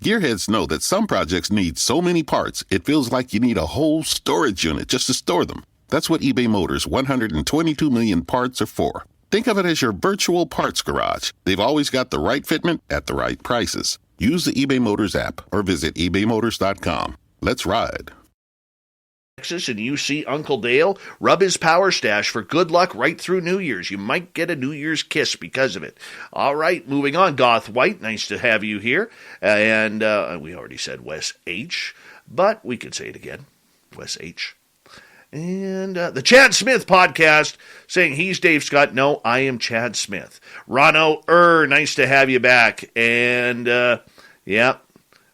Gearheads know that some projects need so many parts, it feels like you need a whole storage unit just to store them. That's what eBay Motors' 122 million parts are for. Think of it as your virtual parts garage. They've always got the right fitment at the right prices. Use the eBay Motors app or visit ebaymotors.com. Let's ride. Texas, and you see Uncle Dale, rub his power stash for good luck right through New Year's. You might get a New Year's kiss because of it. All right, moving on. Goth White, nice to have you here. And we already said Wes H., but we could say it again. Wes H. And the Chad Smith podcast saying he's Dave Scott. No, I am Chad Smith. Ronno, nice to have you back. And, yeah,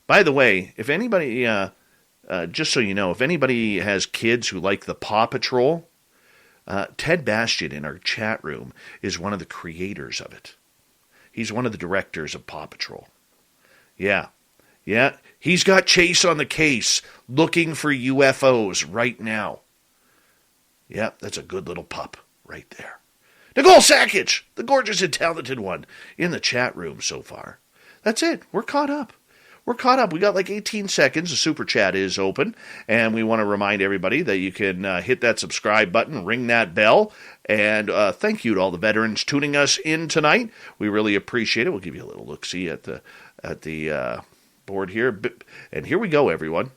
by the way, if anybody... just so you know, if anybody has kids who like the Paw Patrol, Ted Bastian in our chat room is one of the creators of it. He's one of the directors of Paw Patrol. Yeah. He's got Chase on the case looking for UFOs right now. Yeah, that's a good little pup right there. Nicole Sakic, the gorgeous and talented one, in the chat room so far. That's it. We're caught up. We got like 18 seconds. The super chat is open, and we want to remind everybody that you can hit that subscribe button, ring that bell, and thank you to all the veterans tuning us in tonight. We really appreciate it. We'll give you a little look-see at the board here, and here we go, everyone.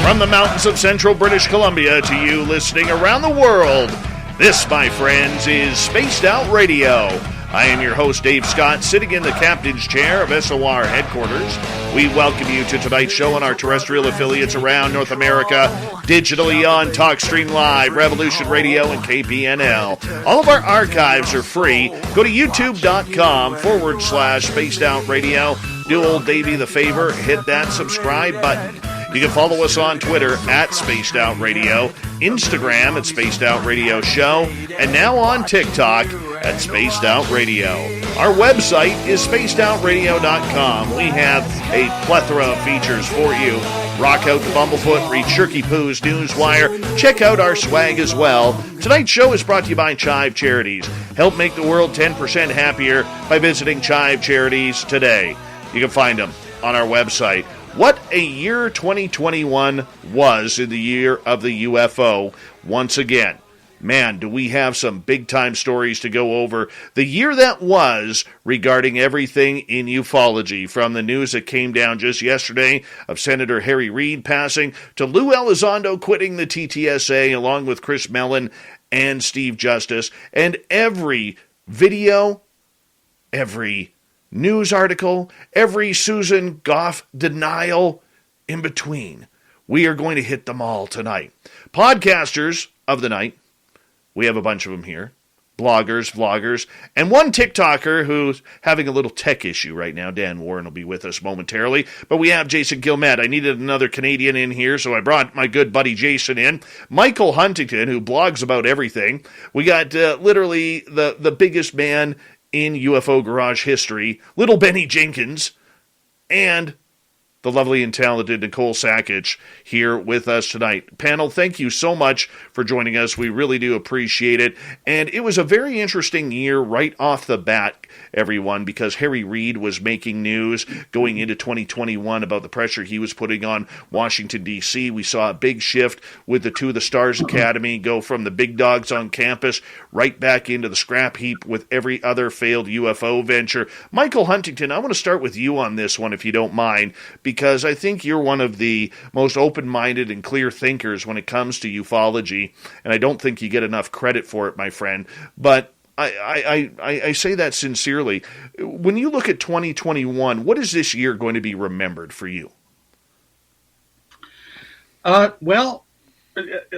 From the mountains of central British Columbia to you listening around the world, this, my friends, is Spaced Out Radio. I am your host, Dave Scott, sitting in the captain's chair of SOR headquarters. We welcome you to tonight's show on our terrestrial affiliates around North America, digitally on TalkStream Live, Revolution Radio, and KPNL. All of our archives are free. Go to youtube.com/Spaced Out Radio. Do old Davey the favor, hit that subscribe button. You can follow us on Twitter at Spaced Out Radio, Instagram at Spaced Out Radio Show, and now on TikTok at Spaced Out Radio. Our website is spacedoutradio.com. We have a plethora of features for you. Rock out the Bumblefoot, read Shirky Poo's Newswire. Check out our swag as well. Tonight's show is brought to you by Chive Charities. Help make the world 10% happier by visiting Chive Charities today. You can find them on our website. What a year 2021 was in the year of the UFO once again. Man, do we have some big-time stories to go over. The year that was regarding everything in ufology, from the news that came down just yesterday of Senator Harry Reid passing, to Lou Elizondo quitting the TTSA along with Chris Mellon and Steve Justice, and every video, every news article, every Susan Goff denial in between. We are going to hit them all tonight. Podcasters of the night, we have a bunch of them here. Bloggers, vloggers, and one TikToker who's having a little tech issue right now. Dan Warren will be with us momentarily. But we have Jason Gilmet. I needed another Canadian in here, so I brought my good buddy Jason in. Michael Huntington, who blogs about everything. We got literally the biggest man in UFO Garage history, Little Benny Jenkins, and the lovely and talented Nicole Sakic here with us tonight. Panel, thank you so much for joining us. We really do appreciate it. And it was a very interesting year right off the bat, everyone, because Harry Reid was making news going into 2021 about the pressure he was putting on Washington, D.C. We saw a big shift with the Stars Academy go from the big dogs on campus right back into the scrap heap with every other failed UFO venture. Michael Huntington, I want to start with you on this one, if you don't mind, because I think you're one of the most open-minded and clear thinkers when it comes to ufology, and I don't think you get enough credit for it, my friend. But I say that sincerely. When you look at 2021, what is this year going to be remembered for you? Well,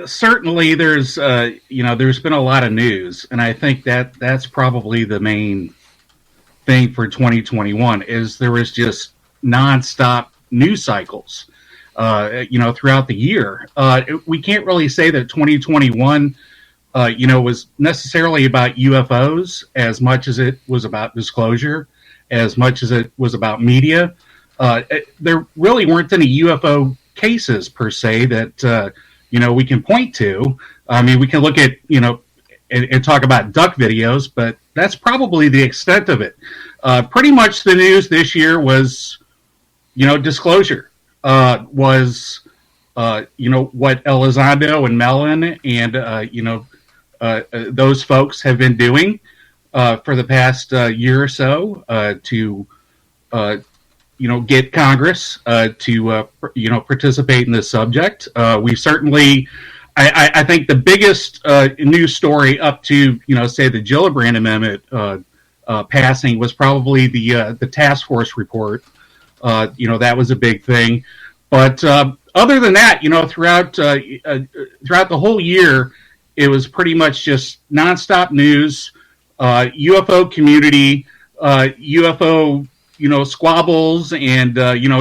certainly there's been a lot of news, and I think that's probably the main thing for 2021 is there was just nonstop news cycles. throughout the year. We can't really say that 2021, was necessarily about UFOs as much as it was about disclosure, as much as it was about media. There really weren't any UFO cases per se that, we can point to. I mean, we can look at, and talk about duck videos, but that's probably the extent of it. Pretty much the news this year was, disclosure, was, what Elizondo and Mellon and, those folks have been doing for the past year or so to, get Congress to, participate in this subject. We certainly, I think the biggest news story up to, say the Gillibrand Amendment passing was probably the task force report. That was a big thing. But other than that, throughout the whole year, it was pretty much just nonstop news, UFO community, UFO, squabbles and,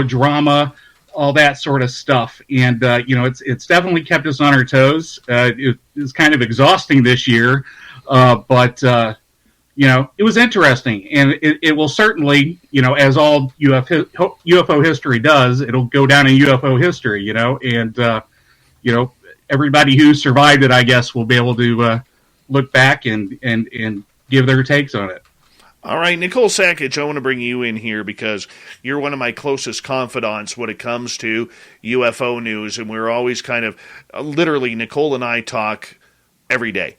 drama, all that sort of stuff. And, it's definitely kept us on our toes. It's kind of exhausting this year, but it was interesting. And it will certainly, as all UFO history does, it'll go down in UFO history, and, everybody who survived it, I guess, will be able to look back and give their takes on it. All right, Nicole Sakic, I want to bring you in here because you're one of my closest confidants when it comes to UFO news, and we're always kind of, literally, Nicole and I talk every day,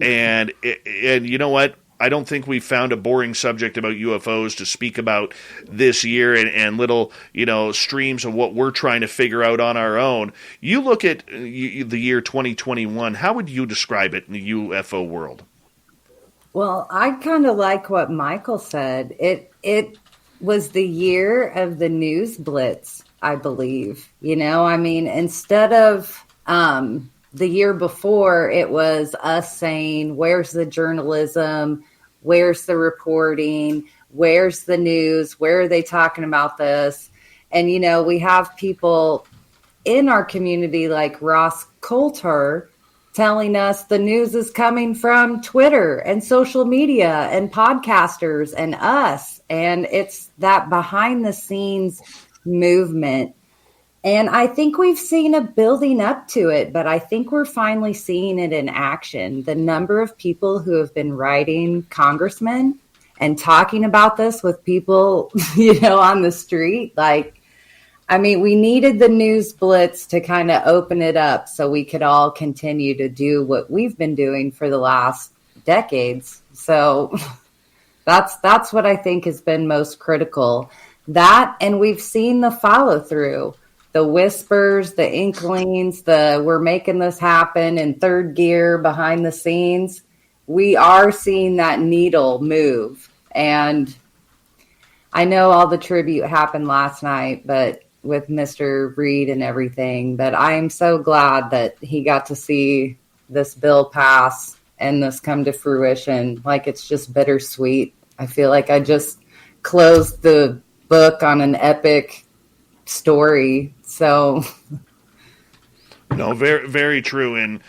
and you know what? I don't think we found a boring subject about UFOs to speak about this year and little, streams of what we're trying to figure out on our own. You look at the year 2021, how would you describe it in the UFO world? Well, I kind of like what Michael said. It was the year of the news blitz, I believe. Instead of the year before, it was us saying, where's the journalism? Where's the reporting? Where's the news? Where are they talking about this? And, we have people in our community like Ross Coulter telling us the news is coming from Twitter and social media and podcasters and us. And it's that behind the scenes movement. And I think we've seen a building up to it, but I think we're finally seeing it in action. The number of people who have been writing congressmen and talking about this with people, on the street, we needed the news blitz to kind of open it up so we could all continue to do what we've been doing for the last decades. So that's what I think has been most critical. That, and we've seen the follow through, the whispers, the inklings, we're making this happen in third gear behind the scenes. We are seeing that needle move. And I know all the tribute happened last night, but with Mr. Reed and everything, but I am so glad that he got to see this bill pass and this come to fruition. It's just bittersweet. I feel like I just closed the book on an epic story. So no, very, very true. And,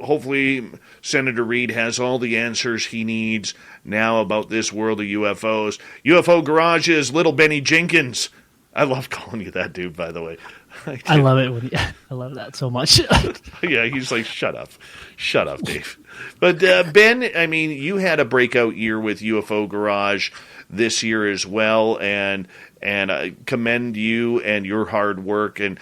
hopefully Senator Reed has all the answers he needs now about this world of UFOs. UFO Garage is Little Benny Jenkins. I love calling you that, dude, by the way. I love it. I love that so much. Yeah, he's like, shut up, Dave. But Ben, you had a breakout year with UFO Garage this year as well, and I commend you and your hard work and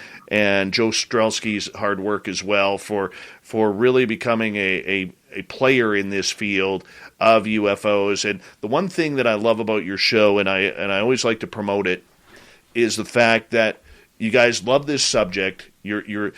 Joe Strelski's hard work as well for really becoming a player in this field of UFOs. And the one thing that I love about your show, and I always like to promote it, is the fact that you guys love this subject. You're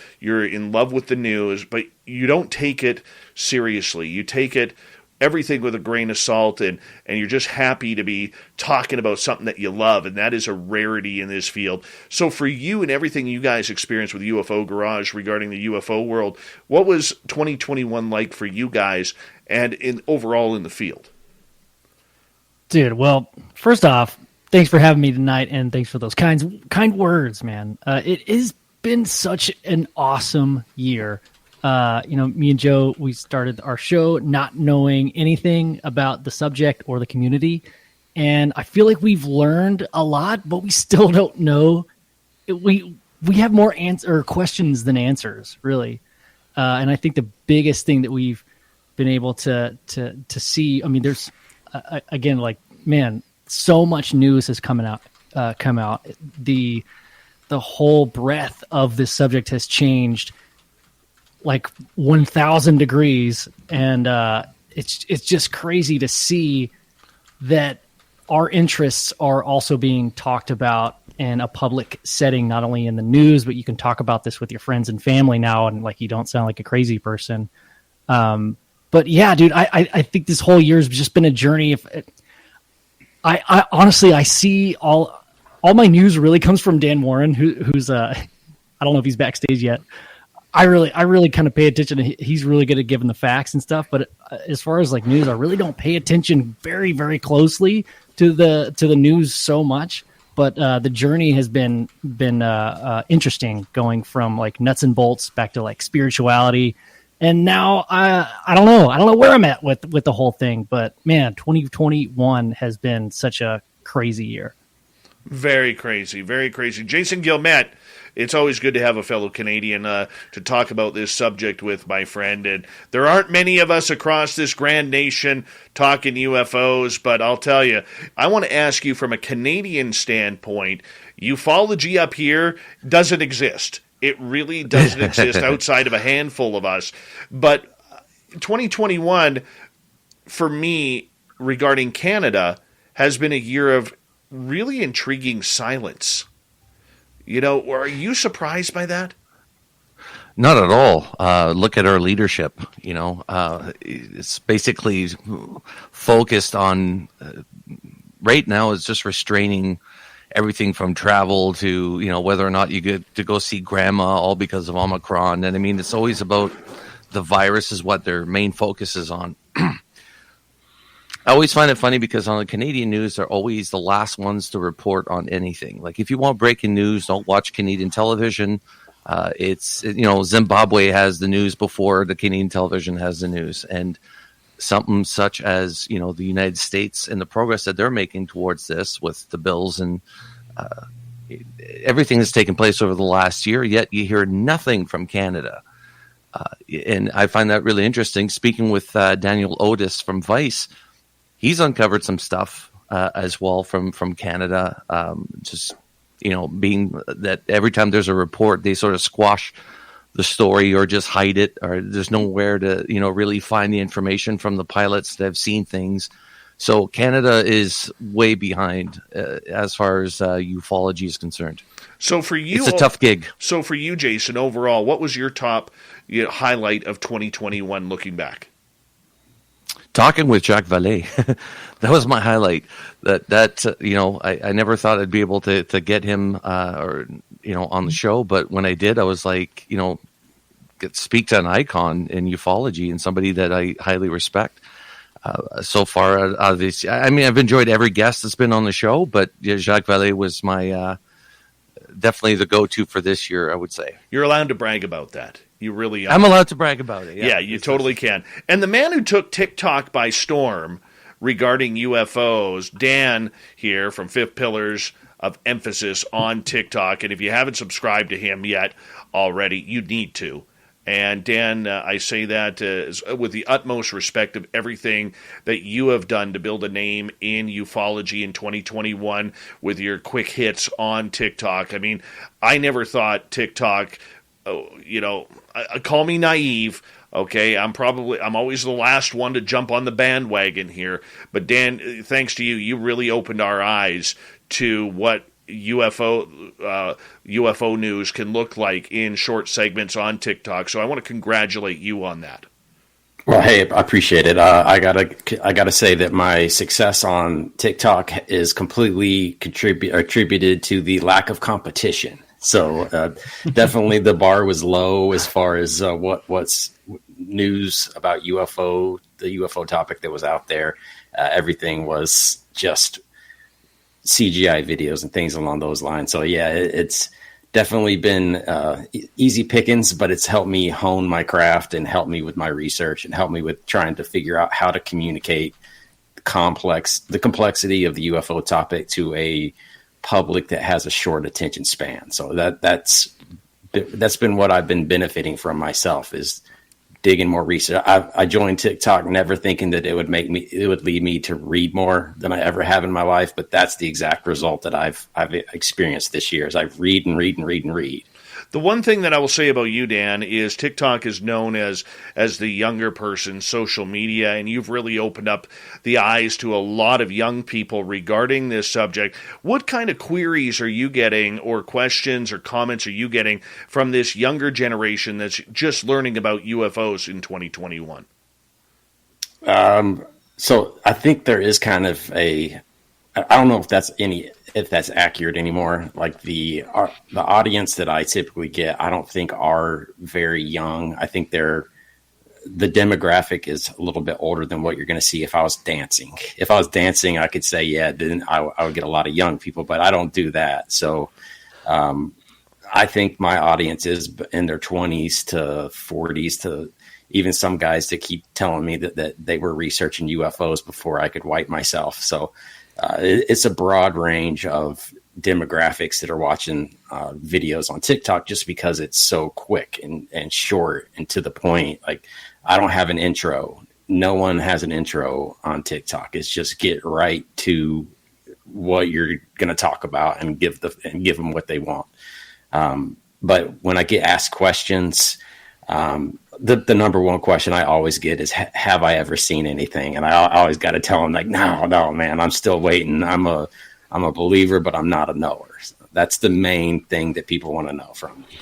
in love with the news, but you don't take it seriously. You take it everything with a grain of salt, and you're just happy to be talking about something that you love, and that is a rarity in this field. So for you and everything you guys experienced with UFO Garage regarding the UFO world, what was 2021 like for you guys and overall in the field? Dude, well, first off, thanks for having me tonight, and thanks for those kind words, man. It has been such an awesome year. Me and Joe, we started our show not knowing anything about the subject or the community, and I feel like we've learned a lot, but we still don't know. We have more questions than answers, really. And I think the biggest thing that we've been able to see, I mean, there's again, like, man, so much news has come out. The whole breadth of this subject has changed like 1,000 degrees, and it's just crazy to see that our interests are also being talked about in a public setting, not only in the news, but you can talk about this with your friends and family now, and like you don't sound like a crazy person. But yeah, dude, I think this whole year has just been a journey. I honestly, I see all my news really comes from Dan Warren, who's I don't know if he's backstage yet. I really kind of pay attention. He's really good at giving the facts and stuff. But as far as like news, I really don't pay attention very, very closely to the news so much. But the journey has been interesting, going from like nuts and bolts back to like spirituality. And now I don't know where I'm at with the whole thing. But man, 2021 has been such a crazy year. Very crazy, very crazy. Jason Guillemette, it's always good to have a fellow Canadian to talk about this subject with, my friend. And there aren't many of us across this grand nation talking UFOs, but I'll tell you, I want to ask you from a Canadian standpoint, ufology up here doesn't exist. It really doesn't exist outside of a handful of us. But 2021, for me, regarding Canada, has been a year of really intriguing silence. You know, are you surprised by that? Not at all. Look at our leadership. You know, it's basically focused on right now is just restraining everything from travel to, you know, whether or not you get to go see grandma, all because of Omicron. And I mean, it's always about the virus is what their main focus is on. I always find it funny because on the Canadian news, they're always the last ones to report on anything. Like if you want breaking news, don't watch Canadian television. Zimbabwe has the news before the Canadian television has the news. And something such as, you know, the United States and the progress that they're making towards this with the bills and everything that's taken place over the last year, yet you hear nothing from Canada. And I find that really interesting. Speaking with Daniel Otis from Vice, he's uncovered some stuff as well from Canada. Just, you know, being that every time there's a report, they sort of squash the story or just hide it, or there's nowhere to, you know, really find the information from the pilots that have seen things. So Canada is way behind as far as ufology is concerned. So for you, it's a tough gig. So for you, Jason, overall, what was your top highlight of 2021 looking back? Talking with Jacques Vallée, that was my highlight. I never thought I'd be able to get him on the show, but when I did, I was like, you know, speak to an icon in ufology and somebody that I highly respect. So far, obviously, I mean, I've enjoyed every guest that's been on the show, but Jacques Vallée was my definitely the go-to for this year, I would say. You're allowed to brag about that. You really are. I'm allowed to brag about it. Yeah, you totally can. And the man who took TikTok by storm regarding UFOs, Dan here from Fifth Pillars of Emphasis on TikTok. And if you haven't subscribed to him yet already, you need to. And Dan, I say that with the utmost respect of everything that you have done to build a name in ufology in 2021 with your quick hits on TikTok. I mean, I never thought TikTok, call me naive, okay? I'm always the last one to jump on the bandwagon here. But Dan, thanks to you, you really opened our eyes to what UFO news can look like in short segments on TikTok. So I want to congratulate you on that. Well, hey, I appreciate it. I gotta say that my success on TikTok is completely attributed to the lack of competition. So definitely the bar was low as far as what's news about UFO, the UFO topic that was out there. Everything was just CGI videos and things along those lines. So yeah, it's definitely been easy pickings, but it's helped me hone my craft and helped me with my research and helped me with trying to figure out how to communicate the complexity of the UFO topic to a public that has a short attention span. So that's been what I've been benefiting from myself, is digging more research. I joined TikTok never thinking that it would lead me to read more than I ever have in my life, but that's the exact result that I've experienced this year, is I read and read and read and read. The one thing that I will say about you, Dan, is TikTok is known as the younger person's social media, and you've really opened up the eyes to a lot of young people regarding this subject. What kind of queries are you getting, or questions or comments are you getting from this younger generation that's just learning about UFOs in 2021? So I think there is kind of I don't know if that's accurate anymore. Like the audience that I typically get, I don't think are very young. I think the demographic is a little bit older than what you're going to see if I was dancing. If I was dancing, I could say, yeah, then I would get a lot of young people, but I don't do that. So I think my audience is in their 20s to 40s, to even some guys that keep telling me that they were researching UFOs before I could wipe myself. So it's a broad range of demographics that are watching videos on TikTok, just because it's so quick and short and to the point. Like, I don't have an intro. No one has an intro on TikTok. It's just get right to what you're going to talk about and give them what they want. But when I get asked questions, the number one question I always get is, have I ever seen anything? And I always got to tell them, like, no, man, I'm still waiting. I'm a believer, but I'm not a knower. So that's the main thing that people want to know from me.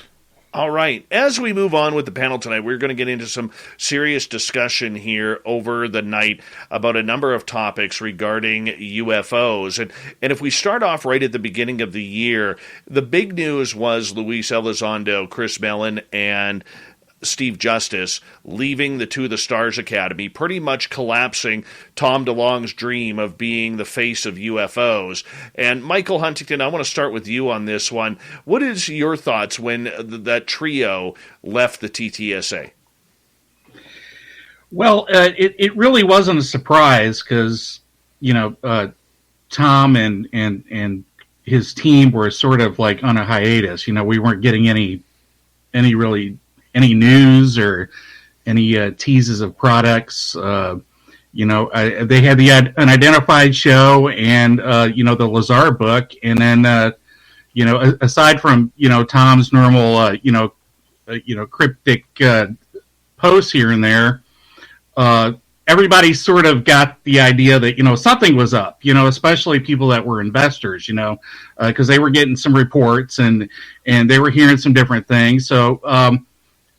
All right. As we move on with the panel tonight, we're going to get into some serious discussion here over the night about a number of topics regarding UFOs. And if we start off right at the beginning of the year, the big news was Luis Elizondo, Chris Mellon, and Steve Justice leaving the To the Stars Academy, pretty much collapsing Tom DeLonge's dream of being the face of UFOs. And Michael Huntington, I want to start with you on this one. What is your thoughts when that trio left the TTSA? Well, it really wasn't a surprise, because Tom and his team were sort of like on a hiatus. We weren't getting any news or any teases of products. They had an Unidentified show and the Lazar book, and then aside from Tom's normal cryptic posts here and there, everybody sort of got the idea that something was up. Especially people that were investors. Because they were getting some reports and they were hearing some different things. So.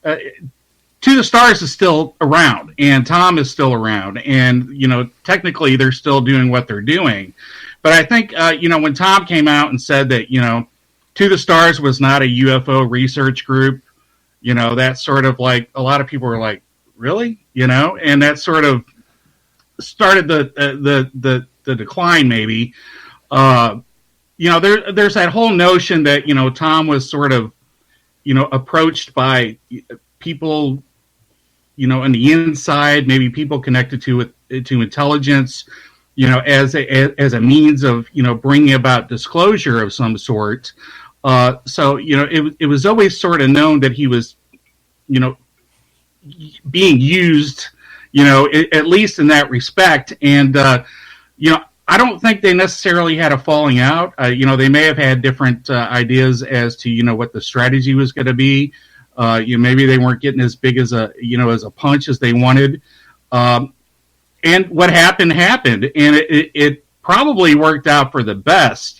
To the Stars is still around, and Tom is still around, and technically they're still doing what they're doing. But I think when Tom came out and said that To the Stars was not a UFO research group, that sort of, like, a lot of people were like, really, and that sort of started the decline, maybe. There's that whole notion that Tom was sort of approached by people, on the inside, maybe people connected to intelligence, as a means of, bringing about disclosure of some sort. So, it was always sort of known that he was, being used, at least in that respect. And, I don't think they necessarily had a falling out. They may have had different ideas as to what the strategy was going to be. Maybe they weren't getting as big as a punch as they wanted. And what happened, and it probably worked out for the best.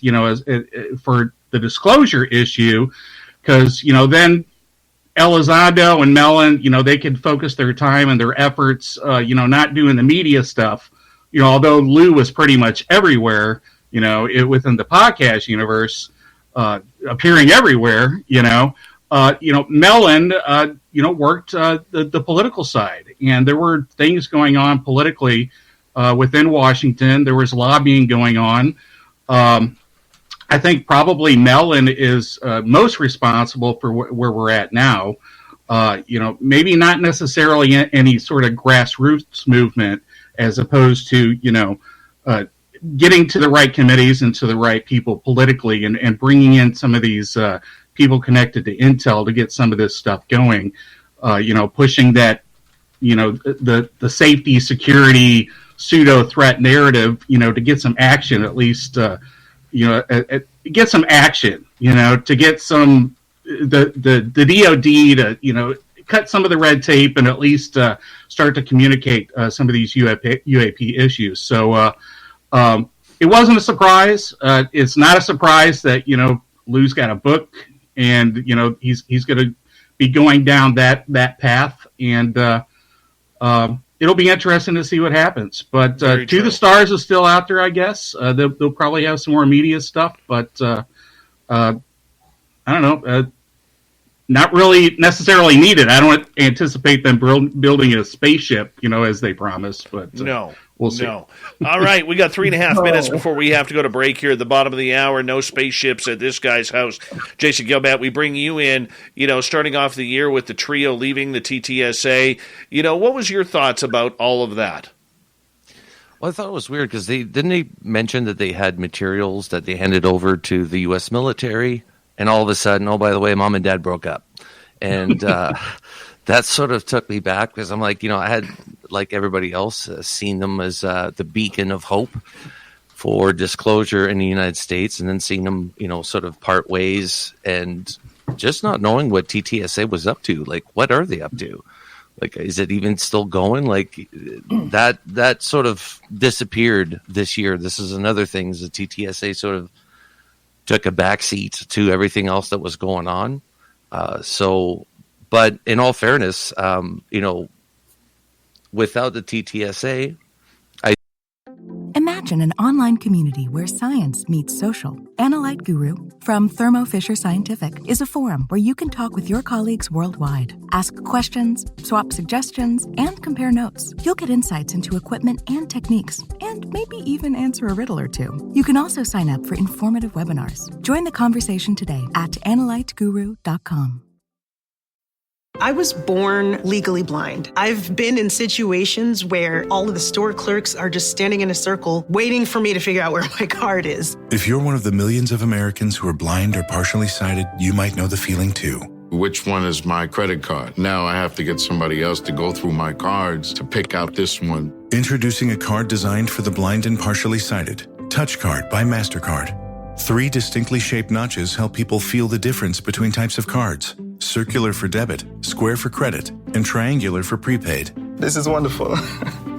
For the disclosure issue, because then Elizondo and Mellon, they could focus their time and their efforts, not doing the media stuff. Although Lou was pretty much everywhere, within the podcast universe, appearing everywhere, Mellon, worked the political side, and there were things going on politically within Washington. There was lobbying going on, I think probably Mellon is most responsible for where we're at now. Maybe not necessarily any sort of grassroots movement, as opposed to, getting to the right committees and to the right people politically, and bringing in some of these people connected to Intel to get some of this stuff going. Pushing that, the safety, security, pseudo threat narrative, to get some action, at least, get some action, to get some, the DOD to, cut some of the red tape and at least start to communicate some of these UAP issues. So it wasn't a surprise. It's not a surprise that, Lou's got a book, and, he's going to be going down that path, and it'll be interesting to see what happens. But To the Stars is still out there, I guess. They'll probably have some more media stuff, but I don't know. Not really necessarily needed. I don't anticipate them building a spaceship, as they promised. But no. We'll see. No. All right, we got 3.5 minutes before we have to go to break here at the bottom of the hour. No spaceships at this guy's house. Jason Gilbat, we bring you in, starting off the year with the trio leaving the TTSA. What was your thoughts about all of that? Well, I thought it was weird because they mention that they had materials that they handed over to the U.S. military, and all of a sudden, oh, by the way, mom and dad broke up. And that sort of took me back, because I'm like, I had, like everybody else, seen them as the beacon of hope for disclosure in the United States, and then seeing them, sort of part ways, and just not knowing what TTSA was up to. Like, what are they up to? Like, is it even still going? Like, that sort of disappeared this year. This is another thing, is the TTSA sort of took a backseat to everything else that was going on. But in all fairness, without the TTSA, Imagine an online community where science meets social. Analyte Guru from Thermo Fisher Scientific is a forum where you can talk with your colleagues worldwide, ask questions, swap suggestions, and compare notes. You'll get insights into equipment and techniques, and maybe even answer a riddle or two. You can also sign up for informative webinars. Join the conversation today at analyteguru.com. I was born legally blind. I've been in situations where all of the store clerks are just standing in a circle waiting for me to figure out where my card is. If you're one of the millions of Americans who are blind or partially sighted, you might know the feeling too. Which one is my credit card? Now I have to get somebody else to go through my cards to pick out this one. Introducing a card designed for the blind and partially sighted. Touch Card by MasterCard. 3 distinctly shaped notches help people feel the difference between types of cards. Circular for debit, square for credit, and triangular for prepaid. This is wonderful.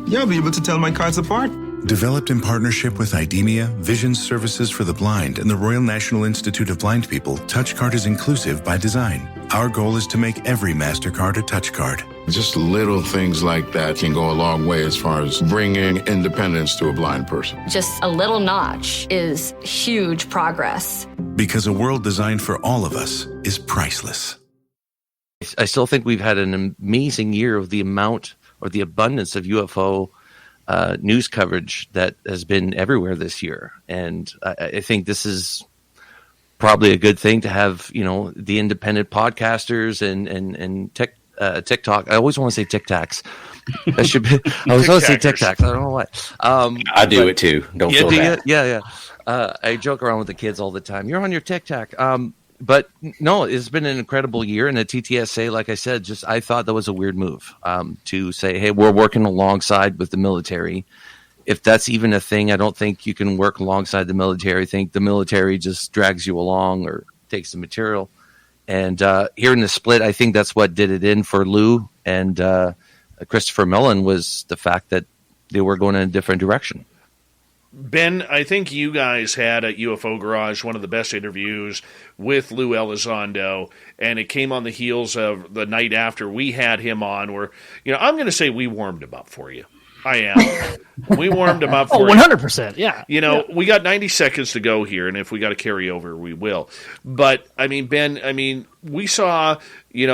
Yeah, I'll be able to tell my cards apart. Developed in partnership with IDEMIA, Vision Services for the Blind, and the Royal National Institute of Blind People, TouchCard is inclusive by design. Our goal is to make every MasterCard a TouchCard. Just little things like that can go a long way as far as bringing independence to a blind person. Just a little notch is huge progress. Because a world designed for all of us is priceless. I still think we've had an amazing year of the amount or the abundance of UFO news coverage that has been everywhere this year. And I think this is probably a good thing to have, the independent podcasters and TikTok. I always want to say Tic Tacs. That should be. I always want to say Tic Tacs. I don't know why. I do it too. Don't feel bad. Yeah. I joke around with the kids all the time. You're on your Tic Tac. But no, it's been an incredible year. And the TTSA, like I said, I thought that was a weird move to say, hey, we're working alongside with the military. If that's even a thing, I don't think you can work alongside the military. I think the military just drags you along or takes the material. And here in the split, I think that's what did it in for Lou and Christopher Mellon, was the fact that they were going in a different direction. Ben, I think you guys had at UFO Garage one of the best interviews with Lou Elizondo, and it came on the heels of the night after we had him on where, I'm going to say we warmed him up for you. I am. We warmed him up for 100%, yeah. We got 90 seconds to go here, and if we got to carry over, we will. But, Ben, we saw,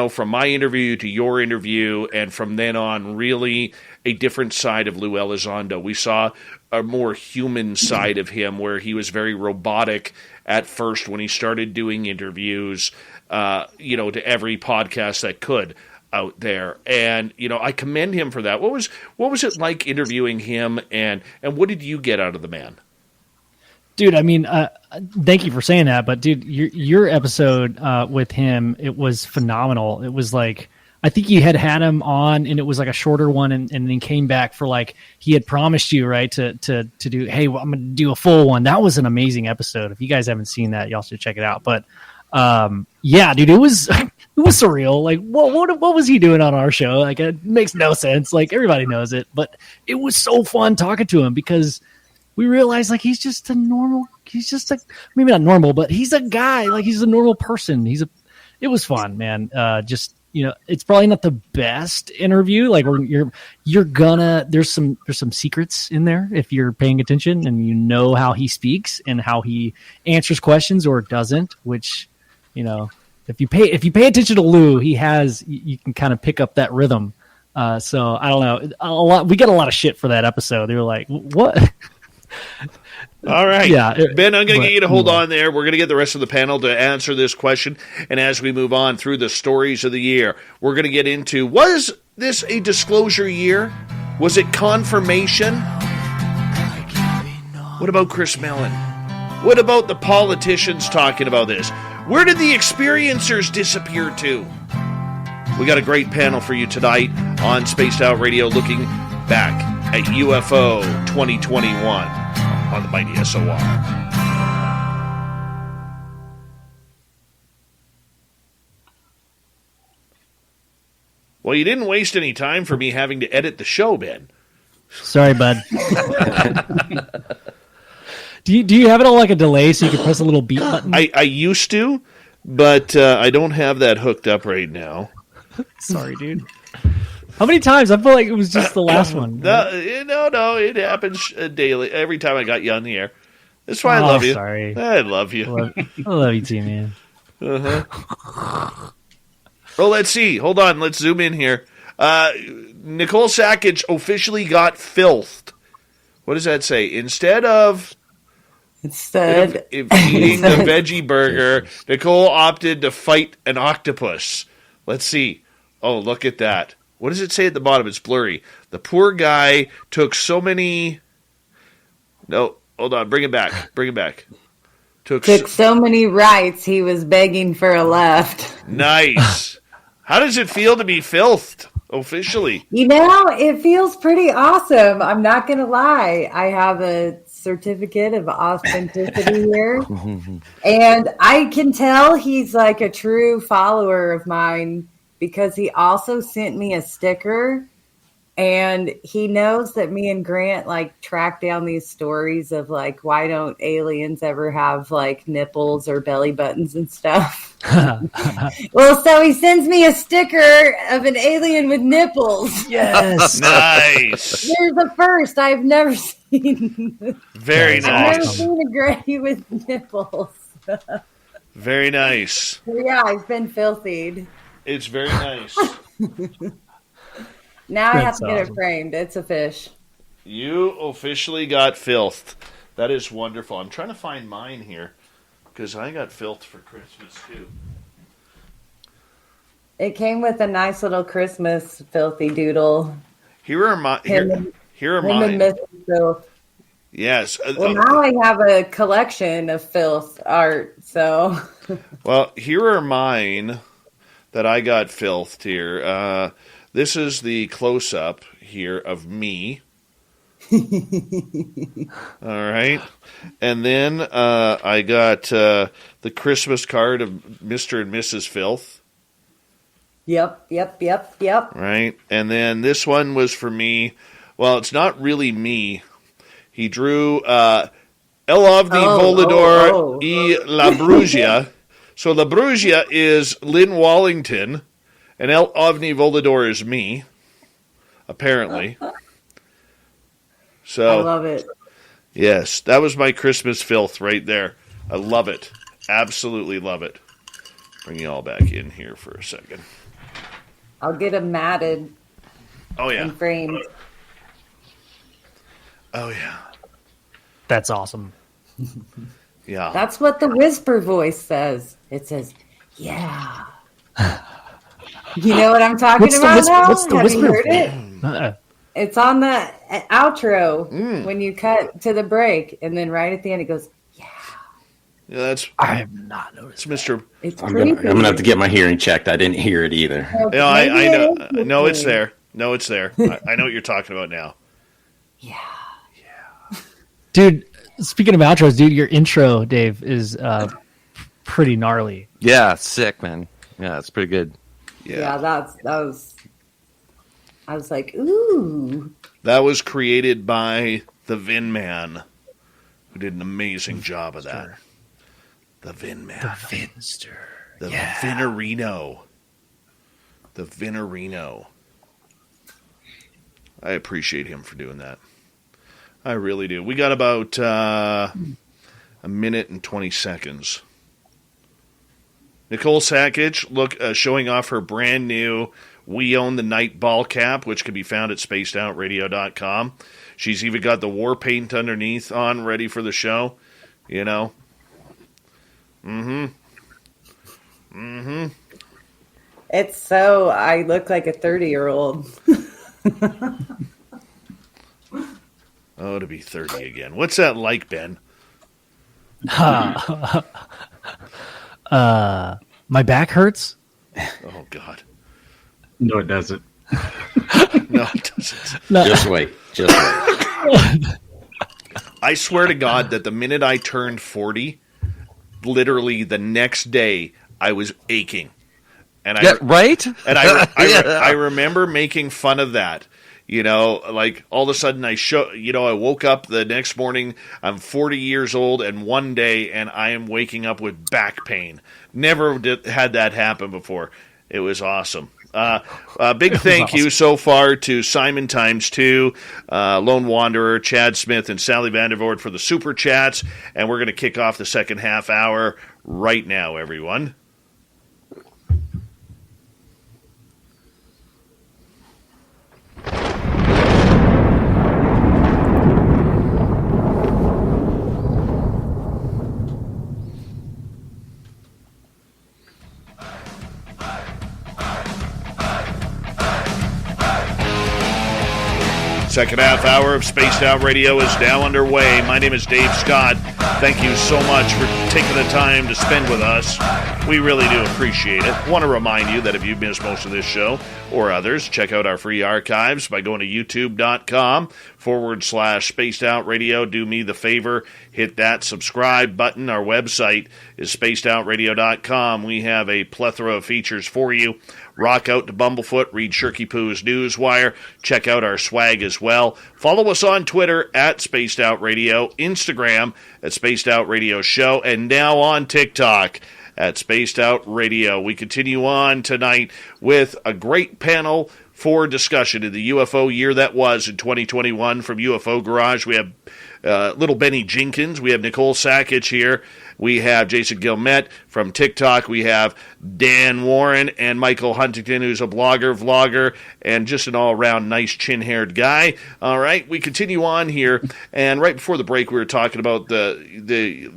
from my interview to your interview, and from then on, really a different side of Lou Elizondo. We saw a more human side of him where he was very robotic at first when he started doing interviews, to every podcast that could out there. And, I commend him for that. What was it like interviewing him, and what did you get out of the man? Dude, I mean, thank you for saying that, but dude, your episode with him, it was phenomenal. It was like, I think you had him on, and it was like a shorter one, and then came back for like, he had promised you, right, to do, hey, well, I'm going to do a full one. That was an amazing episode. If you guys haven't seen that, y'all should check it out. But yeah, dude, it was surreal. Like, what was he doing on our show? Like, it makes no sense. Like, everybody knows it, but it was so fun talking to him because we realized like he's just maybe not normal, but he's a guy. Like, he's a normal person. It was fun, man. It's probably not the best interview. Like, there's some secrets in there if you're paying attention and how he speaks and how he answers questions or doesn't, which, if you pay attention to Lou, you can kind of pick up that rhythm. So I don't know, we get a lot of shit for that episode. They were like, what? All right. Yeah, Ben, I'm going to get you to hold on there. We're going to get the rest of the panel to answer this question. And as we move on through the stories of the year, we're going to get into, was this a disclosure year? Was it confirmation? What about Chris Mellon? What about the politicians talking about this? Where did the experiencers disappear to? We got a great panel for you tonight on Spaced Out Radio, looking back at UFO 2021 on the mighty SOR. Well, you didn't waste any time for me having to edit the show, Ben. Sorry, bud. Do you have it on like a delay so you can press a little beat button? I used to, but I don't have that hooked up right now. Sorry, dude. How many times? I feel like it was just the last one. No, it happens daily. Every time I got you on the air. That's why I love you. Sorry. I love you. I love you too, man. Uh-huh. Well, let's see. Hold on. Let's zoom in here. Nicole Sackage officially got filthed. What does that say? Instead of eating the veggie burger, Nicole opted to fight an octopus. Let's see. Oh, look at that. What does it say at the bottom? It's blurry. The poor guy took so many... No, hold on. Bring it back. Took so many rights, he was begging for a left. Nice. How does it feel to be filthed officially? It feels pretty awesome. I'm not going to lie. I have a certificate of authenticity here. And I can tell he's like a true follower of mine because he also sent me a sticker, and he knows that me and Grant like track down these stories of like, why don't aliens ever have like nipples or belly buttons and stuff? Well, so he sends me a sticker of an alien with nipples. Yes. Nice. There's the first. I've never seen. Very nice. I've never seen a gray with nipples. Very nice. Yeah, I've been filthied. It's very nice. Now I have to get it framed. It's a fish. You officially got filthed. That is wonderful. I'm trying to find mine here because I got filthed for Christmas too. It came with a nice little Christmas filthy doodle. Here are mine. Here are mine. And filth. Yes. Well, now I have a collection of filth art. So. Well, here are mine that I got filthed here. This is the close-up here of me. All right. And then I got the Christmas card of Mr. and Mrs. Filth. Yep. Right. And then this one was for me. Well, it's not really me. He drew El Ovni Volador e La Brugia. So La Brugia is Lynn Wallington. And El Ovni Volador is me, apparently. So I love it. Yes, that was my Christmas filth right there. I love it. Absolutely love it. Bring you all back in here for a second. I'll get them matted. Oh, yeah. And framed. Oh, yeah. That's awesome. Yeah. That's what the whisper voice says. It says, yeah. You know what I'm talking about now? What's the Have whisper? you heard it? It's on the outro when you cut to the break, and then right at the end it goes, yeah. Yeah, that's. I have not noticed. It's Mr. It's I'm gonna have to get my hearing checked. I didn't hear it either. Yeah, I know. No, it's there. No, it's there. I know what you're talking about now. Yeah. Dude, speaking of outros, dude, your intro, Dave, is pretty gnarly. Yeah, sick, man. Yeah, it's pretty good. Yeah, that was. I was like, ooh. That was created by the Vin Man, who did an amazing job of that. The Vin Man. The Vinster. The Vinarino. The Vinarino. I appreciate him for doing that. I really do. We got about a minute and 20 seconds. Nicole Sakic showing off her brand new We Own the Night ball cap, which can be found at spacedoutradio.com. She's even got the war paint underneath on, ready for the show. You know? It's so I look like a 30-year-old. Oh, to be 30 again. What's that like, Ben? My back hurts. Oh, God. No, it doesn't. No, it doesn't. No. Just wait. I swear to God that the minute I turned 40, literally the next day, I was aching. And right? And I remember making fun of that. You know, like all of a sudden I woke up the next morning, I'm 40 years old and one day and I am waking up with back pain. Never had that happen before. It was awesome. Big thank you so far to Simon Times2, Lone Wanderer, Chad Smith, and Sally Vandervoort for the super chats. And we're going to kick off the second half hour right now, everyone. Second half hour of Spaced Out Radio is now underway. My name is Dave Scott. Thank you so much for taking the time to spend with us. We really do appreciate it. I want to remind you that if you've missed most of this show or others, check out our free archives by going to youtube.com/Spaced Out Radio. Do me the favor, hit that subscribe button. Our website is spacedoutradio.com. We have a plethora of features for you. Rock out to Bumblefoot, read Shirky Poo's Newswire, check out our swag as well. Follow us on Twitter at Spaced Out Radio, Instagram at Spaced Out Radio Show, and now on TikTok at Spaced Out Radio. We continue on tonight with a great panel for discussion in the UFO year that was in 2021 from UFO Garage. We have little Benny Jenkins. We have Nicole Sakic here. We have Jason Gilmet from TikTok. We have Dan Warren and Michael Huntington, who's a blogger, vlogger, and just an all-around nice chin-haired guy. All right, we continue on here. And right before the break, we were talking about the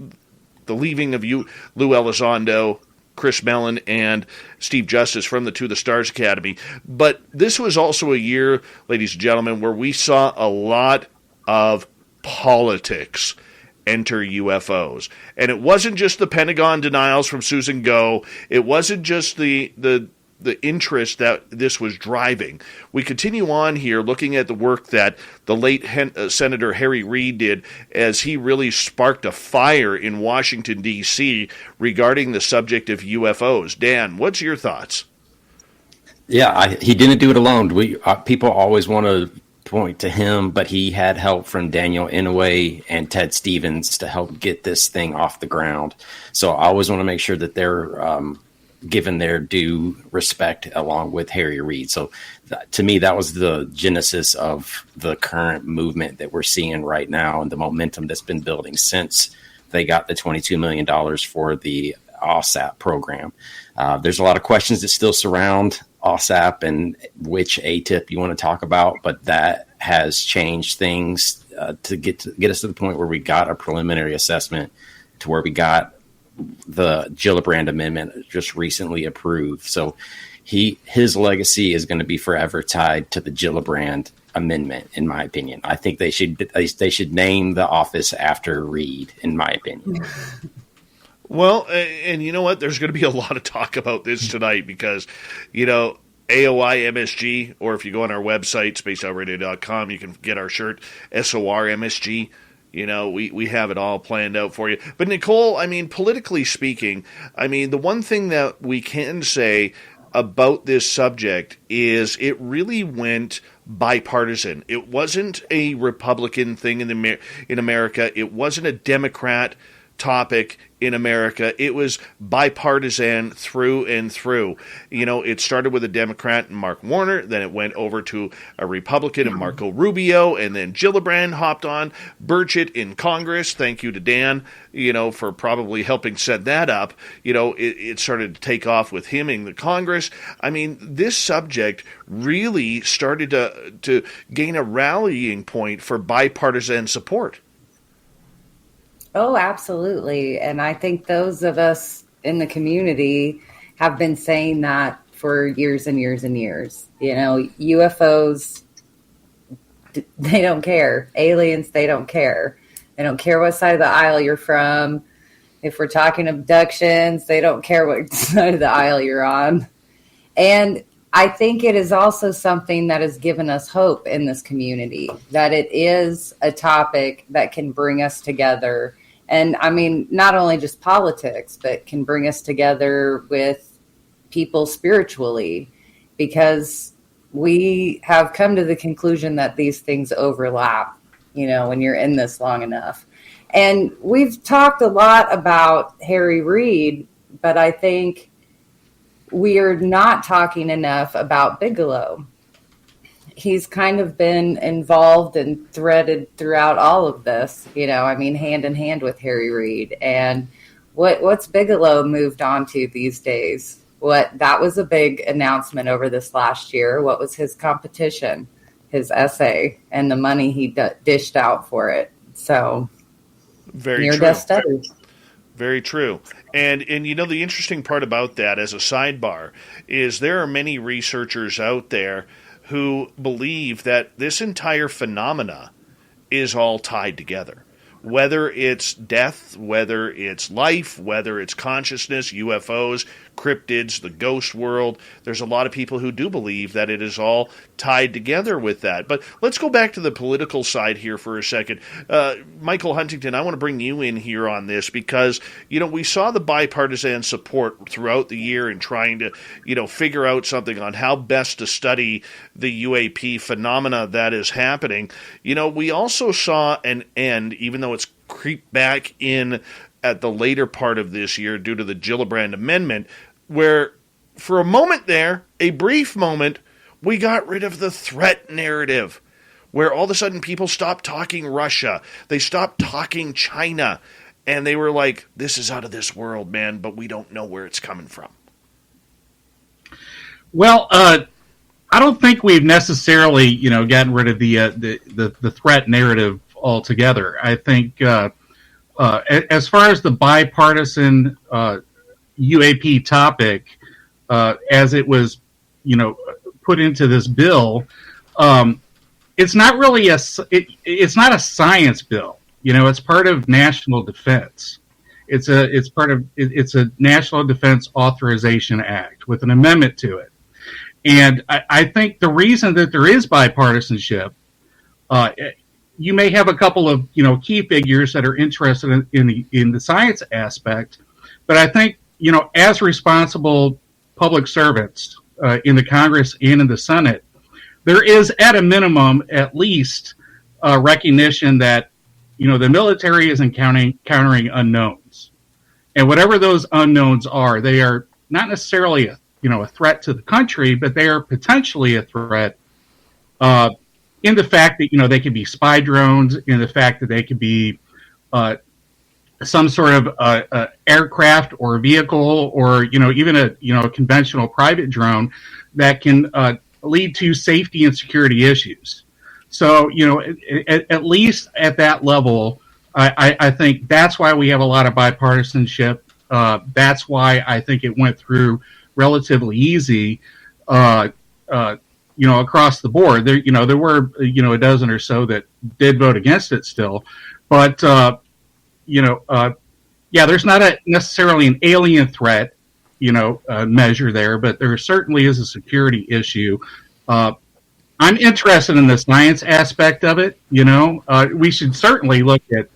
leaving of Lou Elizondo, Chris Mellon, and Steve Justice from the To the Stars Academy. But this was also a year, ladies and gentlemen, where we saw a lot of politics enter UFOs. And it wasn't just the Pentagon denials from Susan Go. It wasn't just the interest that this was driving. We continue on here looking at the work that the late Senator Harry Reid did as he really sparked a fire in Washington, D.C. regarding the subject of UFOs. Dan, what's your thoughts? Yeah, he didn't do it alone. People always want to point to him, but he had help from Daniel Inouye and Ted Stevens to help get this thing off the ground. So I always want to make sure that they're given their due respect along with Harry Reid. So to me, that was the genesis of the current movement that we're seeing right now and the momentum that's been building since they got the $22 million for the OSAP program. There's a lot of questions that still surround OSAP and which ATIP you want to talk about, but that has changed things to get us to the point where we got a preliminary assessment, to where we got the Gillibrand Amendment just recently approved. So his legacy is going to be forever tied to the Gillibrand Amendment, in my opinion. I think they should name the office after Reed, in my opinion. Well, and you know what? There's going to be a lot of talk about this tonight because, AOI MSG, or if you go on our website, spacedoutradio.com, you can get our shirt, SOR MSG. We have it all planned out for you. But Nicole, politically speaking, the one thing that we can say about this subject is it really went bipartisan. It wasn't a Republican thing in America. It wasn't a Democrat topic in America. It was bipartisan through and through. It started with a Democrat and Mark Warner, then it went over to a Republican and Marco Rubio, and then Gillibrand hopped on, Burchett in Congress. Thank you to Dan, for probably helping set that up. It started to take off with him in the Congress. This subject really started to gain a rallying point for bipartisan support. Oh, absolutely. And I think those of us in the community have been saying that for years and years and years. UFOs, they don't care. Aliens, they don't care. They don't care what side of the aisle you're from. If we're talking abductions, they don't care what side of the aisle you're on. And I think it is also something that has given us hope in this community, that it is a topic that can bring us together. And not only just politics, but can bring us together with people spiritually, because we have come to the conclusion that these things overlap, when you're in this long enough. And we've talked a lot about Harry Reid, but I think we are not talking enough about Bigelow. He's kind of been involved and threaded throughout all of this, hand in hand with Harry Reid. And what's Bigelow moved on to these days? That was a big announcement over this last year. What was his competition? His essay and the money he dished out for it. So, very near-death studies. Very true. And the interesting part about that, as a sidebar, is there are many researchers out there who believe that this entire phenomena is all tied together. Whether it's death, whether it's life, whether it's consciousness, UFOs, cryptids, the ghost world, there's a lot of people who do believe that it is all tied together with that. But let's go back to the political side here for a second. Michael Huntington, I want to bring you in here on this because, we saw the bipartisan support throughout the year in trying to, figure out something on how best to study the UAP phenomena that is happening. We also saw an end, even though it's creeped back in at the later part of this year due to the Gillibrand Amendment, where for a moment there, a brief moment, we got rid of the threat narrative, where all of a sudden people stopped talking Russia, they stopped talking China, and they were like, this is out of this world, man, but we don't know where it's coming from. Well, I don't think we've necessarily, gotten rid of the threat narrative altogether. I think as far as the bipartisan UAP topic, as it was, put into this bill, it's not really it's not a science bill. It's part of national defense. It's a National Defense Authorization Act with an amendment to it. And I think the reason that there is bipartisanship, you may have a couple of key figures that are interested in the science aspect, but I think as responsible public servants in the Congress and in the Senate, there is at a minimum at least recognition that the military is encountering unknowns, and whatever those unknowns are, they are not necessarily a threat to the country, but they are potentially a threat in the fact that they could be spy drones, in the fact that they could be some sort of aircraft or vehicle, or even a conventional private drone that can lead to safety and security issues. So at least at that level, I think that's why we have a lot of bipartisanship. That's why I think it went through relatively easy, across the board. There were a dozen or so that did vote against it still, but there's not necessarily an alien threat, measure there, but there certainly is a security issue. I'm interested in the science aspect of it. We should certainly look at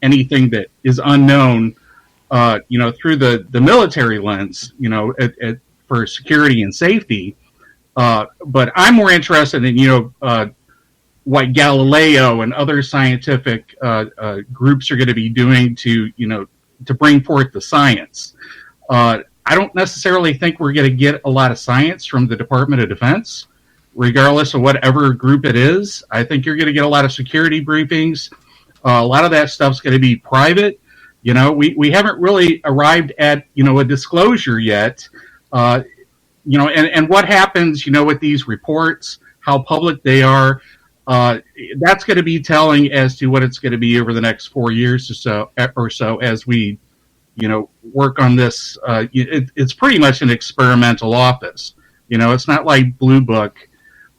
anything that is unknown, through the military lens, for security and safety. But I'm more interested in, what Galileo and other scientific groups are going to be doing to bring forth the science. I don't necessarily think we're going to get a lot of science from the Department of Defense, regardless of whatever group it is. I think you're going to get a lot of security briefings. A lot of that stuff's going to be private. We haven't really arrived at, a disclosure yet. And what happens, with these reports, how public they are, that's going to be telling as to what it's going to be over the next 4 years or so as we, work on this. It's pretty much an experimental office. It's not like Blue Book.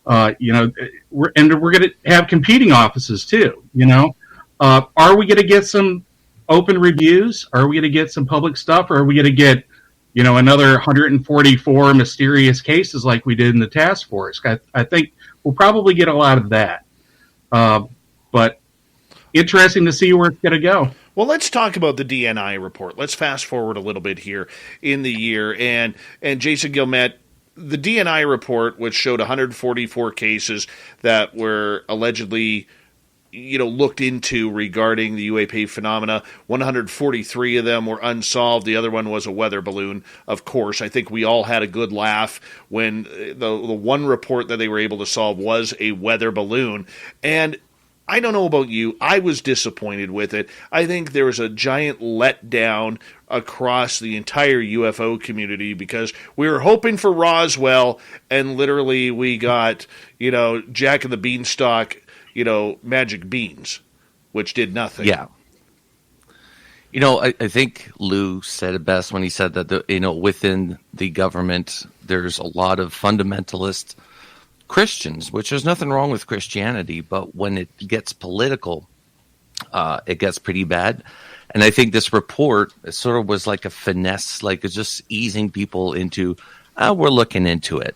We're going to have competing offices too. Are we going to get some open reviews? Are we going to get some public stuff? Or are we going to get, another 144 mysterious cases like we did in the task force? I think we'll probably get a lot of that. But interesting to see where it's going to go. Well, let's talk about the DNI report. Let's fast forward a little bit here in the year. And Jason Guillemette, the DNI report, which showed 144 cases that were allegedly looked into regarding the UAP phenomena. 143 of them were unsolved. The other one was a weather balloon, of course. I think we all had a good laugh when the one report that they were able to solve was a weather balloon. And I don't know about you, I was disappointed with it. I think there was a giant letdown across the entire UFO community because we were hoping for Roswell, and literally we got, Jack and the Beanstalk, magic beans, which did nothing. Yeah. I think Lou said it best when he said that, within the government, there's a lot of fundamentalist Christians, which there's nothing wrong with Christianity, but when it gets political, it gets pretty bad. And I think this report sort of was like a finesse, like it's just easing people into, we're looking into it.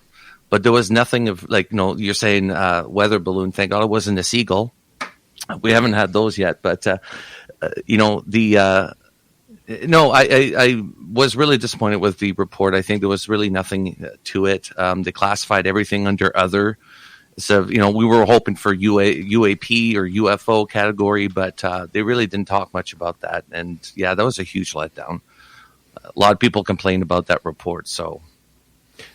But there was nothing of you're saying weather balloon. Thank God it wasn't a seagull. We haven't had those yet. But I was really disappointed with the report. I think there was really nothing to it. They classified everything under other. So we were hoping for UAP or UFO category, but they really didn't talk much about that. And yeah, that was a huge letdown. A lot of people complained about that report. So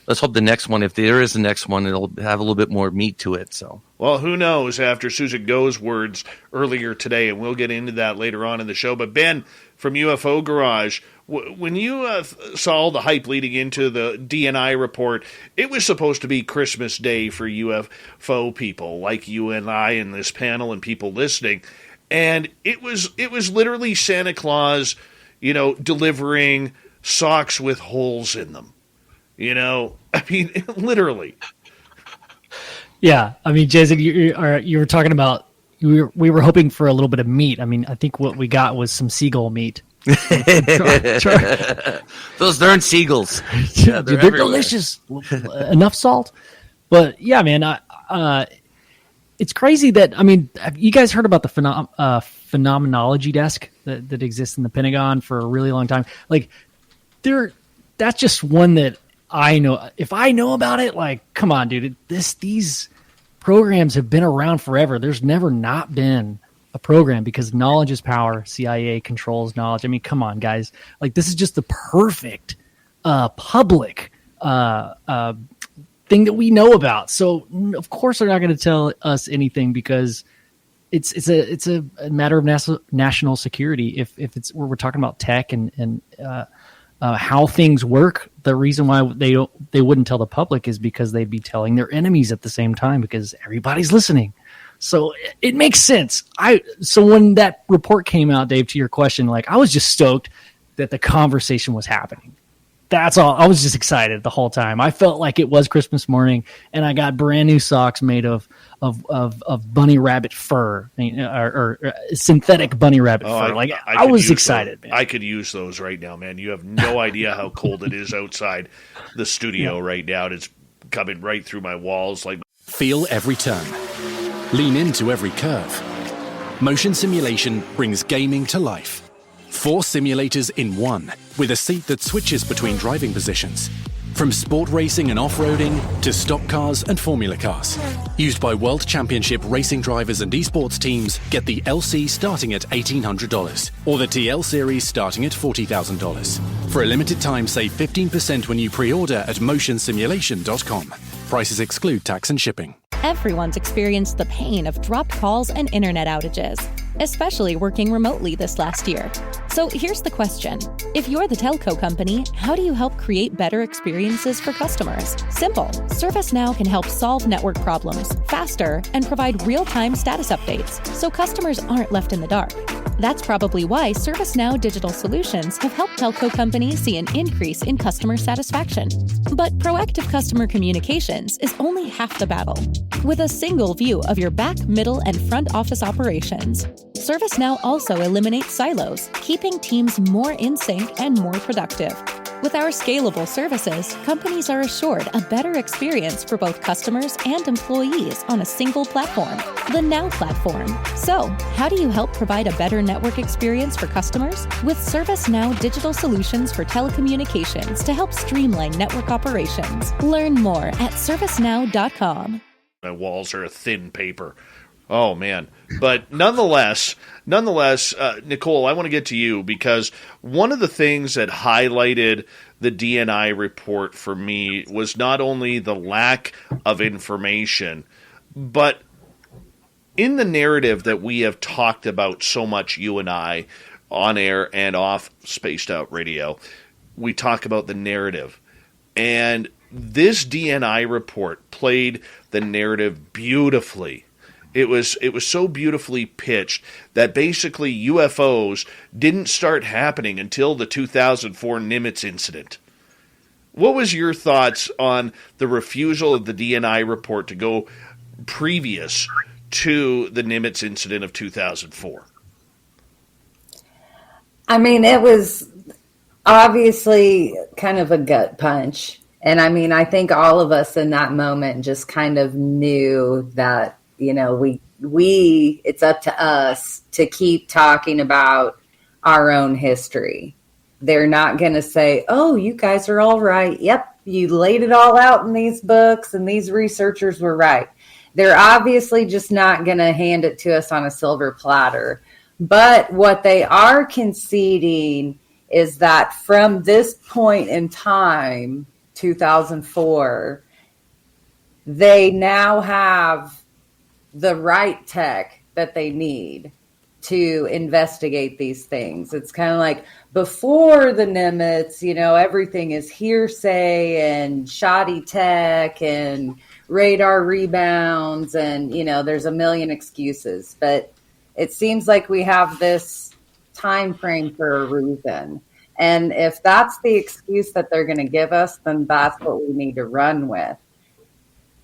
let's hope the next one, if there is a next one, it'll have a little bit more meat to it. So, well, who knows after Susan Go's words earlier today, and we'll get into that later on in the show. But Ben, from UFO Garage, when you saw the hype leading into the DNI report, it was supposed to be Christmas Day for UFO people like you and I in this panel and people listening. And it was literally Santa Claus, delivering socks with holes in them. Literally. Yeah, Jason, you were talking about we were hoping for a little bit of meat. I think what we got was some seagull meat. Those darn seagulls. Yeah, they're delicious. Enough salt, but yeah, man. It's crazy that have you guys heard about the phenomenology desk that exists in the Pentagon for a really long time? That's just one that I know. If I know about it, come on, dude. These programs have been around forever. There's never not been a program because knowledge is power. CIA controls knowledge. Come on, guys. This is just the perfect public thing that we know about. So of course they're not going to tell us anything because it's a matter of national security. If it's we're talking about tech and how things work, the reason why they wouldn't tell the public is because they'd be telling their enemies at the same time because everybody's listening. So it makes sense. So when that report came out, Dave, to your question, like I was just stoked that the conversation was happening. That's all. I was just excited the whole time. I felt like it was Christmas morning, and I got brand new socks made of bunny rabbit fur or synthetic bunny rabbit fur. Like I was excited, man. I could use those right now, man. You have no idea how cold it is outside the studio right now. It's coming right through my walls. Like feel every turn, lean into every curve. Motion simulation brings gaming to life. 4 simulators in one, with a seat that switches between driving positions. From sport racing and off-roading to stock cars and formula cars. Used by World Championship racing drivers and esports teams, get the LC starting at $1,800 or the TL Series starting at $40,000. For a limited time, save 15% when you pre-order at motionsimulation.com. Prices exclude tax and shipping. Everyone's experienced the pain of dropped calls and internet outages, especially working remotely this last year. So here's the question. If you're the telco company, how do you help create better experiences for customers? Simple. ServiceNow can help solve network problems faster and provide real-time status updates so customers aren't left in the dark. That's probably why ServiceNow Digital Solutions have helped telco companies see an increase in customer satisfaction. But proactive customer communications is only half the battle. With a single view of your back, middle, and front office operations, ServiceNow also eliminates silos, keeping teams more in sync and more productive. With our scalable services, companies are assured a better experience for both customers and employees on a single platform, the Now Platform. So, how do you help provide a better network experience for customers? With ServiceNow Digital Solutions for Telecommunications to help streamline network operations. Learn more at servicenow.com. My walls are a thin paper. Oh, man. But nonetheless, Nicole, I want to get to you because one of the things that highlighted the DNI report for me was not only the lack of information, but in the narrative that we have talked about so much, you and I, on air and off Spaced Out Radio, we talk about the narrative. And this DNI report played the narrative beautifully. It was so beautifully pitched that basically UFOs didn't start happening until the 2004 Nimitz incident. What was your thoughts on the refusal of the DNI report to go previous to the Nimitz incident of 2004? I mean, it was obviously kind of a gut punch. And I mean, I think all of us in that moment just kind of knew that, you know, we it's up to us to keep talking about our own history. They're not going to say, oh, you guys are all right. Yep, you laid it all out in these books and these researchers were right. They're obviously just not going to hand it to us on a silver platter. But what they are conceding is that from this point in time, 2004, they now have the right tech that they need to investigate these things. It's kind of like before the Nimitz, you know, everything is hearsay and shoddy tech and radar rebounds and, you know, there's a million excuses. But it seems like we have this time frame for a reason. And if that's the excuse that they're going to give us, then that's what we need to run with.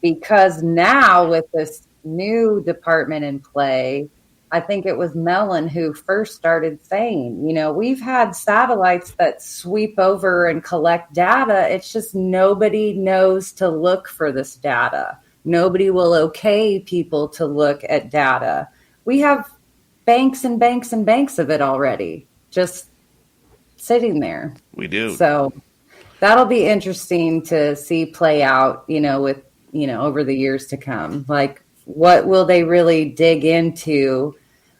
Because now with this new department in play, I think it was Mellon who first started saying, you know, we've had satellites that sweep over and collect data. It's just nobody knows to look for this data. Nobody will okay people to look at data. We have banks and banks and banks of it already, just sitting there. We do. So that'll be interesting to see play out, you know, with, you know, over the years to come. Like, what will they really dig into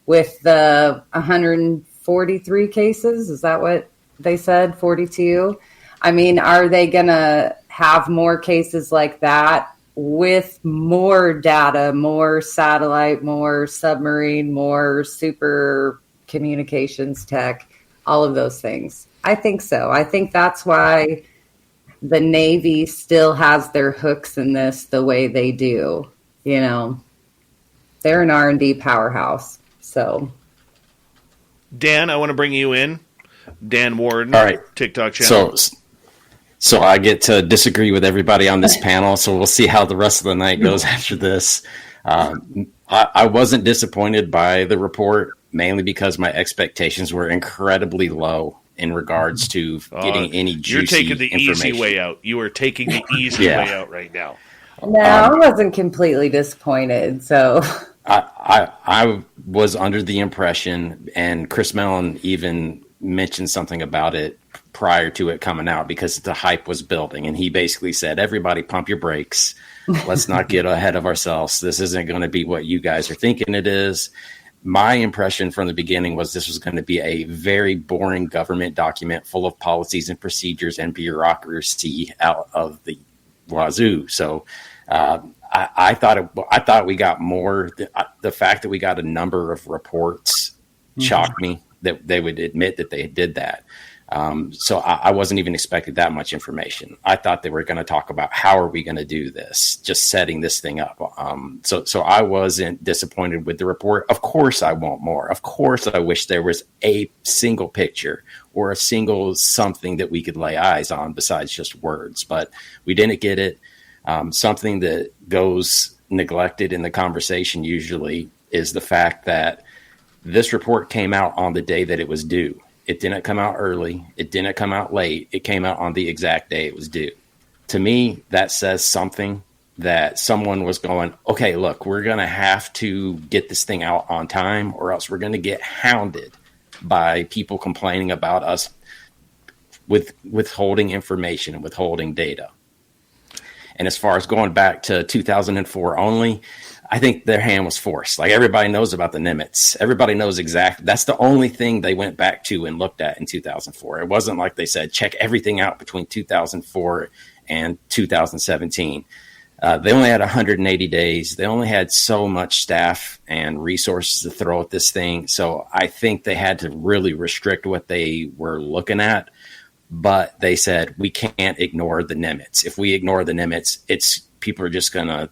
with the 143 cases? Is that what they said? 42? I mean, are they going to have more cases like that with more data, more satellite, more submarine, more super communications tech, all of those things. I think so. I think that's why the Navy still has their hooks in this the way they do. You know, they're an R&D powerhouse. So, Dan, I want to bring you in. Dan Warden, all right, TikTok channel. So I get to disagree with everybody on this panel, so we'll see how the rest of the night goes after this. I wasn't disappointed by the report, mainly because my expectations were incredibly low in regards to getting any juicy You're taking the information. easy way out. You are taking the easy way out right now. No, I wasn't completely disappointed. So I was under the impression, and Chris Mellon even mentioned something about it prior to it coming out, because the hype was building, and he basically said, everybody pump your brakes. Let's not get ahead of ourselves. This isn't going to be what you guys are thinking it is. My impression from the beginning was this was going to be a very boring government document full of policies and procedures and bureaucracy out of the wazoo. So I thought we got more. The fact that we got a number of reports shocked me that they would admit that they did that. So I wasn't even expecting that much information. I thought they were going to talk about how are we going to do this, just setting this thing up. So I wasn't disappointed with the report. Of course I want more. Of course I wish there was a single picture or a single something that we could lay eyes on besides just words, but we didn't get it. Something that goes neglected in the conversation usually is the fact that this report came out on the day that it was due. It didn't come out early. It didn't come out late. It came out on the exact day it was due. To me, that says something that someone was going, okay, look, we're going to have to get this thing out on time, or else we're going to get hounded by people complaining about us with withholding information and withholding data. And as far as going back to 2004 only, I think their hand was forced. Like, everybody knows about the Nimitz. Everybody knows exactly. That's the only thing they went back to and looked at in 2004. It wasn't like they said, check everything out between 2004 and 2017. They only had 180 days. They only had so much staff and resources to throw at this thing. So I think they had to really restrict what they were looking at. But they said, we can't ignore the Nimitz. If we ignore the Nimitz, people are just going to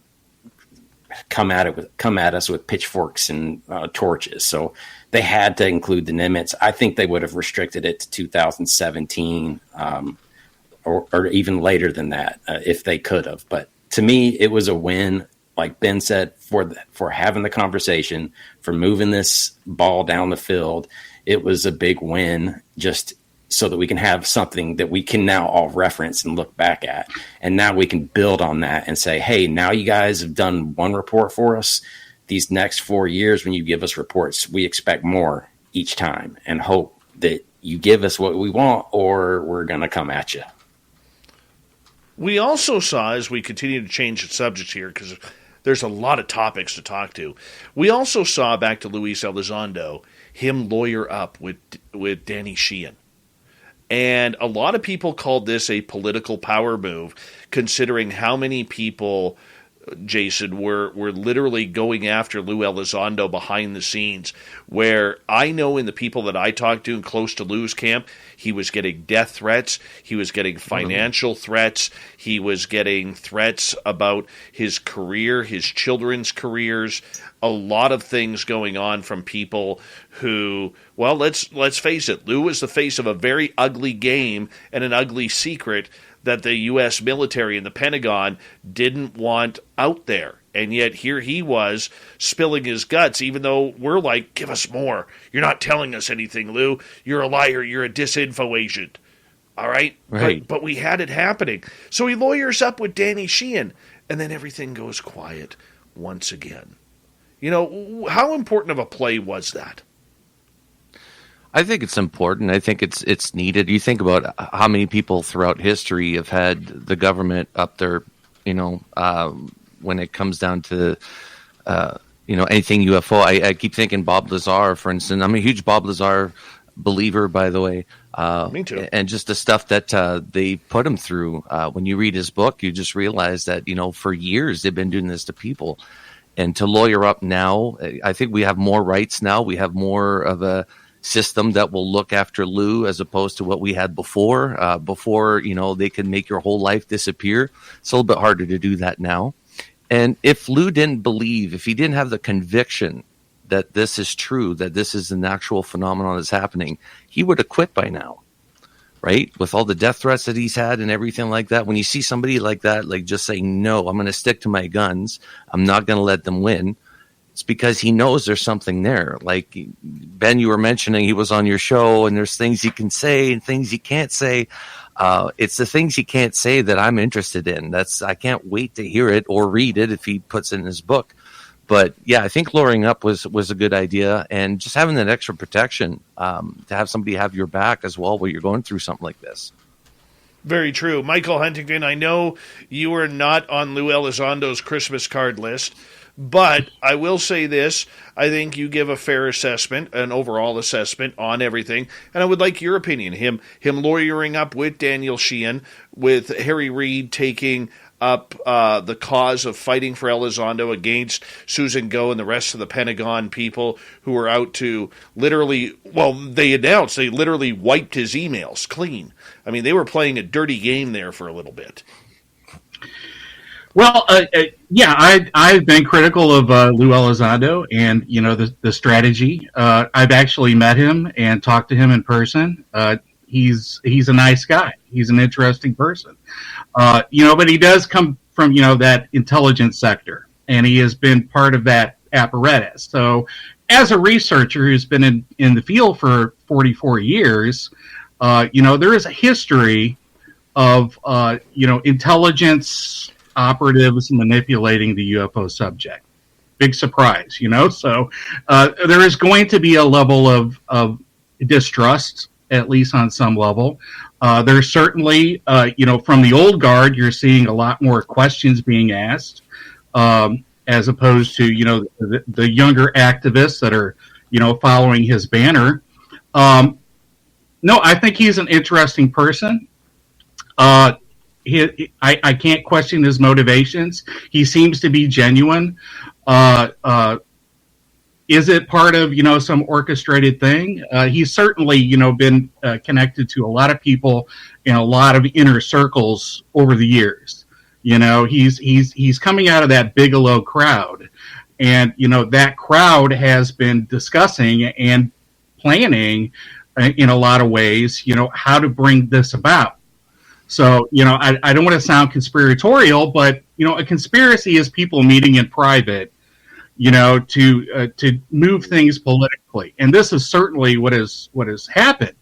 come at us with pitchforks and torches. So they had to include the Nimitz. I think they would have restricted it to 2017 or even later than that if they could have. But to me, it was a win, like Ben said, for having the conversation, for moving this ball down the field. It was a big win, just so that we can have something that we can now all reference and look back at. And now we can build on that and say, hey, now you guys have done one report for us. These next 4 years, when you give us reports, we expect more each time, and hope that you give us what we want, or we're going to come at you. We also saw, as we continue to change the subject here, because there's a lot of topics to talk to, we also saw, back to Luis Elizondo, him lawyer up with Danny Sheehan. And a lot of people called this a political power move, considering how many people, Jason, were literally going after Lou Elizondo behind the scenes, where I know in the people that I talked to and close to Lou's camp, he was getting death threats, he was getting financial threats, he was getting threats about his career, his children's careers, a lot of things going on from people who, well, let's face it, Lou was the face of a very ugly game and an ugly secret that the U.S. military and the Pentagon didn't want out there. And yet here he was spilling his guts, even though we're like, give us more. You're not telling us anything, Lou. You're a liar. You're a disinfo agent. All right? Right. But we had it happening. So he lawyers up with Danny Sheehan, and then everything goes quiet once again. You know, how important of a play was that? I think it's important. I think it's needed. You think about how many people throughout history have had the government up there, when it comes down to, anything UFO. I keep thinking Bob Lazar, for instance. I'm a huge Bob Lazar believer, by the way. Me too. And just the stuff that they put him through. When you read his book, you just realize that, for years they've been doing this to people. And to lawyer up now, I think we have more rights now. We have more of a system that will look after Lou as opposed to what we had before. Before, they can make your whole life disappear. It's a little bit harder to do that now. And if Lou didn't believe, if he didn't have the conviction that this is true, that this is an actual phenomenon that's happening, he would have quit by now, right? With all the death threats that he's had and everything like that. When you see somebody like that, like just saying, no, I'm going to stick to my guns, I'm not going to let them win, it's because he knows there's something there. Like, Ben, you were mentioning he was on your show, and there's things he can say and things he can't say. It's the things he can't say that I'm interested in. I can't wait to hear it or read it if he puts it in his book. But yeah, I think lawyering up was a good idea, and just having that extra protection to have somebody have your back as well while you're going through something like this. Very true. Michael Huntington, I know you are not on Lou Elizondo's Christmas card list, but I will say this. I think you give a fair assessment, an overall assessment on everything, and I would like your opinion. Him lawyering up with Daniel Sheehan, with Harry Reid taking up the cause of fighting for Elizondo against Susan Go and the rest of the Pentagon people who were out to literally, they announced they literally wiped his emails clean. I mean, they were playing a dirty game there for a little bit. Well, I've been critical of Lou Elizondo and, the strategy. I've actually met him and talked to him in person. He's a nice guy. He's an interesting person. But he does come from, that intelligence sector, and he has been part of that apparatus. So as a researcher who's been in the field for 44 years, there is a history of, intelligence operatives manipulating the UFO subject. Big surprise, So there is going to be a level of distrust, at least on some level. There's certainly, from the old guard, you're seeing a lot more questions being asked, as opposed to, the younger activists that are, following his banner. No, I think he's an interesting person. I can't question his motivations. He seems to be genuine. Is it part of, some orchestrated thing? He's certainly, been connected to a lot of people in a lot of inner circles over the years. He's coming out of that Bigelow crowd. And, that crowd has been discussing and planning in a lot of ways, how to bring this about. So, I don't want to sound conspiratorial, but, a conspiracy is people meeting in private, to move things politically. And this is certainly what has happened.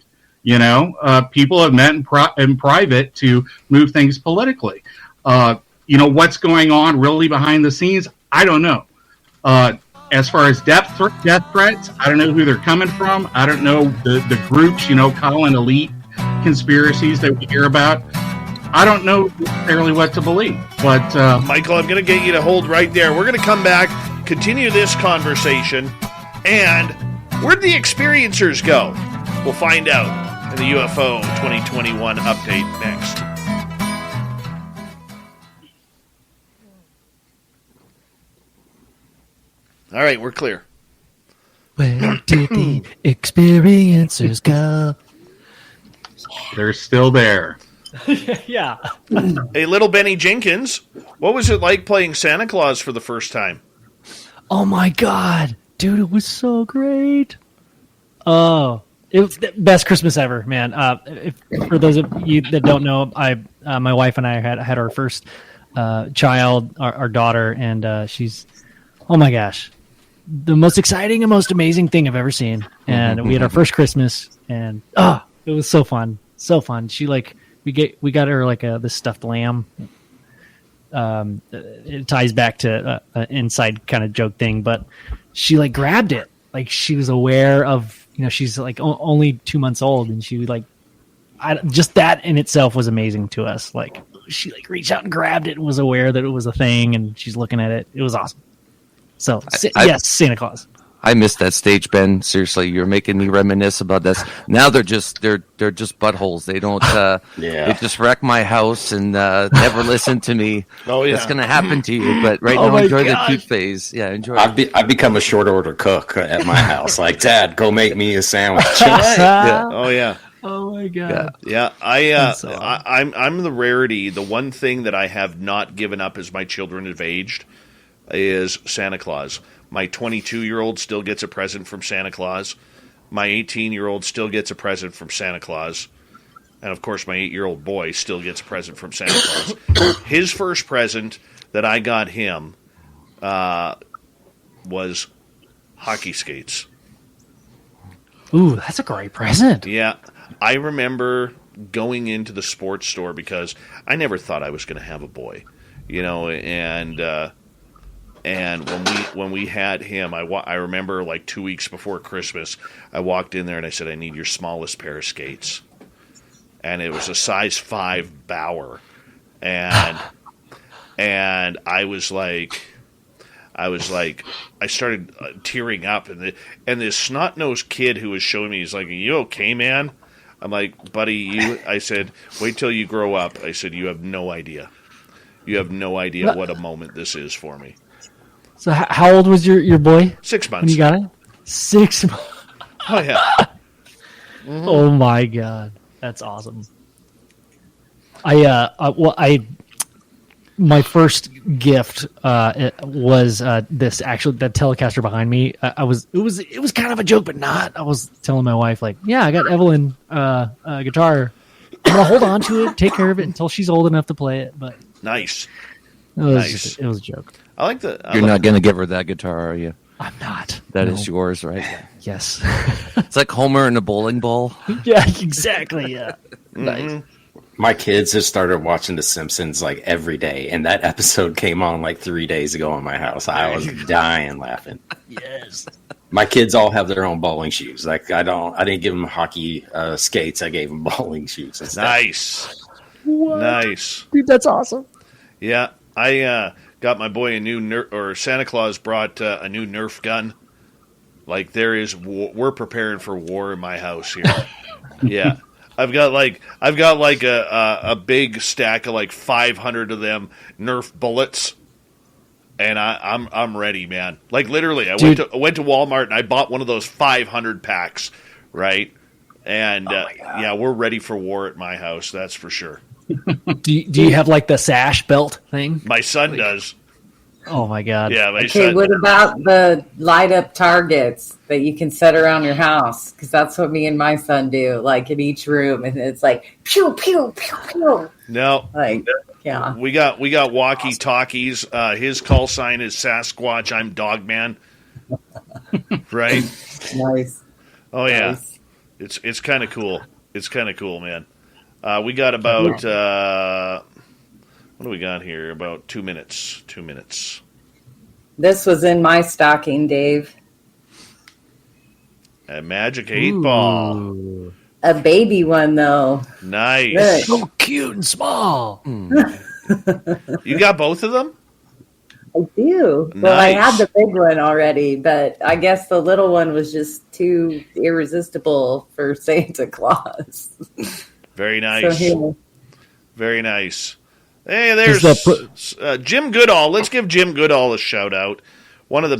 People have met in private to move things politically. What's going on really behind the scenes, I don't know. As far as death threats, I don't know who they're coming from. I don't know the groups, calling elite conspiracies that we hear about. I don't know necessarily what to believe. But Michael, I'm going to get you to hold right there. We're going to come back, continue this conversation, and where'd the experiencers go? We'll find out in the UFO 2021 update next. All right, we're clear. Where did the experiencers go? They're still there. Yeah. Hey, little Benny Jenkins, what was it like playing Santa Claus for the first time? Oh my God, dude, it was so great. Oh, it was the best Christmas ever, man. For those of you that don't know, my wife and I had our first child, our daughter, and she's, oh my gosh, the most exciting and most amazing thing I've ever seen. And we had our first Christmas, and it was so fun, so fun. She we got her this stuffed lamb. It ties back to an inside kind of joke thing, but she grabbed it. She was aware of, she's only 2 months old, and she just that in itself was amazing to us. She reached out and grabbed it and was aware that it was a thing, and she's looking at it. It was awesome. So yes, Santa Claus. I missed that stage, Ben. Seriously, you're making me reminisce about this. Now they're just buttholes. They don't. They just wreck my house and never listen to me. Oh yeah, it's going to happen to you. But now, enjoy the cute phase. Yeah, enjoy. I've become a short order cook at my house. Like, Dad, go make me a sandwich. Yeah. Oh yeah. Oh my god. Yeah. I'm the rarity. The one thing that I have not given up as my children have aged is Santa Claus. My 22-year-old still gets a present from Santa Claus. My 18-year-old still gets a present from Santa Claus. And, of course, my 8-year-old boy still gets a present from Santa Claus. His first present that I got him was hockey skates. Ooh, that's a great present. Yeah. I remember going into the sports store because I never thought I was going to have a boy. And when we had him, I remember like 2 weeks before Christmas, I walked in there and I said, I need your smallest pair of skates. And it was a size 5 Bauer. And I started tearing up. And this snot-nosed kid who was showing me, he's like, are you okay, man? I'm like, buddy, I said, wait till you grow up. I said, you have no idea. You have no idea what a moment this is for me. So how old was your boy? 6 months. When you got it? 6 months. Oh, yeah. Mm-hmm. Oh, my God. That's awesome. My first gift was this, actually, that Telecaster behind me. It was kind of a joke, but not. I was telling my wife, like, yeah, I got Evelyn a guitar. I'm going to hold on to it, take care of it until she's old enough to play it. But nice. It was a joke. I like the. You're not going to give her that guitar, are you? I'm not. That is yours, right? Yes. It's like Homer and a bowling ball. Yeah, exactly. Yeah. Nice. My kids have started watching The Simpsons like every day, and that episode came on like 3 days ago in my house. I was dying laughing. Yes. My kids all have their own bowling shoes. Like I didn't give them hockey skates. I gave them bowling shoes instead. Nice. What? Nice. Dude, that's awesome. Yeah, I got my boy a new or Santa Claus brought a new Nerf gun. Like we're preparing for war in my house here. Yeah. I've got like a big stack of like 500 of them Nerf bullets, and I'm ready, man. Like literally, I went to Walmart and I bought one of those 500 packs, right? And yeah, we're ready for war at my house. That's for sure. Do you have like the sash belt thing? My son does. Oh my God! Yeah, my okay. son. What about the light up targets that you can set around your house? Because that's what me and my son do. Like in each room, and it's like pew pew pew pew. No, like yeah. We got walkie talkies. His call sign is Sasquatch. I'm Dogman. Right. Nice. Oh yeah, nice. It's kind of cool. It's kind of cool, man. We got about. What do we got here? About 2 minutes. 2 minutes. This was in my stocking, Dave. A magic 8-ball. A baby one, though. Nice. Look. So cute and small. You got both of them? I do. Nice. Well, I had the big one already, but I guess the little one was just too irresistible for Santa Claus. Very nice. So very nice. Hey, there's Jim Goodall. Let's give Jim Goodall a shout out. One of the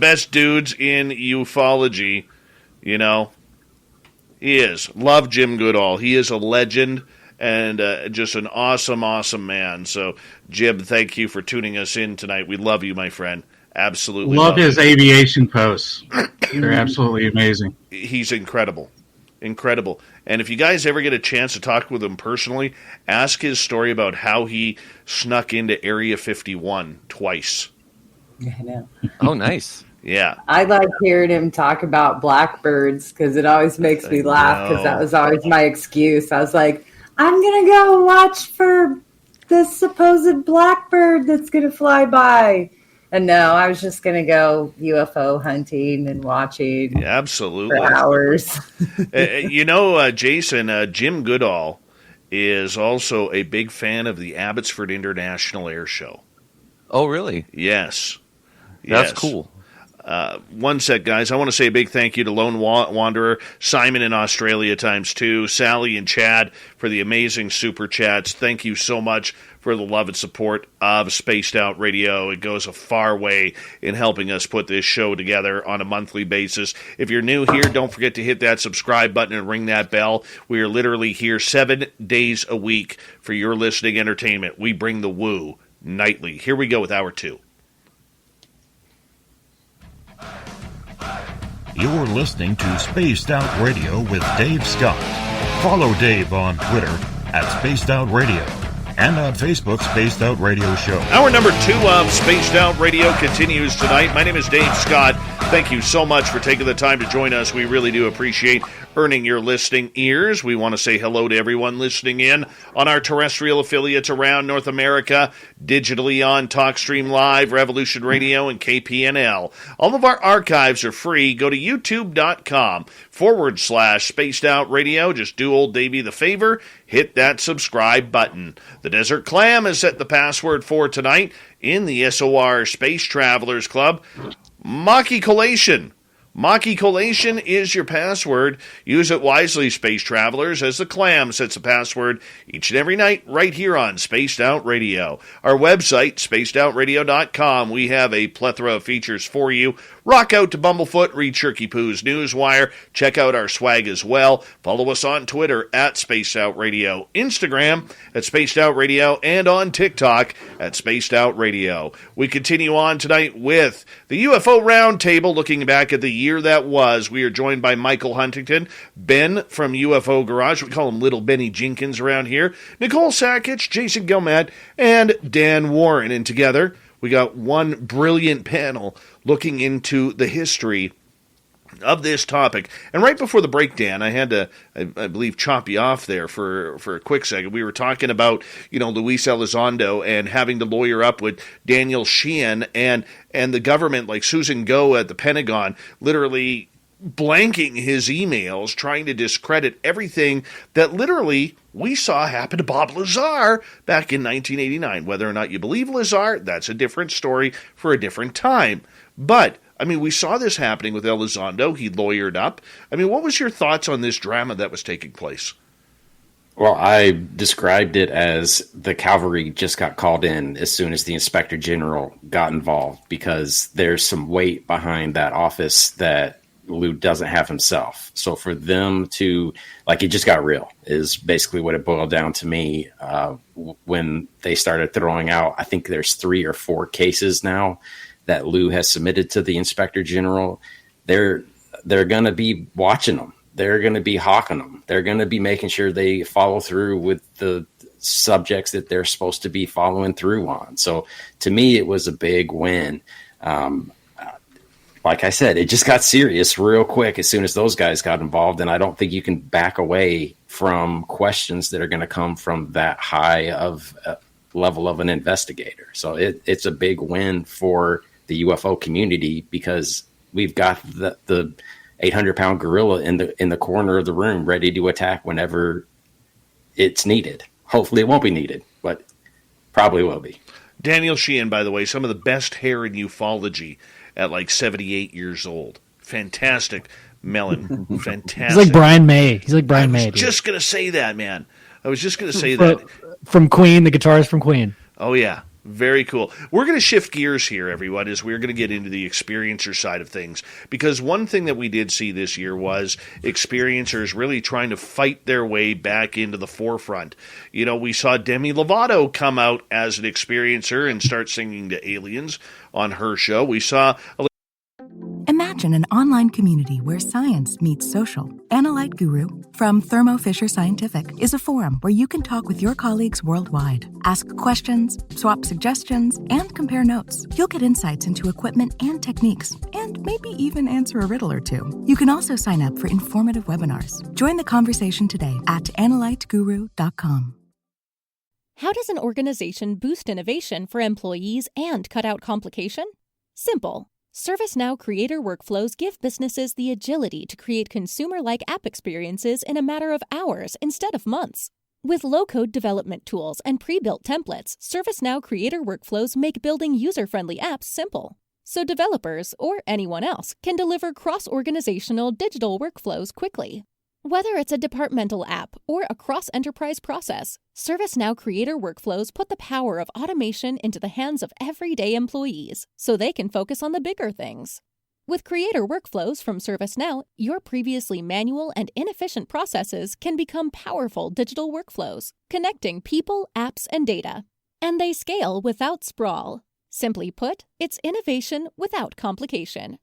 best dudes in ufology. You know, he is. Love Jim Goodall. He is a legend and just an awesome, awesome man. So, Jim, thank you for tuning us in tonight. We love you, my friend. Absolutely love his aviation posts. They're absolutely amazing. He's incredible. Incredible. And if you guys ever get a chance to talk with him personally, ask his story about how he snuck into Area 51 twice. I know. Oh, nice. Yeah. I like hearing him talk about blackbirds because it always makes me laugh because that was always my excuse. I was like, I'm going to go watch for this supposed blackbird that's going to fly by. And no, I was just going to go UFO hunting and watching absolutely for hours. Jason, Jim Goodall is also a big fan of the Abbotsford International Air Show. Oh, really? Yes. That's cool. One sec, guys. I want to say a big thank you to Lone Wanderer, Simon in Australia ×2, Sally and Chad for the amazing super chats. Thank you so much for the love and support of Spaced Out Radio. It goes a far way in helping us put this show together on a monthly basis. If you're new here, don't forget to hit that subscribe button and ring that bell. We are literally here 7 days a week for your listening entertainment. We bring the woo nightly. Here we go with hour 2. You're listening to Spaced Out Radio with Dave Scott. Follow Dave on Twitter @Spaced Out Radio and on Facebook, Spaced Out Radio Show. Hour number 2 of Spaced Out Radio continues tonight. My name is Dave Scott. Thank you so much for taking the time to join us. We really do appreciate earning your listening ears. We want to say hello to everyone listening in on our terrestrial affiliates around North America, digitally on TalkStream Live, Revolution Radio, and KPNL. All of our archives are free. Go to youtube.com/Spaced Out Radio. Just do old Davey the favor. Hit that subscribe button. The Desert Clam has set the password for tonight in the SOR Space Travelers Club. Maki Collation. Maki Collation is your password. Use it wisely, Space Travelers, as the Clam sets the password each and every night right here on Spaced Out Radio. Our website, spacedoutradio.com. We have a plethora of features for you. Rock out to Bumblefoot, read Shirky Poo's Newswire. Check out our swag as well. Follow us on Twitter @Spaced Out Radio, Instagram @Spaced Out Radio, and on TikTok @Spaced Out Radio. We continue on tonight with the UFO Roundtable, looking back at the year that was. We are joined by Michael Huntington, Ben from UFO Garage. We call him Little Benny Jenkins around here. Nicole Sakic, Jason Gilmad, and Dan Warren. And together, we got one brilliant panel looking into the history of this topic. And right before the break, Dan, I had to, I believe, chop you off there for a quick second. We were talking about, Luis Elizondo and having to lawyer up with Daniel Sheehan and the government, like Susan Go at the Pentagon, literally blanking his emails, trying to discredit everything that literally we saw happen to Bob Lazar back in 1989. Whether or not you believe Lazar, that's a different story for a different time. But we saw this happening with Elizondo. He lawyered up. What was your thoughts on this drama that was taking place? Well, I described it as the cavalry just got called in as soon as the inspector general got involved, because there's some weight behind that office that Lou doesn't have himself. So for them to, it just got real is basically what it boiled down to me. When they started throwing out, I think there's 3 or 4 cases now that Lou has submitted to the inspector general. They're going to be watching them. They're going to be hawking them. They're going to be making sure they follow through with the subjects that they're supposed to be following through on. So to me, it was a big win. Like I said, it just got serious real quick as soon as those guys got involved. And I don't think you can back away from questions that are going to come from that high of level of an investigator. So it's a big win for the UFO community, because we've got the 800-pound gorilla in the corner of the room ready to attack whenever it's needed. Hopefully it won't be needed, but probably will be. Daniel Sheehan, by the way, some of the best hair in ufology at 78 years old. Fantastic melon. Fantastic. He's like Brian May. I was just going to say that, man. I was just going to say that. From Queen, the guitarist from Queen. Oh, yeah. Very cool. We're going to shift gears here, everyone, as we're going to get into the experiencer side of things. Because one thing that we did see this year was experiencers really trying to fight their way back into the forefront. We saw Demi Lovato come out as an experiencer and start singing to aliens on her show. We saw... Imagine an online community where science meets social. Analyte Guru from Thermo Fisher Scientific is a forum where you can talk with your colleagues worldwide. Ask questions, swap suggestions, and compare notes. You'll get insights into equipment and techniques, and maybe even answer a riddle or two. You can also sign up for informative webinars. Join the conversation today at analyteguru.com. How does an organization boost innovation for employees and cut out complication? Simple. ServiceNow Creator Workflows give businesses the agility to create consumer-like app experiences in a matter of hours instead of months. With low-code development tools and pre-built templates, ServiceNow Creator Workflows make building user-friendly apps simple. so developers or anyone else can deliver cross-organizational digital workflows quickly. Whether it's a departmental app or a cross-enterprise process, ServiceNow Creator Workflows put the power of automation into the hands of everyday employees so they can focus on the bigger things. With Creator Workflows from ServiceNow, your previously manual and inefficient processes can become powerful digital workflows, connecting people, apps, and data. And they scale without sprawl. Simply put, it's innovation without complication.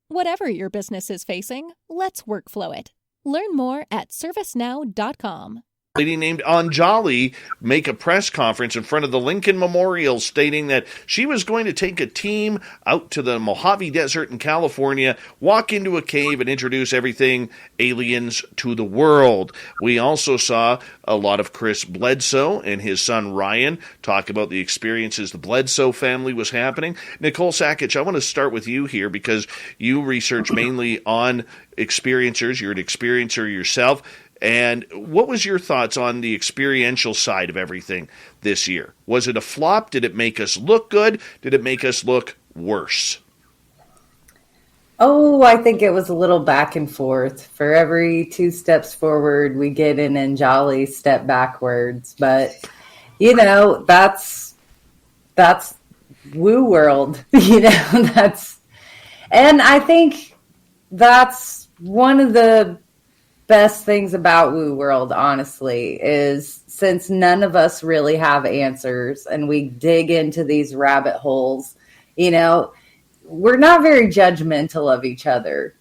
Whatever your business is facing, let's workflow it. Learn more at servicenow.com. Lady named Anjali make a press conference in front of the Lincoln Memorial stating that she was going to take a team out to the Mojave Desert in California, walk into a cave, and introduce everything aliens to the world. We also saw a lot of Chris Bledsoe and his son Ryan talk about the experiences the Bledsoe family was happening. Nicole Sakich, I want to start with you here because you research mainly on experiencers. You're an experiencer yourself. And what was your thoughts on the experiential side of everything this year? Was it a flop? Did it make us look good? Did it make us look worse? Oh, I think it was a little back and forth. For every 2 steps forward, we get an Anjali step backwards. But, that's woo world, and I think that's one of the best things about Woo World, honestly, is since none of us really have answers and we dig into these rabbit holes, we're not very judgmental of each other.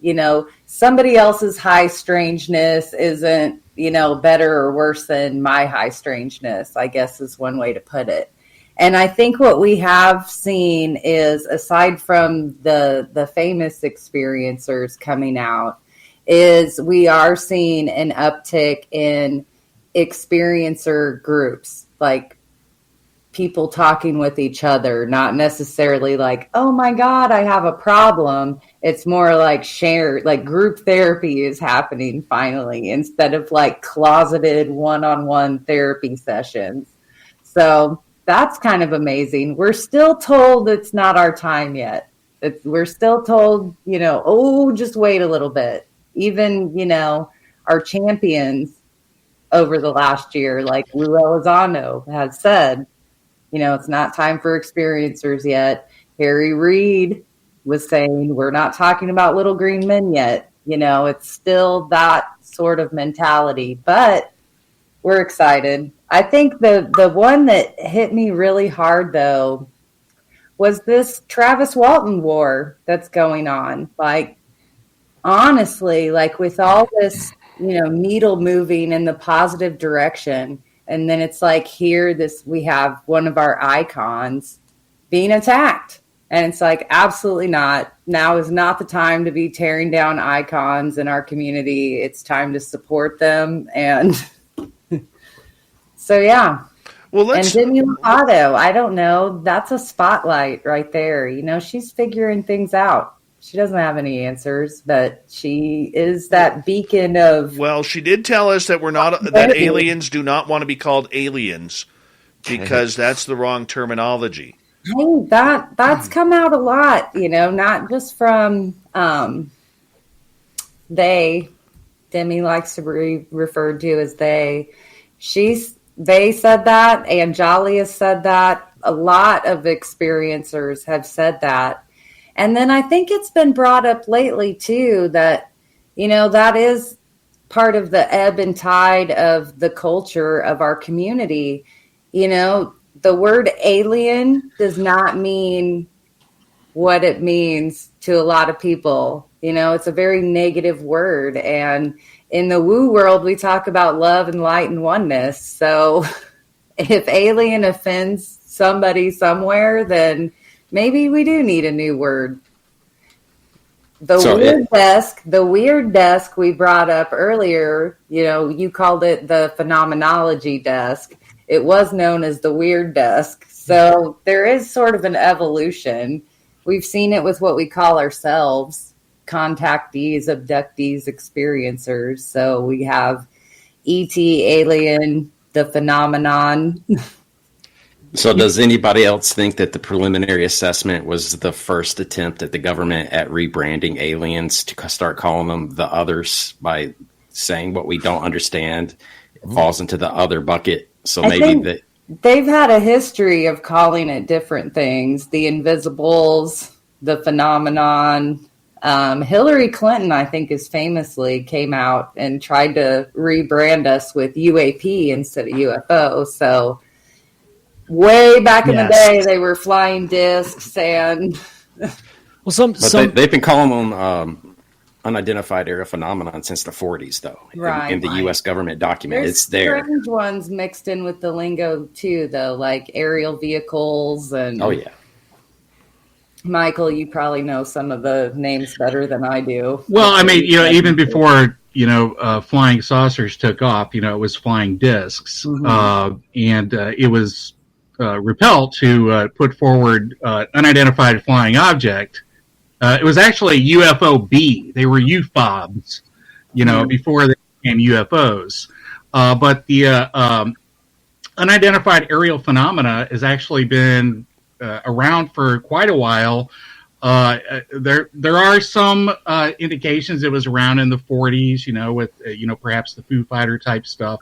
Somebody else's high strangeness isn't, better or worse than my high strangeness, I guess is one way to put it. And I think what we have seen is, aside from the famous experiencers coming out, is we are seeing an uptick in experiencer groups, like people talking with each other, not necessarily like, oh my God, I have a problem. It's more like group therapy is happening finally, instead of like closeted one-on-one therapy sessions. So that's kind of amazing. We're still told it's not our time yet. We're still told, just wait a little bit. Even, our champions over the last year, like Lou Elizondo has said, it's not time for experiencers yet. Harry Reid was saying, we're not talking about little green men yet. It's still that sort of mentality, but we're excited. I think the one that hit me really hard, though, was this Travis Walton war that's going on. Like, honestly, like with all this, needle moving in the positive direction, and then it's like we have one of our icons being attacked, and it's like, absolutely not. Now is not the time to be tearing down icons in our community. It's time to support them, and so yeah. Well, and Demi Lovato, I don't know. That's a spotlight right there. She's figuring things out. She doesn't have any answers, but she is that beacon of... Well, she did tell us that that aliens do not want to be called aliens because that's the wrong terminology. Hey, that's come out a lot, not just from they. Demi likes to be referred to as they. They said that. Anjali has said that. A lot of experiencers have said that. And then I think it's been brought up lately, too, that, that is part of the ebb and tide of the culture of our community. The word alien does not mean what it means to a lot of people. It's a very negative word. And in the woo world, we talk about love and light and oneness. So if alien offends somebody somewhere, then maybe we do need a new word. The weird desk we brought up earlier, you called it the phenomenology desk. It was known as the weird desk. So there is sort of an evolution. We've seen it with what we call ourselves, contactees, abductees, experiencers. So we have ET, alien, the phenomenon. So does anybody else think that the preliminary assessment was the first attempt at the government at rebranding aliens to start calling them the others by saying what we don't understand falls into the other bucket? So maybe they've had a history of calling it different things. The Invisibles, the phenomenon. Hillary Clinton, I think, is famously came out and tried to rebrand us with UAP instead of UFO. So way back in the day, they were flying discs and. They've been calling them unidentified aerial phenomenon since the 40s, though. In the U.S. government document, it's there. There's strange ones mixed in with the lingo too, though, like aerial vehicles and. Oh yeah. Michael, you probably know some of the names better than I do. Well, I mean, even before, flying saucers took off, it was flying discs. And it was Rappel to put forward unidentified flying object. It was actually UFO-B. They were UFOBs, before they became UFOs. But the unidentified aerial phenomena has actually been around for quite a while. There are some indications it was around in the 40s, with perhaps the Foo Fighter type stuff,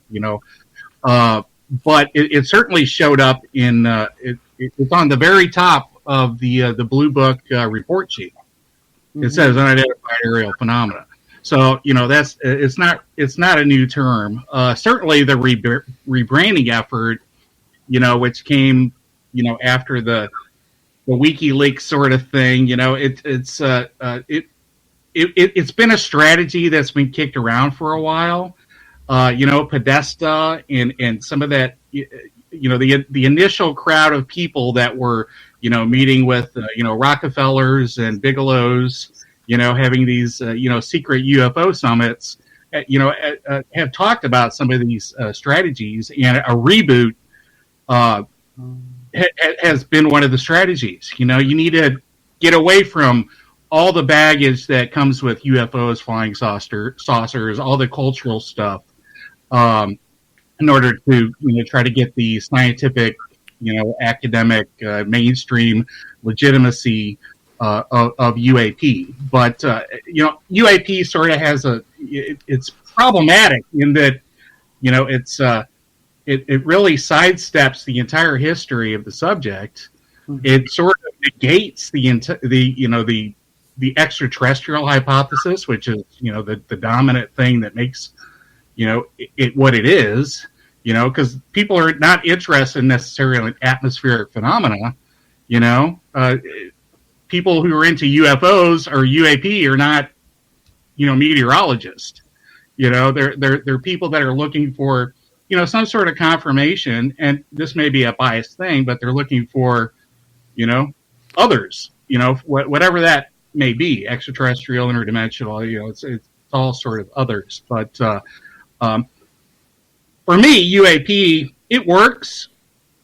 but it certainly showed up in it's on the very top of the Blue Book report sheet. It says unidentified aerial phenomena. So it's not a new term. Certainly the rebranding effort, which came after the WikiLeaks sort of thing, it's been a strategy that's been kicked around for a while. Podesta and some of that, the initial crowd of people that were, meeting with, Rockefellers and Bigelows, having these, secret UFO summits, have talked about some of these strategies, and a reboot has been one of the strategies. You need to get away from all the baggage that comes with UFOs, flying saucers, all the cultural stuff, in order to try to get the scientific, academic, mainstream legitimacy of UAP. But UAP sort of has it's problematic in that it really sidesteps the entire history of the subject. It sort of negates the extraterrestrial hypothesis, which is the dominant thing that makes it what it is. Because people are not interested necessarily in atmospheric phenomena. People who are into UFOs or UAP are not meteorologists. They're people that are looking for some sort of confirmation, and this may be a biased thing, but they're looking for, others, whatever that may be, extraterrestrial, interdimensional, it's all sort of others. But for me, UAP, it works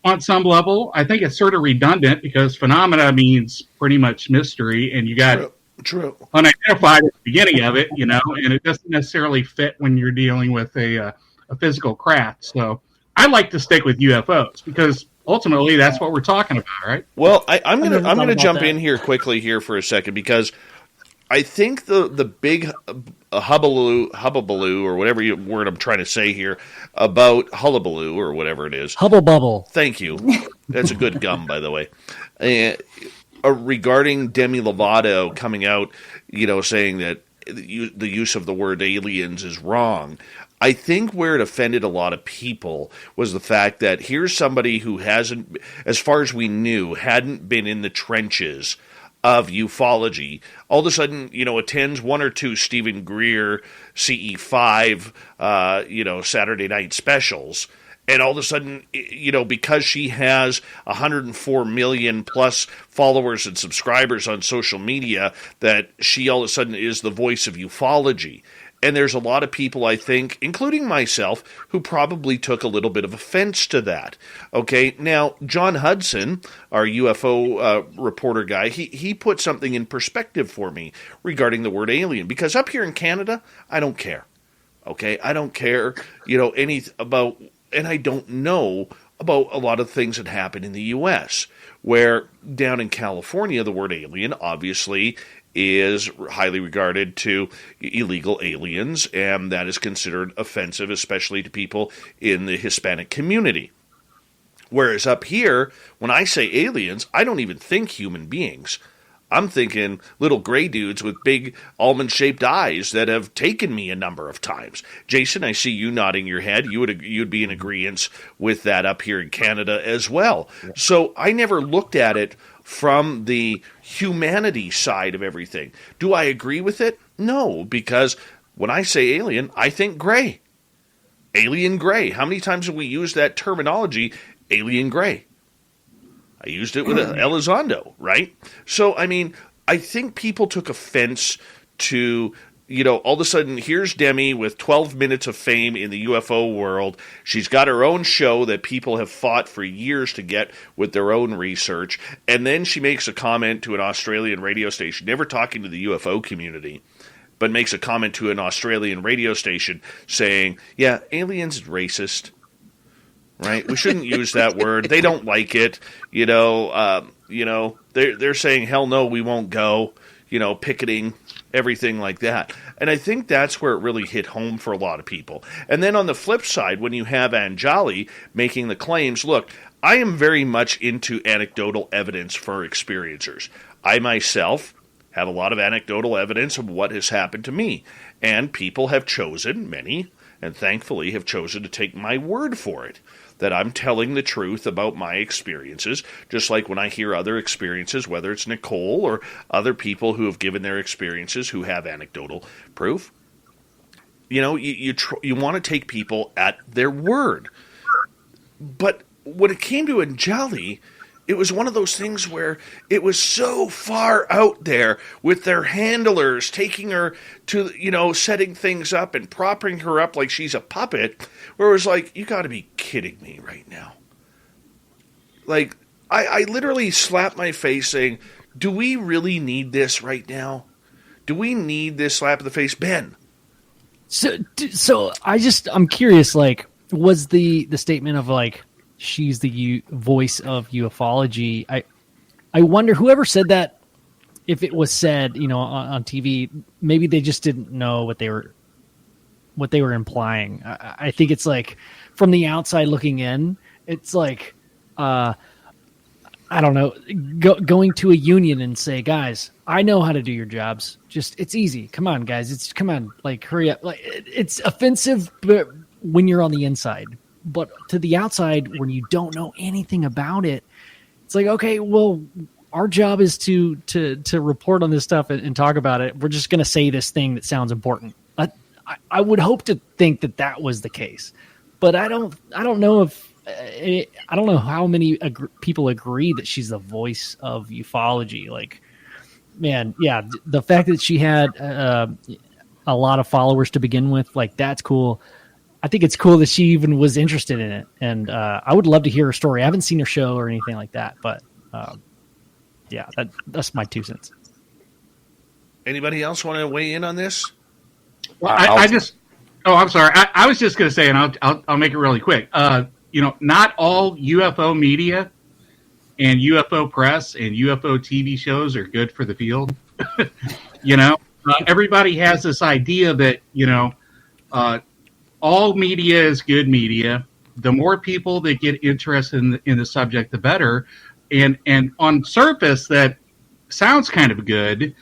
on some level. I think it's sort of redundant because phenomena means pretty much mystery, and you got True. unidentified at the beginning of it, and it doesn't necessarily fit when you're dealing with a physical craft. So I like to stick with UFOs because ultimately that's what we're talking about, right? Well, I'm gonna jump in here quickly here for a second because I think the big hubbubaloo or whatever word I'm trying to say here about hullabaloo or whatever it is. Hubble bubble. Thank you. That's a good gum, by the way. Regarding Demi Lovato coming out, saying that the use of the word aliens is wrong. I think where it offended a lot of people was the fact that here's somebody who hasn't, as far as we knew, hadn't been in the trenches of ufology. All of a sudden, attends one or two Stephen Greer CE5, Saturday night specials. And all of a sudden, because she has 104 million plus followers and subscribers on social media, that she all of a sudden is the voice of ufology. And there's a lot of people, I think, including myself, who probably took a little bit of offense to that. Okay, now, John Hudson, our UFO reporter guy, he put something in perspective for me regarding the word alien. Because up here in Canada, I don't care. Okay, I don't care, any about, and I don't know about a lot of things that happen in the U.S., where down in California, the word alien obviously is highly regarded to illegal aliens, and that is considered offensive, especially to people in the Hispanic community. Whereas up here, when I say aliens, I don't even think human beings. I'm thinking little gray dudes with big almond-shaped eyes that have taken me a number of times. Jason, I see you nodding your head. You'd be in agreement with that up here in Canada as well. Yeah. So I never looked at it from the humanity side of everything. Do I agree with it? No, because when I say alien, I think gray. Alien gray. How many times have we used that terminology, alien gray? I used it with Elizondo, right? So, I mean, I think people took offense to, all of a sudden, here's Demi with 12 minutes of fame in the UFO world. She's got her own show that people have fought for years to get with their own research. And then she makes a comment to an Australian radio station, never talking to the UFO community, but makes a comment to an Australian radio station saying, yeah, aliens is racist. Right, we shouldn't use that word. They don't like it. They're saying hell no, we won't go. Picketing, everything like that. And I think that's where it really hit home for a lot of people. And then on the flip side, when you have Anjali making the claims, look, I am very much into anecdotal evidence for experiencers. I myself have a lot of anecdotal evidence of what has happened to me, and people have chosen, many, and thankfully have chosen to take my word for it, that I'm telling the truth about my experiences, just like when I hear other experiences, whether it's Nicole or other people who have given their experiences who have anecdotal proof. You want to take people at their word. But when it came to Anjali, it was one of those things where it was so far out there with their handlers taking her to, setting things up and propping her up like she's a puppet, where it was like, you got to be kidding me right now. Like, I literally slapped my face saying, do we really need this right now? Do we need this slap in the face? Ben. So I'm curious, like, was the statement of, like, she's the voice of ufology. I wonder, whoever said that, if it was said, on TV, maybe they just didn't know what they were implying. I think it's like, from the outside looking in, it's like, I don't know, going to a union and say, guys, I know how to do your jobs. It's easy. Come on, guys. Come on, like, hurry up. Like, it's offensive, but when you're on the inside. But to the outside, when you don't know anything about it, it's like, okay, well, our job is to report on this stuff and talk about it. We're just going to say this thing that sounds important. I would hope to think that was the case, but I don't know if I don't know how many people agree that she's the voice of ufology. Like, man, yeah, the fact that she had a lot of followers to begin with, like, that's cool. I think it's cool that she even was interested in it, and I would love to hear her story. I haven't seen her show or anything like that, but yeah, that's my 2 cents. Anybody else want to weigh in on this? Well, I'm sorry. I was just going to say, and I'll make it really quick. Not all UFO media and UFO press and UFO TV shows are good for the field. Everybody has this idea that all media is good media. The more people that get interested in the subject, the better. And on surface, that sounds kind of good,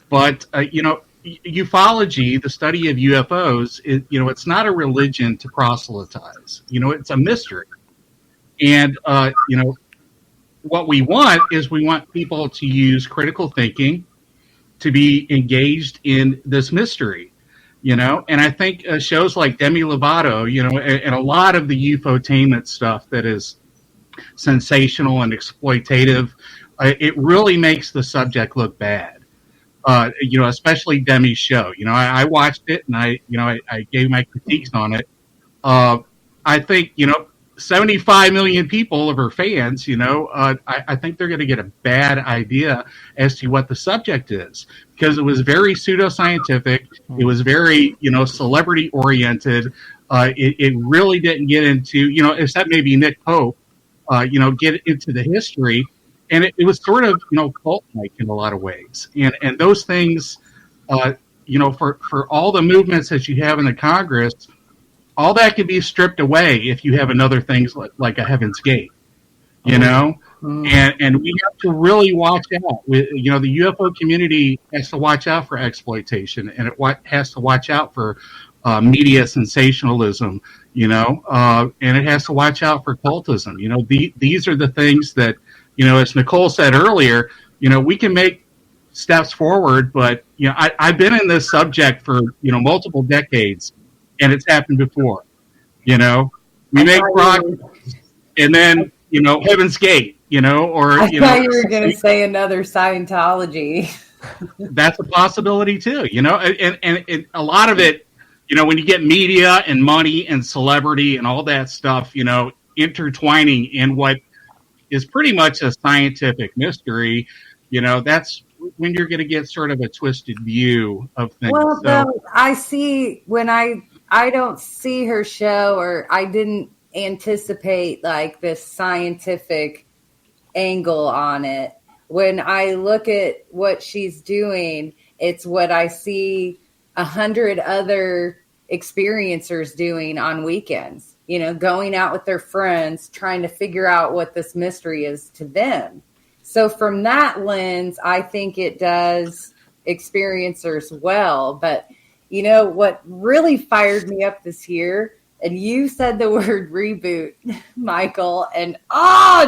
but ufology, the study of UFOs, it's not a religion to proselytize. It's a mystery. And what we want people to use critical thinking to be engaged in this mystery. And I think shows like Demi Lovato, and a lot of the UFOtainment stuff that is sensational and exploitative, it really makes the subject look bad. Especially Demi's show. I watched it and I gave my critiques on it. I think, 75 million people of her fans, I think they're going to get a bad idea as to what the subject is, because it was very pseudoscientific. It was very, celebrity oriented. It really didn't get into, except maybe Nick Pope, get into the history. And it was sort of, cult-like in a lot of ways. And those things, for all the movements that you have in the Congress, all that can be stripped away if you have another things like a Heaven's Gate, And we have to really watch out. The UFO community has to watch out for exploitation, and it has to watch out for media sensationalism, and it has to watch out for cultism. These are the things that, as Nicole said earlier, we can make steps forward, but I've been in this subject for multiple decades, and it's happened before. We make progress, and then Heaven's Gate, or I thought you were going to say another Scientology. That's a possibility too, and a lot of it, when you get media and money and celebrity and all that stuff, intertwining in what is pretty much a scientific mystery, that's when you're going to get sort of a twisted view of things. Well, I see when I don't see her show, or I didn't anticipate like this scientific angle on it. When I look at what she's doing, it's what I see 100 other experiencers doing on weekends, going out with their friends, trying to figure out what this mystery is to them. So from that lens, I think it does experiencers well. But, what really fired me up this year, and you said the word reboot, Michael, and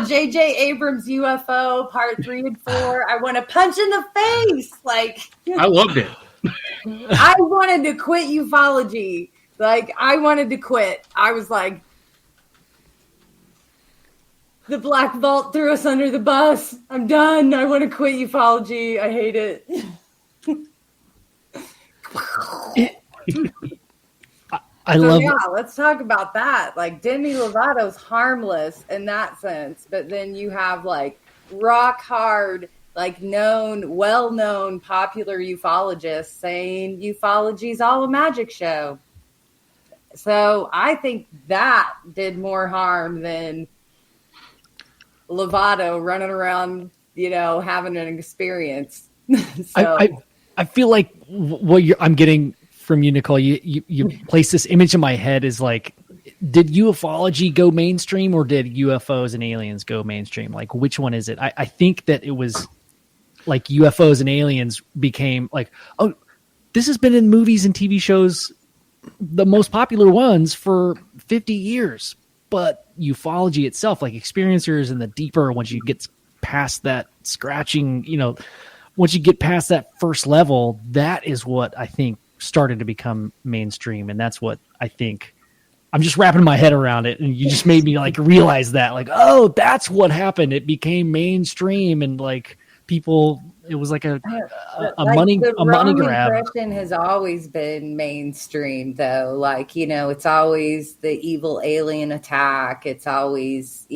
J.J. Abrams' UFO Part 3 and 4, I want to punch in the face. I loved it. I wanted to quit ufology. I wanted to quit. I was like, the Black Vault threw us under the bus. I'm done. I want to quit ufology. I hate it. Let's talk about that. Demi Lovato's harmless in that sense, but then you have rock hard, well-known popular ufologists saying ufology's all a magic show. So I think that did more harm than Lovato running around, having an experience. So I feel like what I'm getting from you, Nicole, you place this image in my head is did ufology go mainstream, or did UFOs and aliens go mainstream? Which one is it? I think that it was UFOs and aliens became this has been in movies and TV shows, the most popular ones, for 50 years. But ufology itself, experiencers and the deeper, once you get past that scratching, once you get past that first level, that is what I think started to become mainstream. And that's what I think, I'm just wrapping my head around it. And you just made me realize that, that's what happened. It became mainstream, and people, it was a money grab. Impression has always been mainstream, though. It's always the evil alien attack. It's always,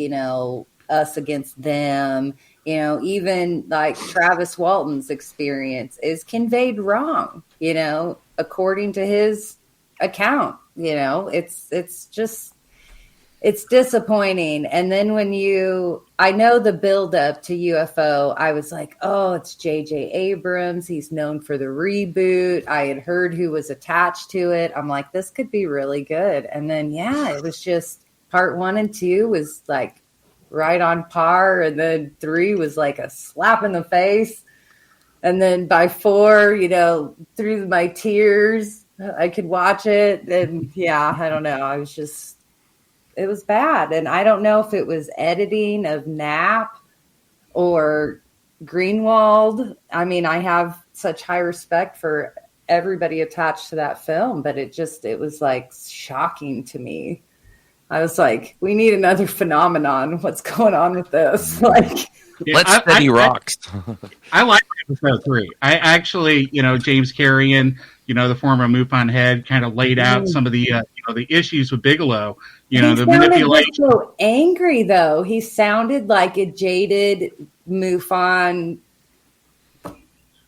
us against them. Even Travis Walton's experience is conveyed wrong, according to his account. It's disappointing. And then I know the buildup to UFO, I was like, it's J.J. Abrams. He's known for the reboot. I had heard who was attached to it. I'm like, this could be really good. And then, it was just part 1 and 2 was right on par. And then 3 was a slap in the face. And then by 4, through my tears, I could watch it. And I don't know. It was bad. And I don't know if it was editing of Knapp or Greenwald. I mean, I have such high respect for everybody attached to that film, but it was shocking to me. I was like, we need another phenomenon. What's going on with this? Let's steady rocks. I like episode 3. I actually, James Carrion, the former MUFON head, kind of laid out some of the, the issues with Bigelow. The manipulation. So angry, though. He sounded like a jaded MUFON.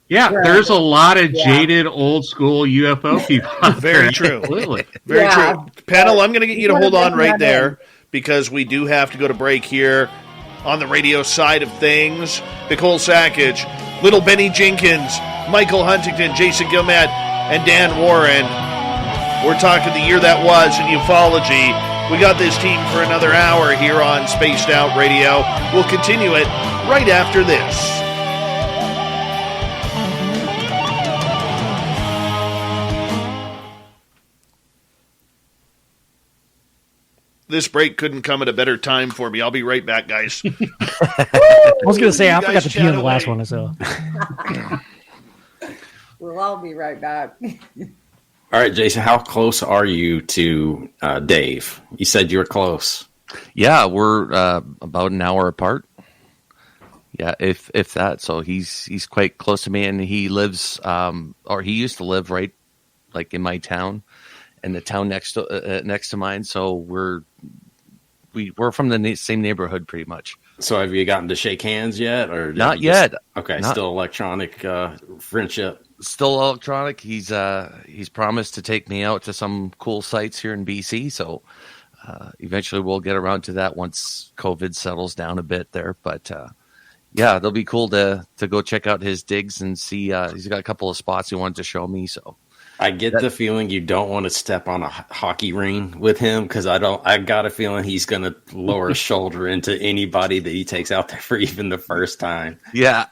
Yeah, there's a lot of jaded old school UFO people. Very true. Absolutely. Very true. Panel, I'm going to get you to hold on right there, because we do have to go to break here on the radio side of things. Nicole Sackage, Little Benny Jenkins, Michael Huntington, Jason Gilmet, and Dan Warren. We're talking the year that was in ufology. We got this team for another hour here on Spaced Out Radio. We'll continue it right after this. This break couldn't come at a better time for me. I'll be right back, guys. I was going to say, I forgot to pee on the last one. So We'll all be right back. All right, Jason, how close are you to Dave? You said you were close. Yeah, we're about an hour apart. Yeah, if that. So he's quite close to me, and he lives, or he used to live right, like in my town, and the town next to mine. So we're from the same neighborhood, pretty much. So have you gotten to shake hands yet, or not yet? Okay, still electronic friendship. Still electronic. He's promised to take me out to some cool sites here in BC. So eventually we'll get around to that once COVID settles down a bit there. But yeah, it'll be cool to go check out his digs and see. He's got a couple of spots he wanted to show me. So I get the feeling you don't want to step on a hockey ring with him, because I got a feeling he's going to lower a shoulder into anybody that he takes out there for even the first time. Yeah.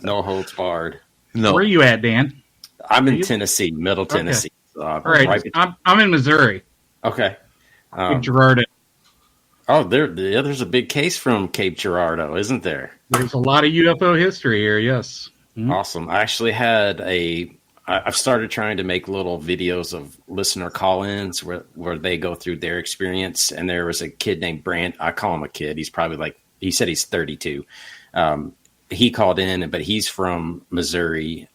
No holds barred. No. Where are you at, Dan? I'm in Tennessee, Middle Tennessee. Okay. All right, I'm in Missouri. Okay. Cape Girardeau. Oh, there's a big case from Cape Girardeau, isn't there? There's a lot of UFO history here, yes. Mm-hmm. Awesome. I actually had I've started trying to make little videos of listener call-ins where they go through their experience. And there was a kid named Brand. I call him a kid. He's probably he said he's 32. He called in, but he's from Missouri,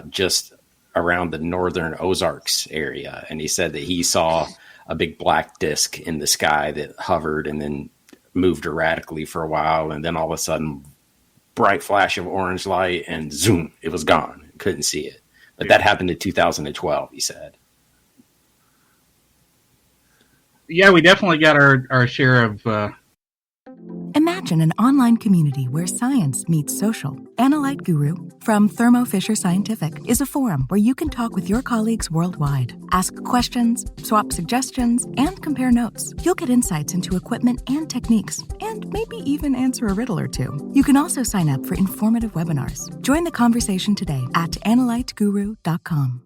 just around the northern Ozarks area. And he said that he saw a big black disc in the sky that hovered and then moved erratically for a while. And then all of a sudden, bright flash of orange light, and zoom, it was gone. Couldn't see it. But that happened in 2012, he said. Yeah, we definitely got our share of... Imagine an online community where science meets social. Analyte Guru from Thermo Fisher Scientific is a forum where you can talk with your colleagues worldwide. Ask questions, swap suggestions, and compare notes. You'll get insights into equipment and techniques, and maybe even answer a riddle or two. You can also sign up for informative webinars. Join the conversation today at analyteguru.com.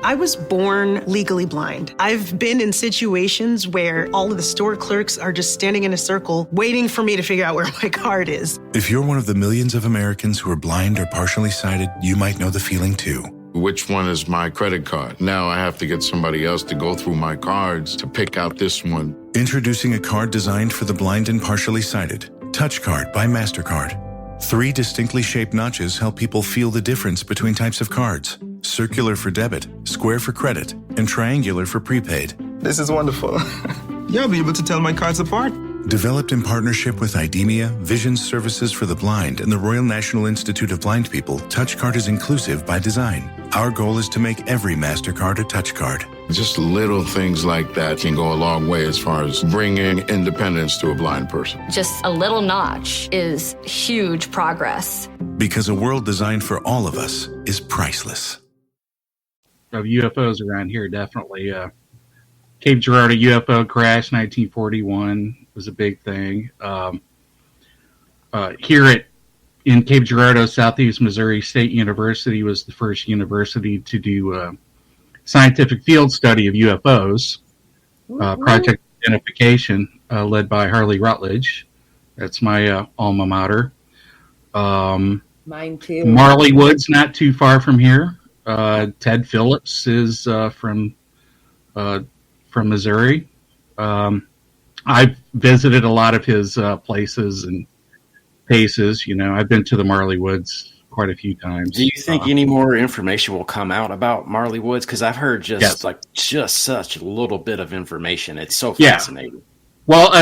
I was born legally blind. I've been in situations where all of the store clerks are just standing in a circle waiting for me to figure out where my card is. If you're one of the millions of Americans who are blind or partially sighted, you might know the feeling too. Which one is my credit card? Now I have to get somebody else to go through my cards to pick out this one. Introducing a card designed for the blind and partially sighted. Touch Card by MasterCard. 3 distinctly shaped notches help people feel the difference between types of cards. Circular for debit, square for credit, and triangular for prepaid. This is wonderful. You'll be able to tell my cards apart. Developed in partnership with IDEMIA, Vision Services for the Blind, and the Royal National Institute of Blind People, TouchCard is inclusive by design. Our goal is to make every MasterCard a TouchCard. Just little things like that can go a long way as far as bringing independence to a blind person. Just a little notch is huge progress. Because a world designed for all of us is priceless. Of UFOs around here, definitely. Cape Girardeau UFO crash, 1941, was a big thing. Here in Cape Girardeau, Southeast Missouri State University was the first university to do scientific field study of UFOs. Project Identification, led by Harley Rutledge. That's my alma mater. Mine too. Marley Woods, not too far from here. Ted Phillips is from Missouri. I've visited a lot of his places and paces. You know, I've been to the Marley Woods quite a few times. Do you think any more information will come out about Marley Woods? Because I've heard just such a little bit of information. It's so fascinating. Well,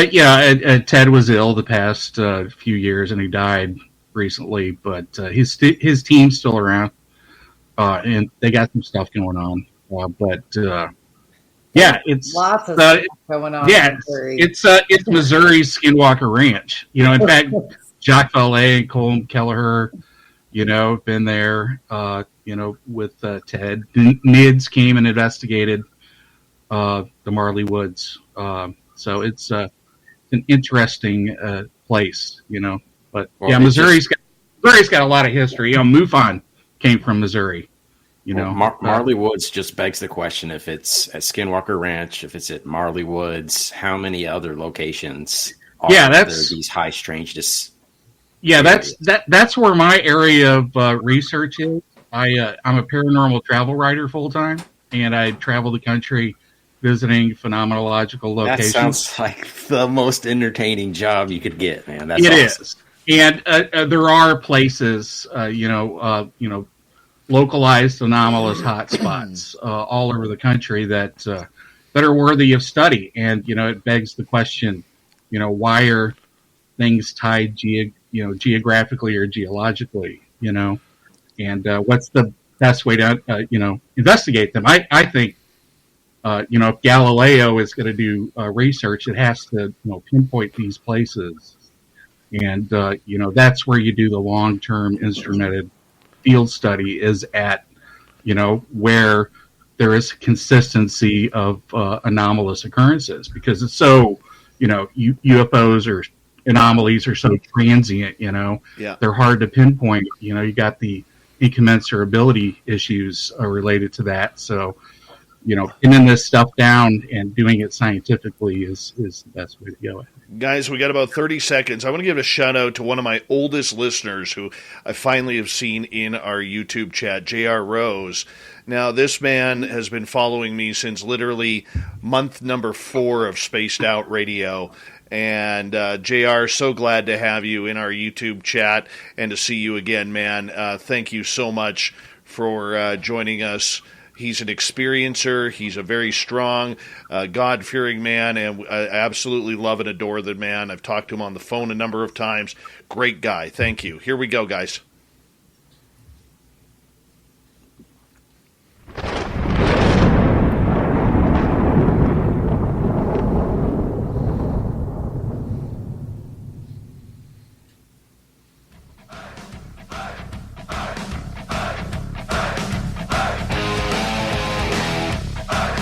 Ted was ill the past few years, and he died recently. But his team's still around. And they got some stuff going on. But Yeah, it's lots of stuff going on. Yeah, in Missouri. it's Missouri's Skinwalker Ranch. In fact, Jacques Vallée and Colm Kelleher, been there. With Ted. NIDS came and investigated the Marley Woods. So it's an interesting place, But Missouri's got a lot of history. MUFON came from Missouri. Marley Woods just begs the question: if it's at Skinwalker Ranch, if it's at Marley Woods, how many other locations are there these high strangeness? Yeah, that's where my area of research is. I'm a paranormal travel writer full time, and I travel the country visiting phenomenological locations. That sounds like the most entertaining job you could get, man. That's It awesome. is, and there are places, localized anomalous hotspots all over the country that are worthy of study. And it begs the question, why are things tied geographically or geologically, and what's the best way to investigate them? I think if Galileo is going to do research, it has to pinpoint these places, and that's where you do the long-term instrumented field study, is at where there is consistency of anomalous occurrences, because it's so UFOs or anomalies are so transient. They're hard to pinpoint. You got the incommensurability issues related to that. So pinning this stuff down and doing it scientifically is the best way to go. Guys, we got about 30 seconds. I want to give a shout out to one of my oldest listeners who I finally have seen in our YouTube chat, JR Rose. Now, this man has been following me since literally month number 4 of Spaced Out Radio. And JR, so glad to have you in our YouTube chat and to see you again, man. Thank you so much for joining us. He's an experiencer. He's a very strong, God-fearing man, and I absolutely love and adore the man. I've talked to him on the phone a number of times. Great guy. Thank you. Here we go, guys.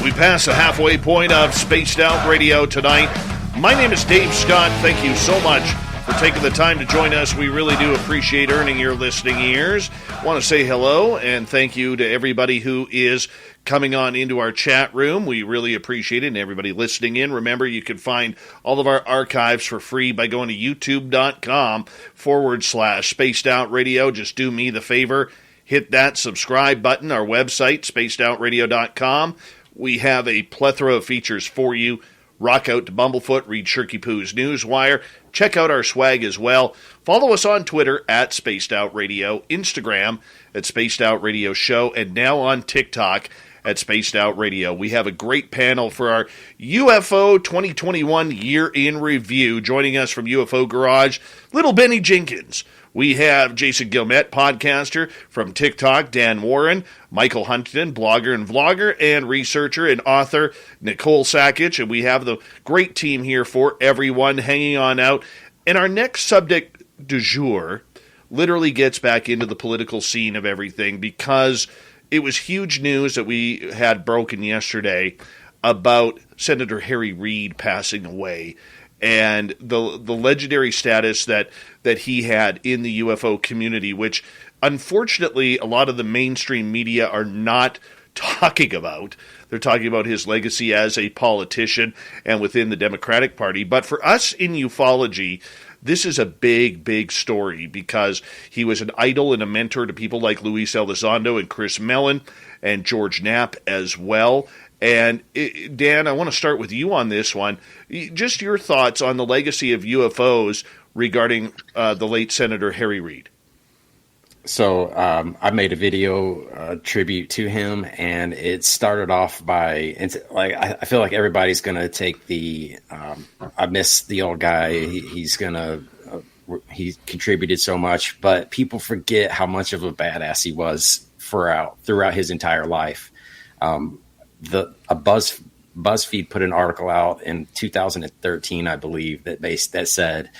We pass the halfway point of Spaced Out Radio tonight. My name is Dave Scott. Thank you so much for taking the time to join us. We really do appreciate earning your listening ears. I want to say hello and thank you to everybody who is coming on into our chat room. We really appreciate it, and everybody listening in. Remember, you can find all of our archives for free by going to youtube.com/Spaced Out Radio. Just do me the favor, hit that subscribe button. Our website, spacedoutradio.com. We have a plethora of features for you. Rock out to Bumblefoot, read Shirky Poo's Newswire. Check out our swag as well. Follow us on Twitter at Spaced Out Radio, Instagram at Spaced Out Radio Show, and now on TikTok at Spaced Out Radio. We have a great panel for our UFO 2021 Year in Review. Joining us from UFO Garage, Little Benny Jenkins. We have Jason Gilmet, podcaster from TikTok, Dan Warren, Michael Huntington, blogger and vlogger, and researcher and author Nicole Sakic. And we have the great team here for everyone hanging on out. And our next subject du jour literally gets back into the political scene of everything, because it was huge news that we had broken yesterday about Senator Harry Reid passing away, and the legendary status that he had in the UFO community, which unfortunately a lot of the mainstream media are not talking about. They're talking about his legacy as a politician and within the Democratic Party. But for us in ufology, this is a big, big story, because he was an idol and a mentor to people like Luis Elizondo and Chris Mellon and George Knapp as well. And Dan, I want to start with you on this one. Just your thoughts on the legacy of UFOs regarding the late Senator Harry Reid. So I made a video tribute to him, and it started off by, I feel like everybody's going to take the, I miss the old guy. He contributed so much, but people forget how much of a badass he was throughout his entire life. A BuzzFeed put an article out in 2013, I believe, that said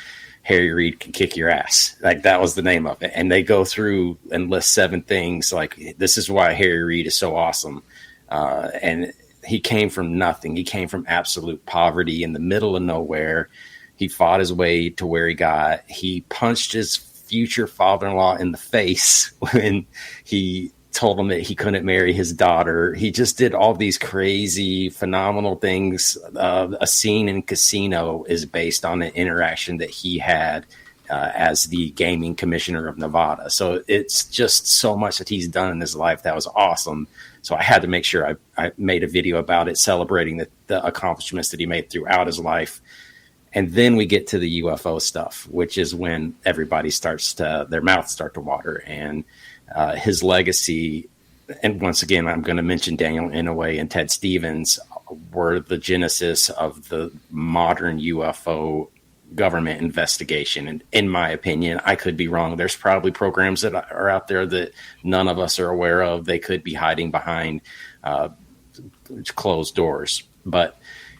Harry Reid can kick your ass. Like, that was the name of it. And they go through and list 7 things. Like, this is why Harry Reid is so awesome. And he came from nothing. He came from absolute poverty in the middle of nowhere. He fought his way to where he got. He punched his future father-in-law in the face when he told him that he couldn't marry his daughter. He just did all these crazy, phenomenal things. A scene in Casino is based on an interaction that he had as the gaming commissioner of Nevada. So it's just so much that he's done in his life that was awesome. So I had to make sure I made a video about it, celebrating the accomplishments that he made throughout his life. And then we get to the UFO stuff, which is when everybody their mouths start to water. And his legacy, and once again, I'm going to mention Daniel Inouye and Ted Stevens, were the genesis of the modern UFO government investigation. And in my opinion, I could be wrong. There's probably programs that are out there that none of us are aware of. They could be hiding behind closed doors. But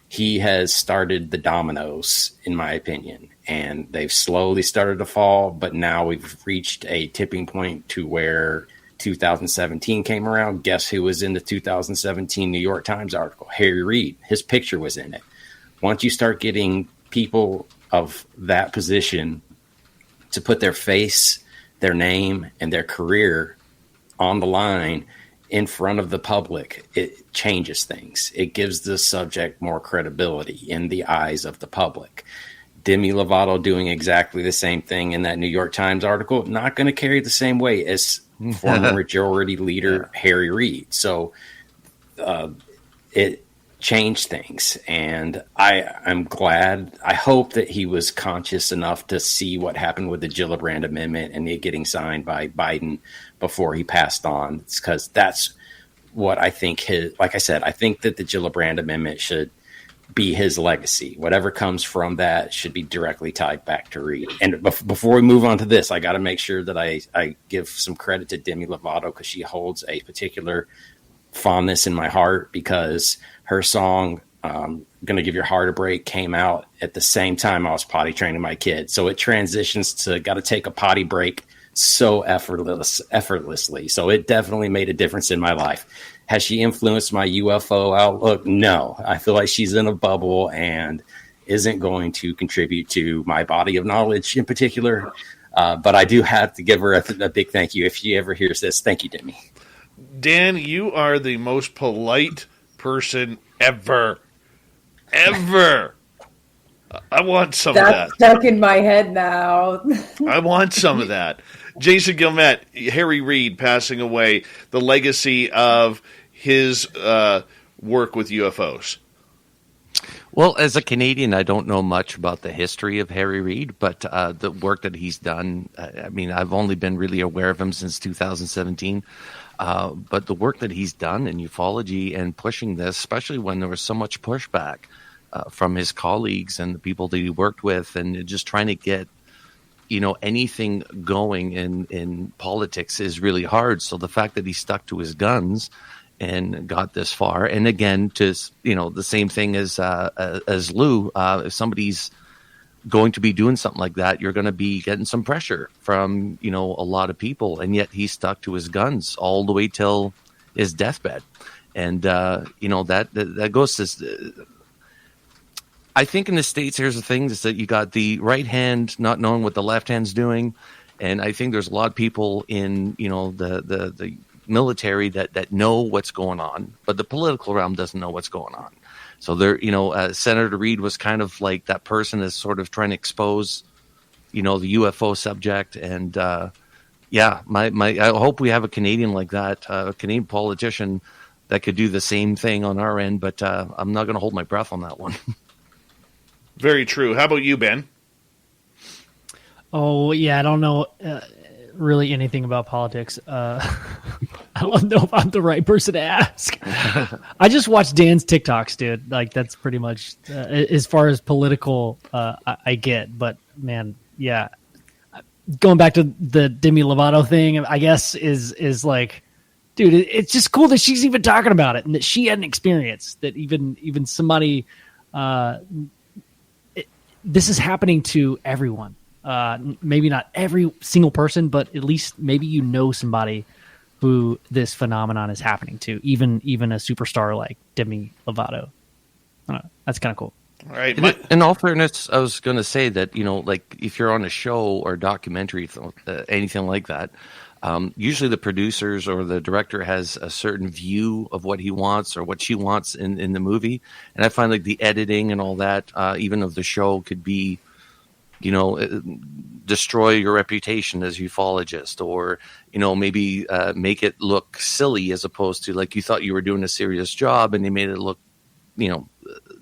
he has started the dominoes, in my opinion, and they've slowly started to fall. But now we've reached a tipping point to where 2017 came around. Guess who was in the 2017 New York Times article? Harry Reid. His picture was in it. Once you start getting people of that position to put their face, their name, and their career on the line in front of the public, it changes things. It gives the subject more credibility in the eyes of the public. Demi Lovato doing exactly the same thing in that New York Times article, not going to carry the same weight as former Majority Leader Harry Reid. So it changed things. And I'm glad. I hope that he was conscious enough to see what happened with the Gillibrand Amendment and it getting signed by Biden before he passed on. It's because that's what I think like I said, I think that the Gillibrand Amendment should be his legacy. Whatever comes from that should be directly tied back to Reid. And before we move on to this, I got to make sure that I give some credit to Demi Lovato, because she holds a particular fondness in my heart, because her song, Gonna Give Your Heart a Break, came out at the same time I was potty training my kid. So it transitions to got to take a potty break so effortlessly. So it definitely made a difference in my life. Has she influenced my UFO outlook? No. I feel like she's in a bubble and isn't going to contribute to my body of knowledge in particular. But I do have to give her a big thank you. If she ever hears this, thank you, Demi. Dan, you are the most polite person ever. Ever. I want some of that. That's stuck in my head now. I want some of that. Jason Guillemette, Harry Reid passing away, the legacy of his work with UFOs. Well, as a Canadian, I don't know much about the history of Harry Reid, but the work that he's done, I mean, I've only been really aware of him since 2017. But the work that he's done in ufology and pushing this, especially when there was so much pushback from his colleagues and the people that he worked with, and just trying to get, anything going in politics is really hard. So the fact that he stuck to his guns and got this far, and again, to the same thing as Lou, if somebody's going to be doing something like that, you're going to be getting some pressure from a lot of people, and yet he stuck to his guns all the way till his deathbed. And that goes to, I think in the States, here's the thing, is that you got the right hand not knowing what the left hand's doing, and I think there's a lot of people in the military that know what's going on, but the political realm doesn't know what's going on. So there, Senator Reid was kind of like that person that's sort of trying to expose, the UFO subject. And I hope we have a Canadian like that, a Canadian politician that could do the same thing on our end. But I'm not going to hold my breath on that one. Very true. How about you, Ben? Oh, yeah, I don't know really anything about politics. I don't know if I'm the right person to ask. I just watch Dan's TikToks, dude. Like, that's pretty much as far as political I get. But, man, yeah. Going back to the Demi Lovato thing, I guess is like dude, it's just cool that she's even talking about it and that she had an experience that even somebody, this is happening to everyone. Maybe not every single person, but at least maybe somebody who this phenomenon is happening to, even a superstar like Demi Lovato. I don't know. That's kind of cool. All right. In all fairness, I was going to say that, like if you're on a show or a documentary, anything like that, usually the producers or the director has a certain view of what he wants or what she wants in the movie. And I find like the editing and all that, even of the show, could be, destroy your reputation as a ufologist, or, maybe make it look silly as opposed to like you thought you were doing a serious job and they made it look,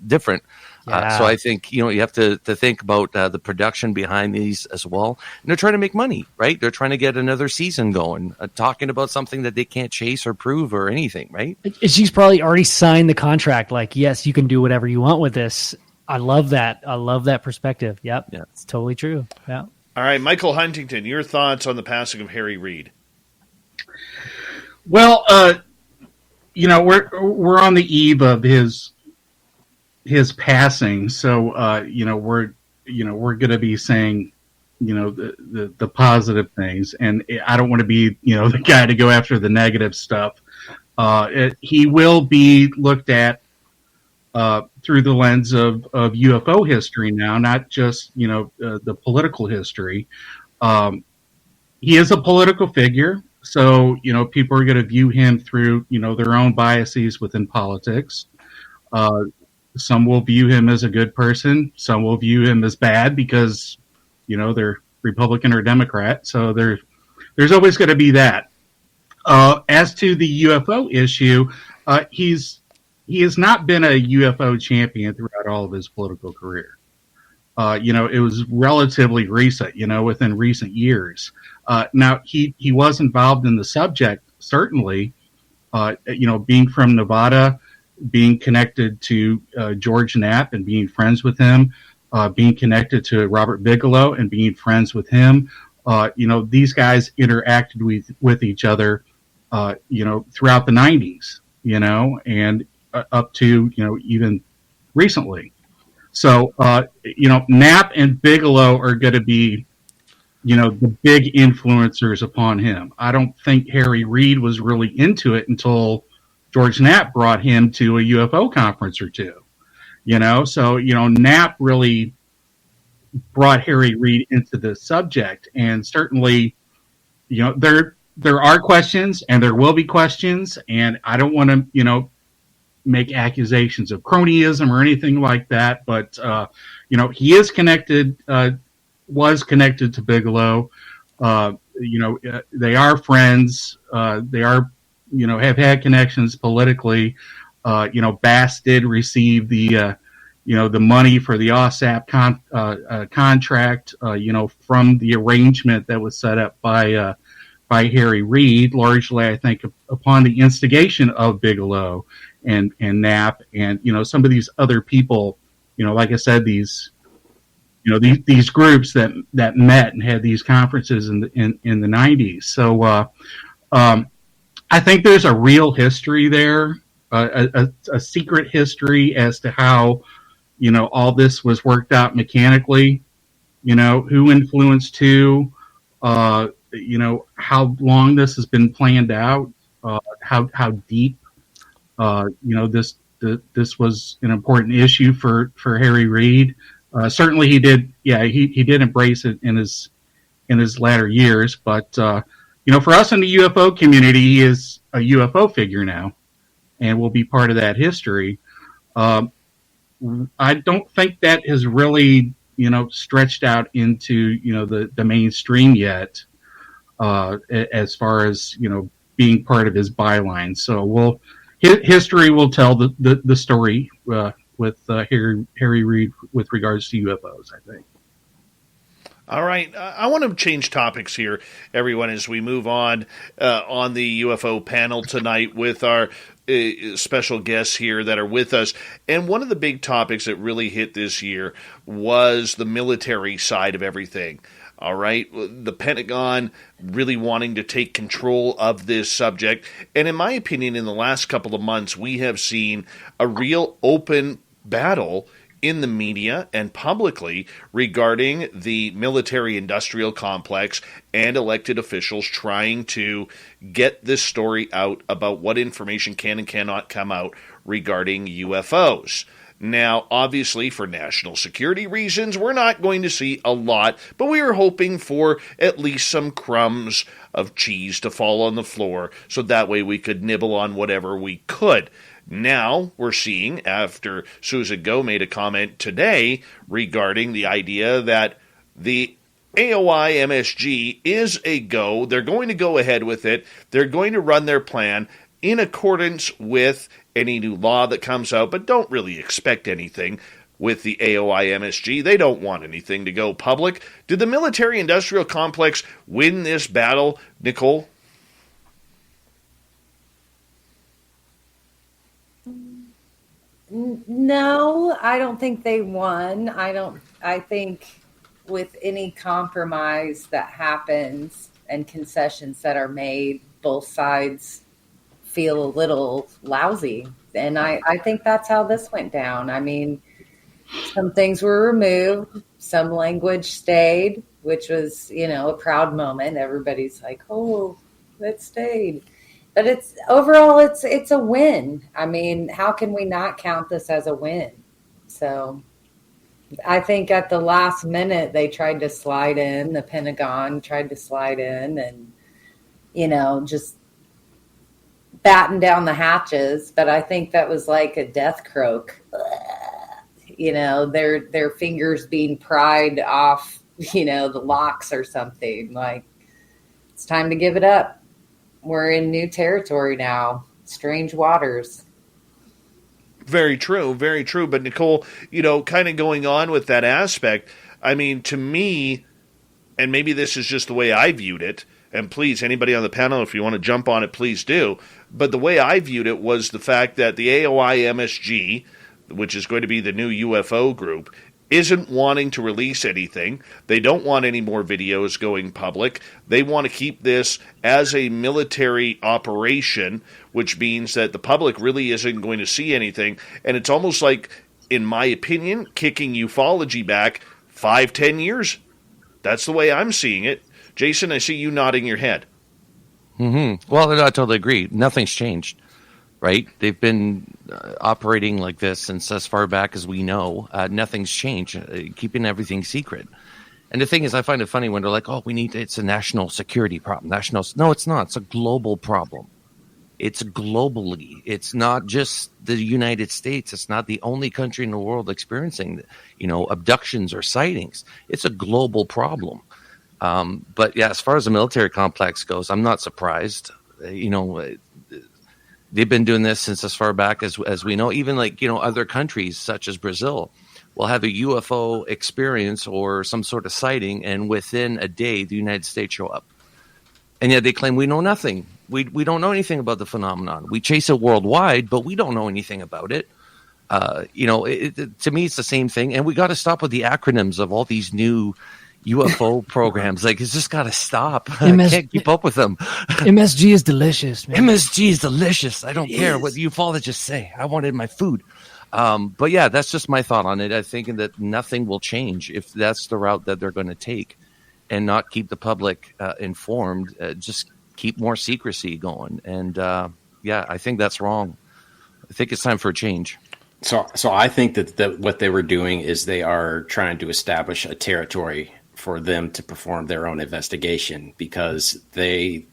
different. Yeah. So I think, you have to think about the production behind these as well. And they're trying to make money, right? They're trying to get another season going, talking about something that they can't chase or prove or anything, right? She's probably already signed the contract. Like, yes, you can do whatever you want with this. I love that. I love that perspective. Yep. Yeah. It's totally true. Yeah. All right, Michael Huntington, your thoughts on the passing of Harry Reid? Well, we're on the eve of his passing, so we're going to be saying the positive things, and I don't want to be the guy to go after the negative stuff. He will be looked at through the lens of UFO history now, not just the political history. He is a political figure, so people are going to view him through their own biases within politics. Some will view him as a good person. Some will view him as bad because, they're Republican or Democrat. So there's always going to be that. As to the UFO issue, he has not been a UFO champion throughout all of his political career. It was relatively recent, within recent years. Now he was involved in the subject, certainly, being from Nevada, being connected to George Knapp and being friends with him, being connected to Robert Bigelow and being friends with him. These guys interacted with each other, throughout the 90s, and up to, even recently. So, Knapp and Bigelow are going to be, the big influencers upon him. I don't think Harry Reid was really into it until George Knapp brought him to a UFO conference or two, so, Knapp really brought Harry Reid into the subject. And certainly, there are questions and there will be questions, and I don't want to, make accusations of cronyism or anything like that. But, he is connected, was connected to Bigelow. They are friends. They are, have had connections politically. Bass did receive the money for the OSAP contract, from the arrangement that was set up by Harry Reid, largely, I think, upon the instigation of Bigelow and Knapp and, some of these other people, like I said, these groups that met and had these conferences in the 90s. So, I think there's a real history there, a secret history as to how, all this was worked out mechanically, who influenced who, how long this has been planned out, how deep, this was an important issue for Harry Reid. Certainly he did. Yeah, he did embrace it in his latter years, but, for us in the UFO community, he is a UFO figure now and will be part of that history. I don't think that has really, stretched out into, the mainstream yet, as far as, being part of his byline. So history will tell the story, with Harry Reid with regards to UFOs, I think. All right. I want to change topics here, everyone, as we move on the UFO panel tonight with our special guests here that are with us. And one of the big topics that really hit this year was the military side of everything. All right, the Pentagon really wanting to take control of this subject. And in my opinion, in the last couple of months, we have seen a real open battle in the media and publicly regarding the military-industrial complex and elected officials trying to get this story out about what information can and cannot come out regarding UFOs. Now, obviously, for national security reasons, we're not going to see a lot, but we are hoping for at least some crumbs of cheese to fall on the floor, so that way we could nibble on whatever we could. Now, we're seeing, after Susan Go made a comment today regarding the idea that the AOI MSG is a go, they're going to go ahead with it, they're going to run their plan in accordance with any new law that comes out, but don't really expect anything with the AOI MSG. They don't want anything to go public. Did the military-industrial complex win this battle, Nicole? No, I don't think they won. I think with any compromise that happens and concessions that are made, both sides feel a little lousy. And I think that's how this went down. I mean, some things were removed, some language stayed, which was, a proud moment. Everybody's like, oh, that stayed. But it's overall, it's a win. I mean, how can we not count this as a win? So I think at the last minute, they tried to slide in, the Pentagon tried to slide in and, just batten down the hatches. But I think that was like a death croak, their fingers being pried off, the locks or something. Like, it's time to give it up. We're in new territory now, strange waters. Very true, very true. But Nicole, kind of going on with that aspect, I mean, to me, and maybe this is just the way I viewed it, and please, anybody on the panel, if you want to jump on it, please do. But the way I viewed it was the fact that the AOI MSG, which is going to be the new UFO group, isn't wanting to release anything. They don't want any more videos going public. They want to keep this as a military operation, which means that the public really isn't going to see anything. And it's almost like, in my opinion, kicking ufology back 5-10 years. That's the way I'm seeing it. Jason, I see you nodding your head. Mm-hmm. Well, I totally agree. Nothing's changed. Right? They've been operating like this since as far back as we know. Nothing's changed, keeping everything secret. And the thing is, I find it funny when they're like, oh, it's a national security problem. No, it's not. It's a global problem. It's globally. It's not just the United States. It's not the only country in the world experiencing, abductions or sightings. It's a global problem. But yeah, as far as the military complex goes, I'm not surprised. They've been doing this since as far back as we know. Even other countries such as Brazil will have a UFO experience or some sort of sighting, and within a day, the United States show up. And yet they claim we know nothing. We don't know anything about the phenomenon. We chase it worldwide, but we don't know anything about it. To me, it's the same thing. And we got to stop with the acronyms of all these new UFO programs. Like, it's just got to stop. I can't keep up with them. MSG is delicious, man. MSG is delicious. I don't care what ufologists say. I wanted my food. But yeah, that's just my thought on it. I think that nothing will change if that's the route that they're going to take and not keep the public informed. Just keep more secrecy going. And I think that's wrong. I think it's time for a change. So I think that what they were doing is they are trying to establish a territory for them to perform their own investigation, because the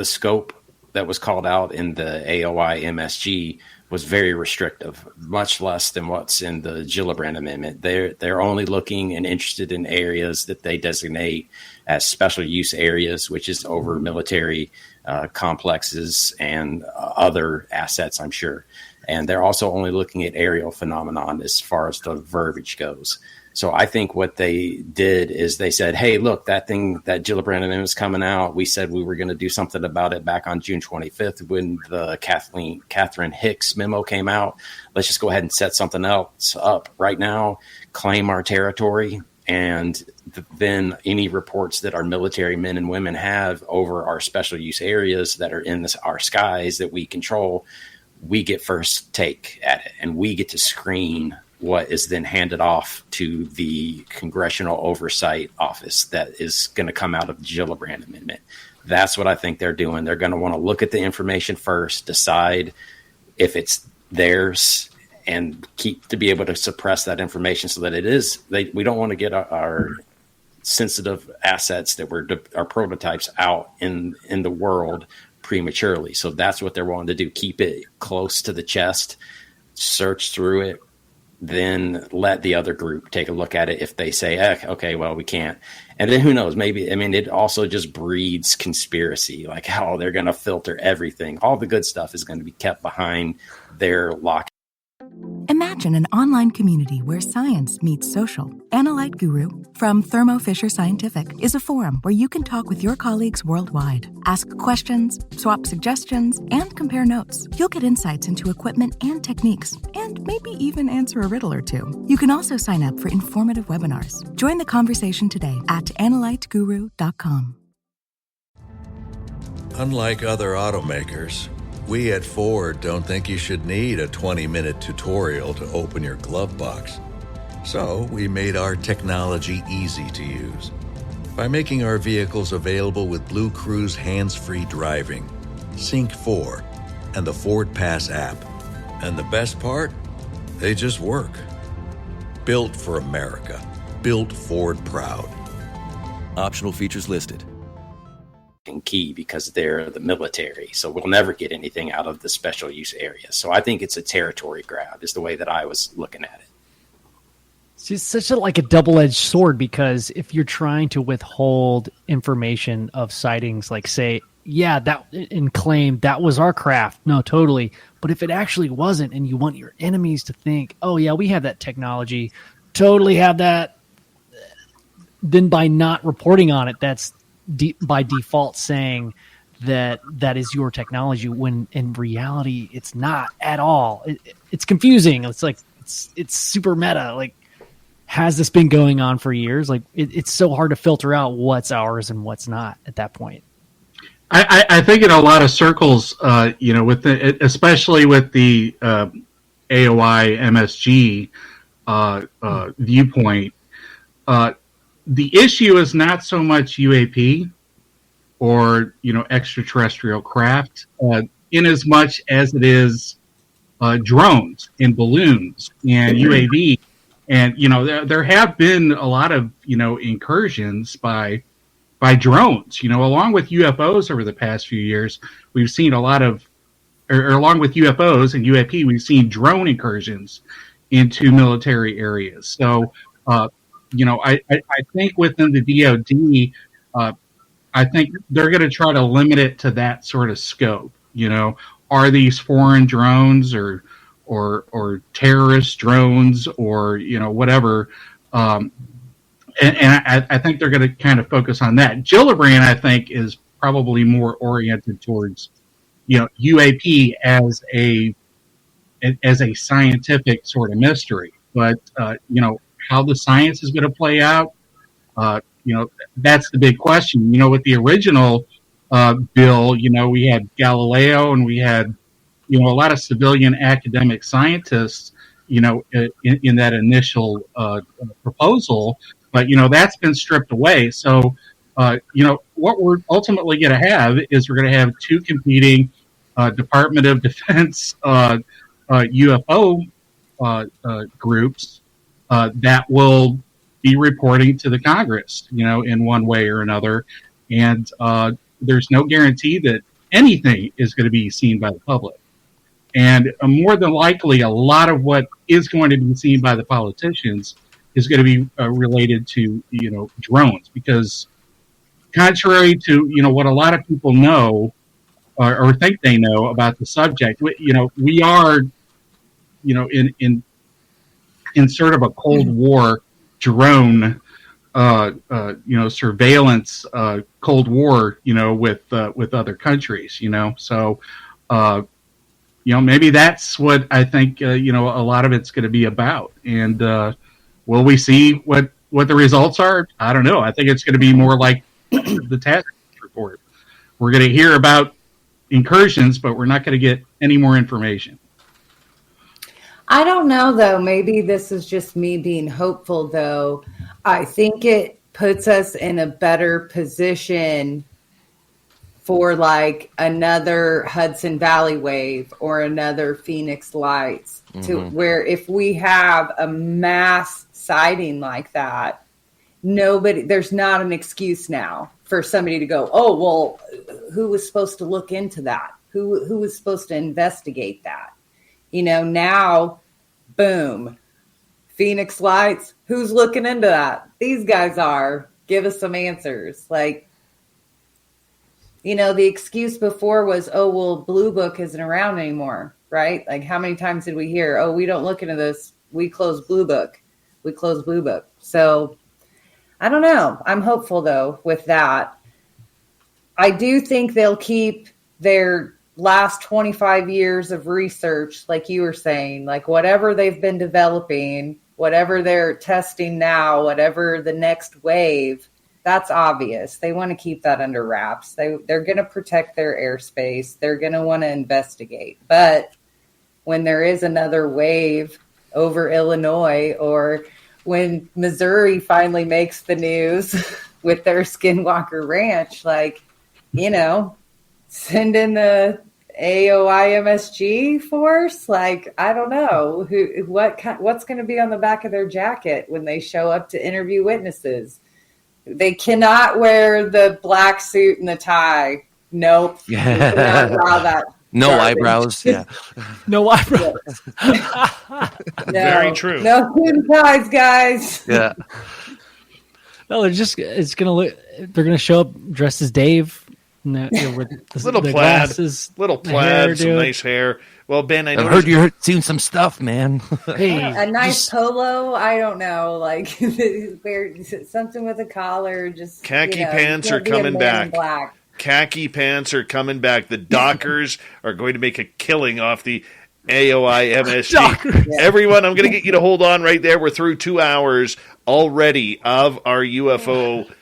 scope that was called out in the AOI MSG was very restrictive, much less than what's in the Gillibrand Amendment. They're only looking and interested in areas that they designate as special use areas, which is over military complexes and other assets, I'm sure. And they're also only looking at aerial phenomenon as far as the verbiage goes. So I think what they did is they said, hey, look, that Gillibrand Amendment is coming out. We said we were going to do something about it back on June 25th when the Catherine Hicks memo came out. Let's just go ahead and set something else up right now, claim our territory, And then any reports that our military men and women have over our special use areas that are in our skies that we control, we get first take at it, and we get to screen what is then handed off to the Congressional Oversight Office that is going to come out of the Gillibrand Amendment. That's what I think they're doing. They're going to want to look at the information first, decide if it's theirs, and keep to be able to suppress that information so that it is. We don't want to get our sensitive assets that our prototypes out in the world prematurely. So that's what they're wanting to do. Keep it close to the chest, search through it, then let the other group take a look at it. If they say, okay, well, we can't. And then who knows, maybe, I mean, it also just breeds conspiracy, like how they're going to filter everything. All the good stuff is going to be kept behind their lock. Imagine an online community where science meets social. Analyte Guru from Thermo Fisher Scientific is a forum where you can talk with your colleagues worldwide. Ask questions, swap suggestions, and compare notes. You'll get insights into equipment and techniques, and maybe even answer a riddle or two. You can also sign up for informative webinars. Join the conversation today at analyteguru.com. Unlike other automakers, we at Ford don't think you should need a 20-minute tutorial to open your glove box. So we made our technology easy to use by making our vehicles available with Blue Cruise hands-free driving, Sync 4, and the Ford Pass app. And the best part? They just work. Built for America. Built Ford proud. Optional features listed. Key because they're the military, so we'll never get anything out of the special use area. So I think it's a territory grab is the way that I was looking at it. It's just such a double-edged sword, because if you're trying to withhold information of sightings, like say, yeah, that, and claim that was our craft, no, totally, but if it actually wasn't, and you want your enemies to think, oh yeah, we have that technology, totally have that, then by not reporting on it, that's by default saying that is your technology, when in reality it's not at all. It's confusing. It's like it's super meta. Like, has this been going on for years? Like, it's so hard to filter out what's ours and what's not at that point. I think in a lot of circles, with especially with the AOI MSG viewpoint, the issue is not so much UAP or extraterrestrial craft, in as much as it is drones and balloons and UAV, and there have been a lot of incursions by drones. Along with UFOs over the past few years, we've seen a lot of, or along with UFOs and UAP, we've seen drone incursions into military areas. So. I think within the DoD, I think they're going to try to limit it to that sort of scope. Are these foreign drones or terrorist drones or whatever? And I think they're going to kind of focus on that. Gillibrand, I think, is probably more oriented towards UAP as a scientific sort of mystery, but how the science is going to play out, that's the big question. With the original bill, we had Galileo and we had, a lot of civilian academic scientists, in that initial proposal, but, that's been stripped away. So, what we're ultimately going to have is we're going to have two competing Department of Defense UFO groups that will be reporting to the Congress, in one way or another. And there's no guarantee that anything is going to be seen by the public. And more than likely, a lot of what is going to be seen by the politicians is going to be related to, drones. Because contrary to, what a lot of people know or think they know about the subject, we are, in sort of a Cold War drone, surveillance Cold War, with other countries, So, maybe that's what I think, a lot of it's going to be about. And will we see what what the results are, I don't know. I think it's going to be more like the task report. We're going to hear about incursions, but we're not going to get any more information. I don't know, though. Maybe this is just me being hopeful, though. I think it puts us in a better position for like another Hudson Valley wave or another Phoenix Lights, to where if we have a mass sighting like that, there's not an excuse now for somebody to go, oh, well, who was supposed to look into that? Who was supposed to investigate that? Now, boom, Phoenix Lights, who's looking into that? These guys are. Give us some answers. Like, the excuse before was, oh, well, Blue Book isn't around anymore, right? Like, how many times did we hear, oh, we don't look into this. We close Blue Book. So I don't know. I'm hopeful, though, with that. I do think they'll keep their last 25 years of research, like you were saying, like whatever they've been developing, whatever they're testing now, whatever the next wave, that's obvious. They want to keep that under wraps. They're going to protect their airspace. They're going to want to investigate. But when there is another wave over Illinois, or when Missouri finally makes the news with their Skinwalker Ranch, send in the AOI MSG force. Like, I don't know what's going to be on the back of their jacket when they show up to interview witnesses. They cannot wear the black suit and the tie. Nope. That no eyebrows. Yeah. No eyebrows. Very true. No suit and ties, guys. Yeah. No, they're going to show up dressed as Dave. With little the plaid, glasses, some nice hair. Well, Ben, I've heard you're seeing some stuff, man. Hey, a nice polo. I don't know, like wear something with a collar. Just khaki pants are coming back. Black. Khaki pants are coming back. The Dockers are going to make a killing off the AOI MSG. Yeah. Everyone, I'm going to get you to hold on right there. We're through 2 hours already of our UFO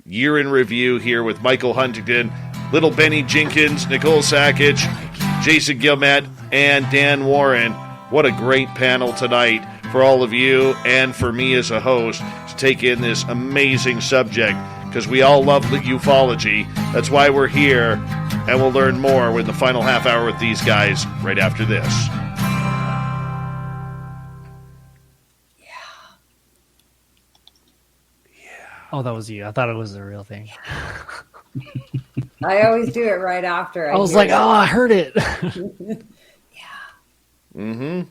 year in review here with Michael Huntington, Little Benny Jenkins, Nicole Sackich, Jason Gilmet, and Dan Warren. What a great panel tonight for all of you and for me as a host to take in this amazing subject, because we all love ufology. That's why we're here, and we'll learn more with the final half hour with these guys right after this. Oh, that was you. I thought it was the real thing. I always do it right after. I was like, oh, I heard it. Mm-hmm.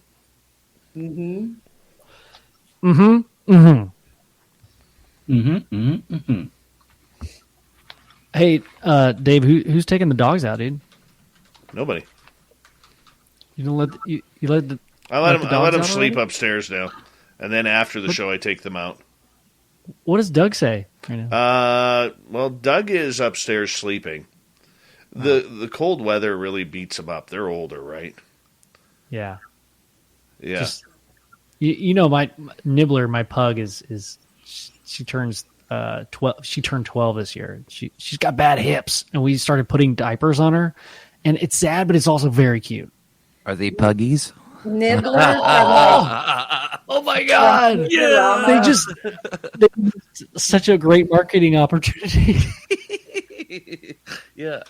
Mm-hmm. Mm-hmm. Mm-hmm. Mm-hmm. Mm-hmm. Mm-hmm. Hey, Dave, who's taking the dogs out, dude? Nobody. You don't let you let the I let them sleep already? upstairs now, and then after the show I take them out. What does Doug say right now? Well, Doug is upstairs sleeping. The cold weather really beats them up. They're older, right? Yeah. Yeah. Just, my Nibbler, my pug is she turns 12. She turned 12 this year. She's got bad hips, and we started putting diapers on her, and it's sad, but it's also very cute. Are they puggies? Nibbler. Oh my God! Yeah, they such a great marketing opportunity. Yeah.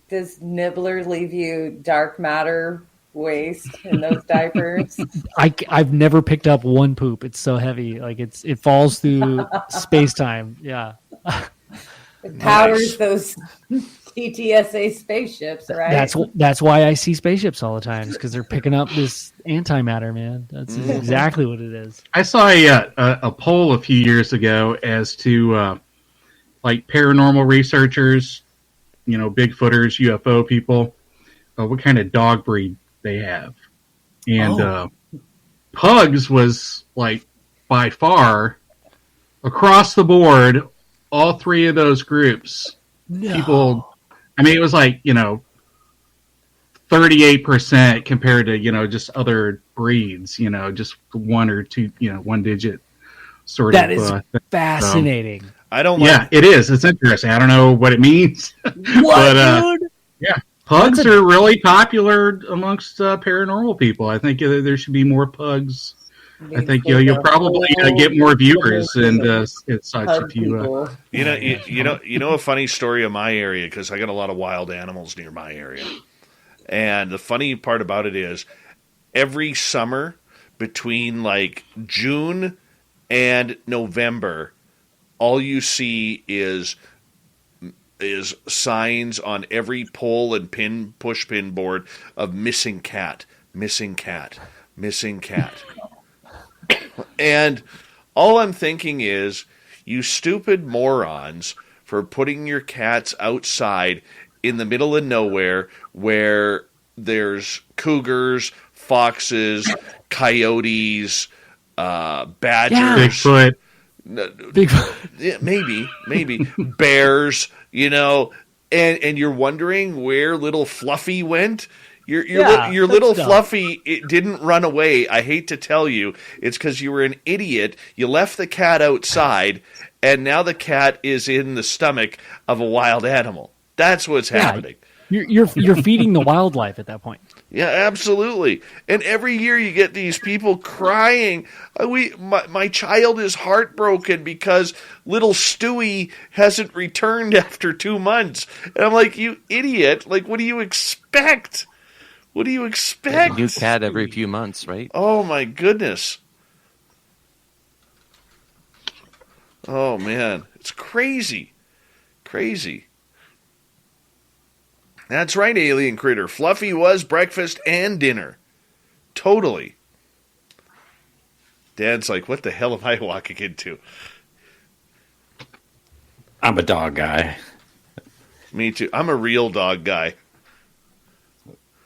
Does Nibbler leave you dark matter waste in those diapers? I've never picked up one poop. It's so heavy, like it falls through space time. Yeah, it powers those TTSA spaceships, right? That's why I see spaceships all the time, because they're picking up this antimatter, man. That's exactly what it is. I saw a poll a few years ago as to like paranormal researchers, Bigfooters, UFO people, what kind of dog breed they have. And pugs was like by far across the board, all three of those groups. No. People, I mean, it was like, 38% compared to, just other breeds, just one or two, one digit. sort That of. is fascinating. I don't. Yeah, it is. It's interesting. I don't know what it means. What, dude? Yeah, pugs are really popular amongst paranormal people. I think there should be more pugs. I think you'll probably get more viewers and such if you. You know a funny story of my area, because I got a lot of wild animals near my area, and the funny part about it is every summer between like June and November, all you see is signs on every pole and push pin board of missing cat, missing cat, missing cat. And all I'm thinking is, you stupid morons, for putting your cats outside in the middle of nowhere where there's cougars, foxes, coyotes, badgers. Bigfoot. Yeah, maybe bears, and you're wondering where little Fluffy went. Your little Fluffy, it didn't run away. I hate to tell you, it's because you were an idiot. You left the cat outside, and now the cat is in the stomach of a wild animal. That's what's happening. You're feeding the wildlife at that point. Yeah, absolutely. And every year you get these people crying. My child is heartbroken because little Stewie hasn't returned after 2 months. And I'm like, you idiot! Like, what do you expect? What do you expect? A new cat every few months, right? Oh my goodness! Oh man, it's crazy, crazy. That's right, alien critter. Fluffy was breakfast and dinner. Totally. Dad's like, what the hell am I walking into? I'm a dog guy. Me too. I'm a real dog guy.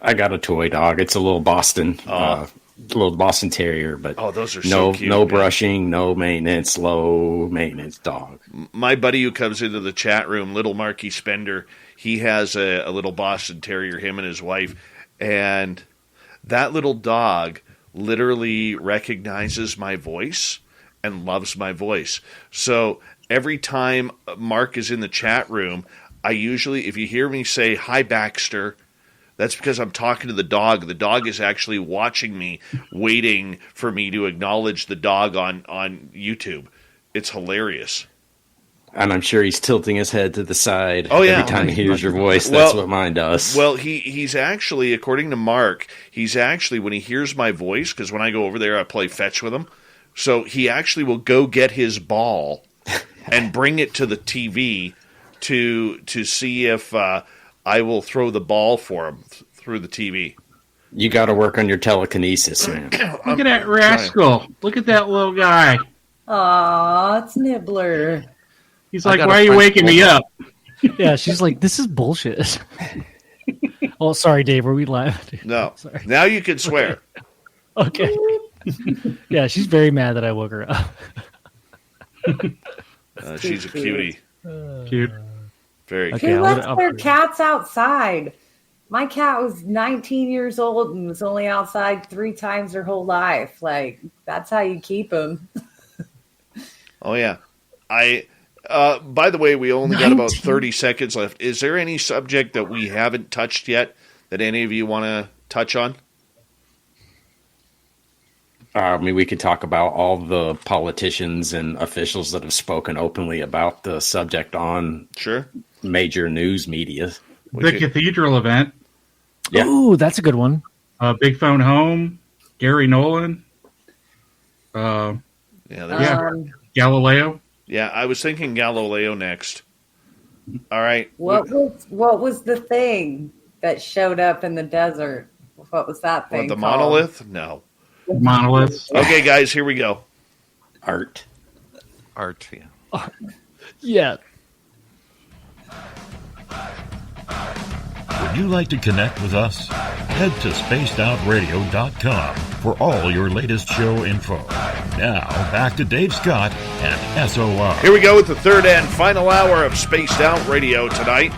I got a toy dog. It's a little Boston, little Boston Terrier, but those are so cute. No brushing, no maintenance, low maintenance dog. My buddy who comes into the chat room, little Marky Spender, he has a little Boston Terrier, him and his wife, and that little dog literally recognizes my voice and loves my voice. So every time Mark is in the chat room, I usually, if you hear me say, "Hi, Baxter," that's because I'm talking to the dog. The dog is actually watching me, waiting for me to acknowledge the dog on YouTube. It's hilarious. And I'm sure he's tilting his head to the side every time he hears your voice. That's what mine does. Well, he's actually, according to Mark, when he hears my voice, because when I go over there, I play fetch with him. So he actually will go get his ball and bring it to the TV to see if I will throw the ball for him through the TV. You got to work on your telekinesis, man. Look at that rascal. Look at that little guy. Aw, it's Nibbler. He's like, why are you waking me up? Yeah, she's like, this is bullshit. Oh, sorry, Dave. Were we live? No. Sorry. Now you can swear. Okay. Yeah, she's very mad that I woke her up. She's a cutie. Cute. Very Who cute. lets their cats outside? My cat was 19 years old and was only outside 3 times her whole life. Like, that's how you keep them. Oh, yeah. By the way, we only got about 30 seconds left. Is there any subject that we haven't touched yet that any of you want to touch on? I mean, we could talk about all the politicians and officials that have spoken openly about the subject on major news media. The cathedral event. Yeah. Ooh, that's a good one. Big Phone Home, Gary Nolan. Galileo. Yeah, I was thinking Galileo next. All right. What was the thing that showed up in the desert? What was that thing? The called? monolith? No. Monoliths. Okay, guys, here we go. Art, yeah. Yeah. Would you like to connect with us? Head to spacedoutradio.com for all your latest show info. Now, back to Dave Scott and SOR. Here we go with the third and final hour of Spaced Out Radio tonight.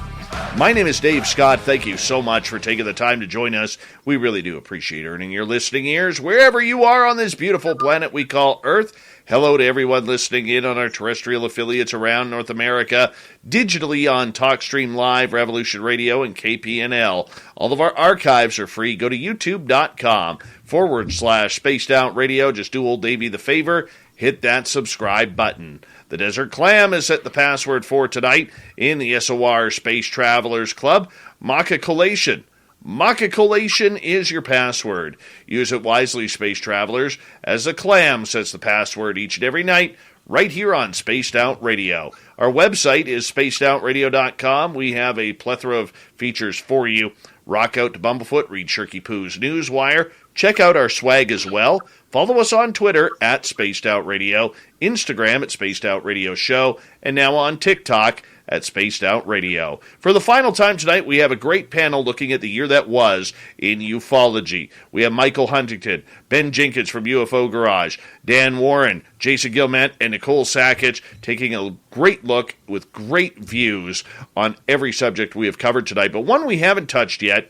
My name is Dave Scott. Thank you so much for taking the time to join us. We really do appreciate earning your listening ears wherever you are on this beautiful planet we call Earth. Hello to everyone listening in on our terrestrial affiliates around North America, digitally on TalkStream Live, Revolution Radio, and KPNL. All of our archives are free. Go to youtube.com/Spaced Out Radio. Just do old Davey the favor. Hit that subscribe button. The Desert Clam has set the password for tonight in the SOR Space Travelers Club. Maca Collation. Maca Collation is your password. Use it wisely, Space Travelers, as the Clam sets the password each and every night right here on Spaced Out Radio. Our website is spacedoutradio.com. We have a plethora of features for you. Rock out to Bumblefoot, read Shirky Poo's Newswire. Check out our swag as well. Follow us on Twitter at Spaced Out Radio, Instagram at Spaced Out Radio Show, and now on TikTok at Spaced Out Radio. For the final time tonight, we have a great panel looking at the year that was in ufology. We have Michael Huntington, Ben Jenkins from UFO Garage, Dan Warren, Jason Gilman, and Nicole Sackich taking a great look with great views on every subject we have covered tonight. But one we haven't touched yet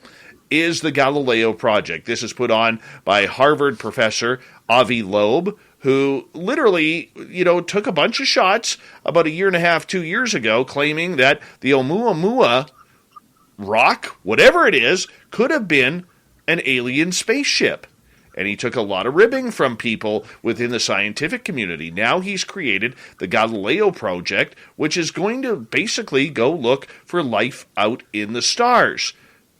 is the Galileo Project. This is put on by Harvard professor Avi Loeb, who literally, took a bunch of shots about a year and a half, 2 years ago, claiming that the Oumuamua rock, whatever it is, could have been an alien spaceship. And he took a lot of ribbing from people within the scientific community. Now he's created the Galileo Project, which is going to basically go look for life out in the stars.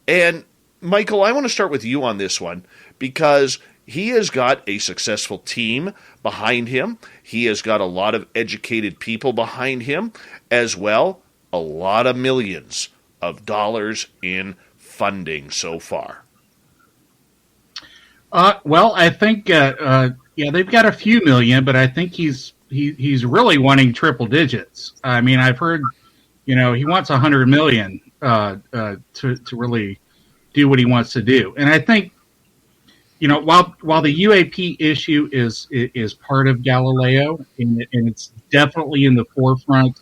And Michael, I want to start with you on this one, because he has got a successful team behind him. He has got a lot of educated people behind him, as well a lot of millions of dollars in funding so far. Well, I think they've got a few million, but I think he's really wanting triple digits. I mean, I've heard, he wants 100 million to really do what he wants to do, and I think, while the UAP issue is part of Galileo, and it's definitely in the forefront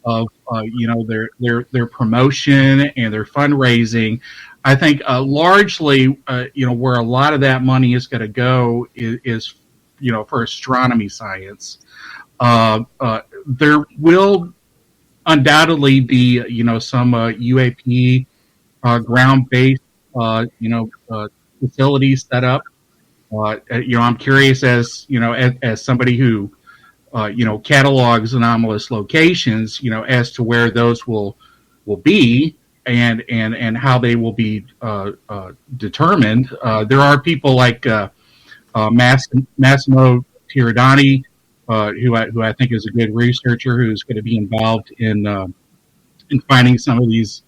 of their promotion and their fundraising, I think largely where a lot of that money is going to go is for astronomy science. There will undoubtedly be some UAP ground-based facilities set up. I'm curious as somebody who catalogs anomalous locations, as to where those will be and how they will be determined. There are people like Massimo Tiradani, who I think is a good researcher, who's going to be involved in finding some of these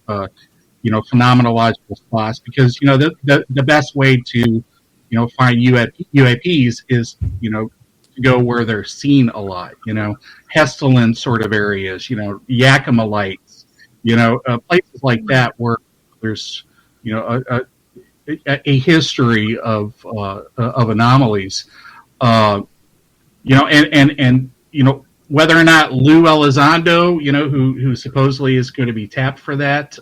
phenomenological spots, because the best way to find UAPs is to go where they're seen a lot, Hesselen sort of areas, Yakima Lights, places like that where there's a history of anomalies, and whether or not Lou Elizondo, who supposedly is going to be tapped for that,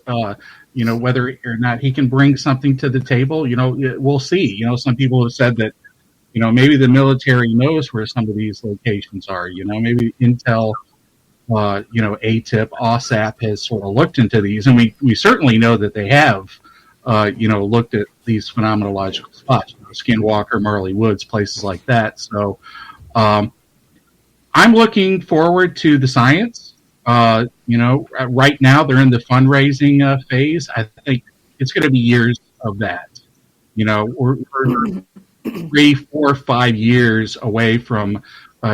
whether or not he can bring something to the table, we'll see. Some people have said that, maybe the military knows where some of these locations are. Maybe Intel, ATIP, OSAP has sort of looked into these, and we certainly know that they have, looked at these phenomenological spots, Skinwalker, Marley Woods, places like that. So I'm looking forward to the science. Right now they're in the fundraising phase. I think it's going to be years of that. We're 3, 4, 5 years away from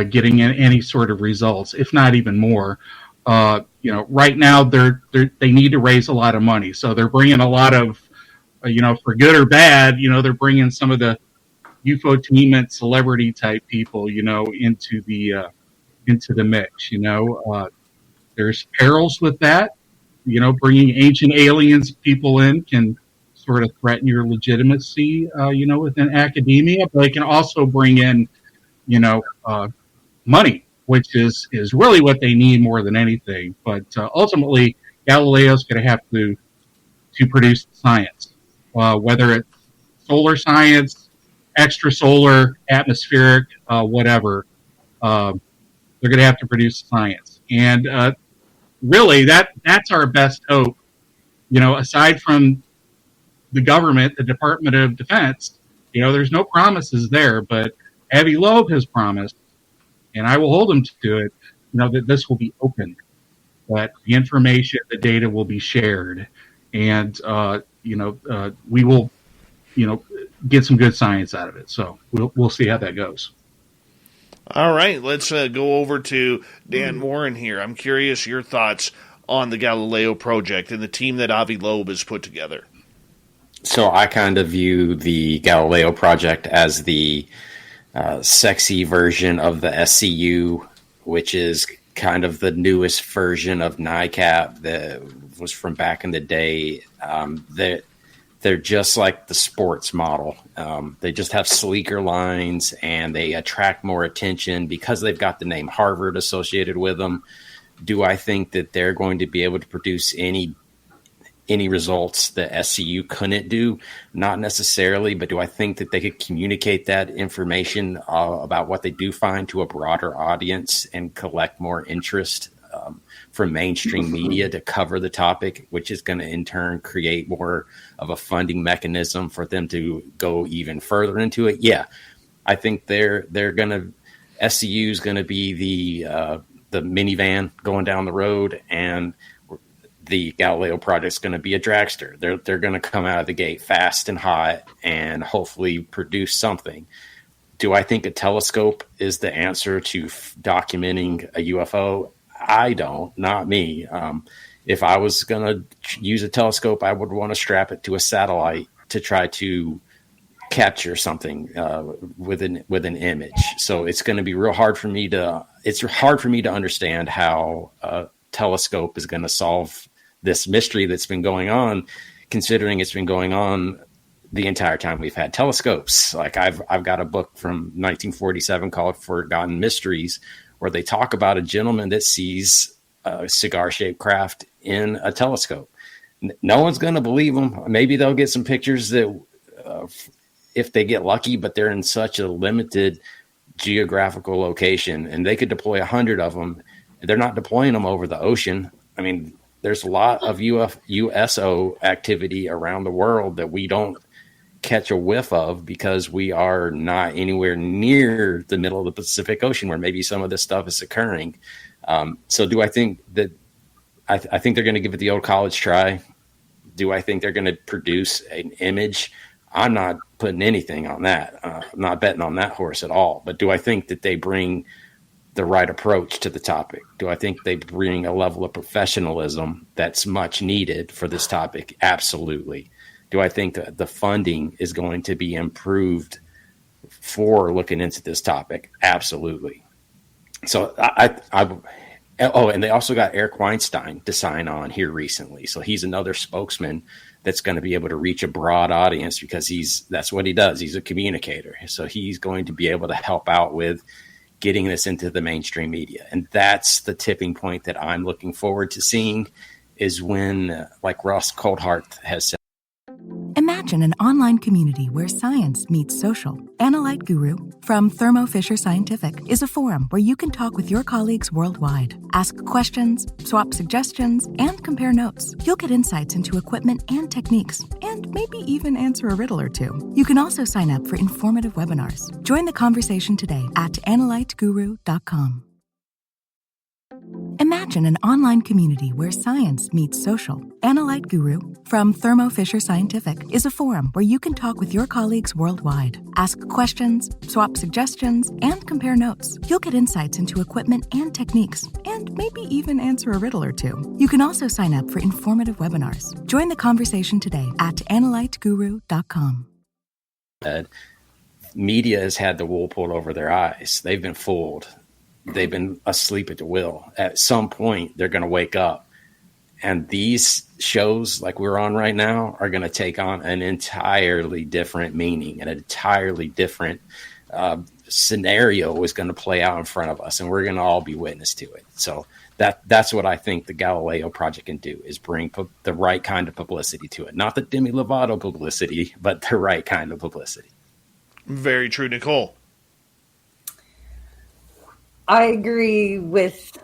getting any sort of results, if not even more. Right now they need to raise a lot of money, so they're bringing a lot of, for good or bad, they're bringing some of the UFO-tainment celebrity type people, into the mix. There's perils with that. Bringing ancient aliens people in can sort of threaten your legitimacy, within academia, but it can also bring in, money, which is really what they need more than anything. But ultimately, Galileo's going to have to to produce science, whether it's solar science, extrasolar, atmospheric, whatever. They're going to have to produce science. And really, that's our best hope. Aside from the government, the Department of Defense, there's no promises there, but Avi Loeb has promised, and I will hold him to it, that this will be open, that the information, the data will be shared, and, we will, get some good science out of it. So we'll see how that goes. All right, let's go over to Dan Warren here. I'm curious your thoughts on the Galileo project and the team that Avi Loeb has put together. So I kind of view the Galileo project as the sexy version of the SCU, which is kind of the newest version of NICAP that was from back in the day. They're just like the sports model. They just have sleeker lines and they attract more attention because they've got the name Harvard associated with them. Do I think that they're going to be able to produce any results that SCU couldn't do? Not necessarily, but do I think that they could communicate that information about what they do find to a broader audience and collect more interest from mainstream media to cover the topic, which is going to in turn create more of a funding mechanism for them to go even further into it? Yeah, I think they're going to, SCU is going to be the minivan going down the road, and the Galileo project is going to be a dragster. They're going to come out of the gate fast and hot and hopefully produce something. Do I think a telescope is the answer to documenting a UFO? I don't, not me. If I was going to use a telescope, I would want to strap it to a satellite to try to capture something with an image. So it's going to be real hard for me to. It's hard for me to understand how a telescope is going to solve this mystery that's been going on, considering it's been going on the entire time we've had telescopes. Like I've got a book from 1947 called Forgotten Mysteries, where they talk about a gentleman that sees a cigar-shaped craft in a telescope. No one's going to believe them. Maybe they'll get some pictures that, if they get lucky, but they're in such a limited geographical location, and they could deploy 100 of them. They're not deploying them over the ocean. I mean, there's a lot of USO activity around the world that we don't catch a whiff of because we are not anywhere near the middle of the Pacific Ocean where maybe some of this stuff is occurring. So do I think that I think they're going to give it the old college try? Do I think they're going to produce an image? I'm not putting anything on that. I'm not betting on that horse at all. But do I think that they bring the right approach to the topic? Do I think they bring a level of professionalism that's much needed for this topic? Absolutely. Do I think that the funding is going to be improved for looking into this topic? Absolutely. So and they also got Eric Weinstein to sign on here recently. So he's another spokesman that's going to be able to reach a broad audience because that's what he does. He's a communicator. So he's going to be able to help out with getting this into the mainstream media. And that's the tipping point that I'm looking forward to seeing, is when, like Ross Coulthart has said, Imagine an online community where science meets social. Analyte Guru from Thermo Fisher Scientific is a forum where you can talk with your colleagues worldwide. Ask questions, swap suggestions, and compare notes. You'll get insights into equipment and techniques, and maybe even answer a riddle or two. You can also sign up for informative webinars. Join the conversation today at analyteguru.com. Imagine an online community where science meets social. Analyte Guru from Thermo Fisher Scientific is a forum where you can talk with your colleagues worldwide. Ask questions, swap suggestions, and compare notes. You'll get insights into equipment and techniques, and maybe even answer a riddle or two. You can also sign up for informative webinars. Join the conversation today at analyteguru.com. Media has had the wool pulled over their eyes. They've been fooled. They've been asleep at the wheel. At some point, they're going to wake up. And these shows like we're on right now are going to take on an entirely different meaning. An entirely different scenario is going to play out in front of us. And we're going to all be witness to it. So That's what I think the Galileo project can do, is bring the right kind of publicity to it. Not the Demi Lovato publicity, but the right kind of publicity. Very true, Nicole. I agree with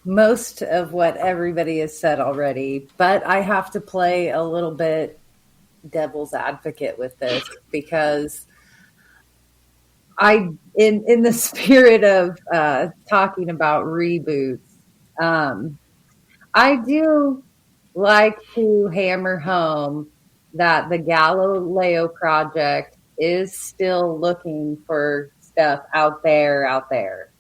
most of what everybody has said already, but I have to play a little bit devil's advocate with this, because in the spirit of talking about reboots, I do like to hammer home that the Galileo project is still looking for stuff out there.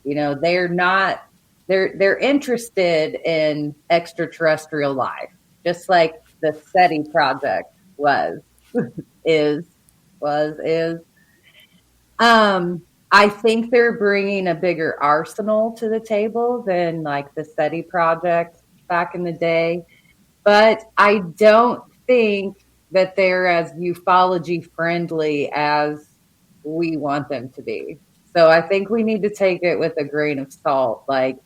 You know, they're interested in extraterrestrial life, just like the SETI project is. I think they're bringing a bigger arsenal to the table than like the SETI project back in the day, but I don't think that they're as ufology friendly as we want them to be. So I think we need to take it with a grain of salt. Like,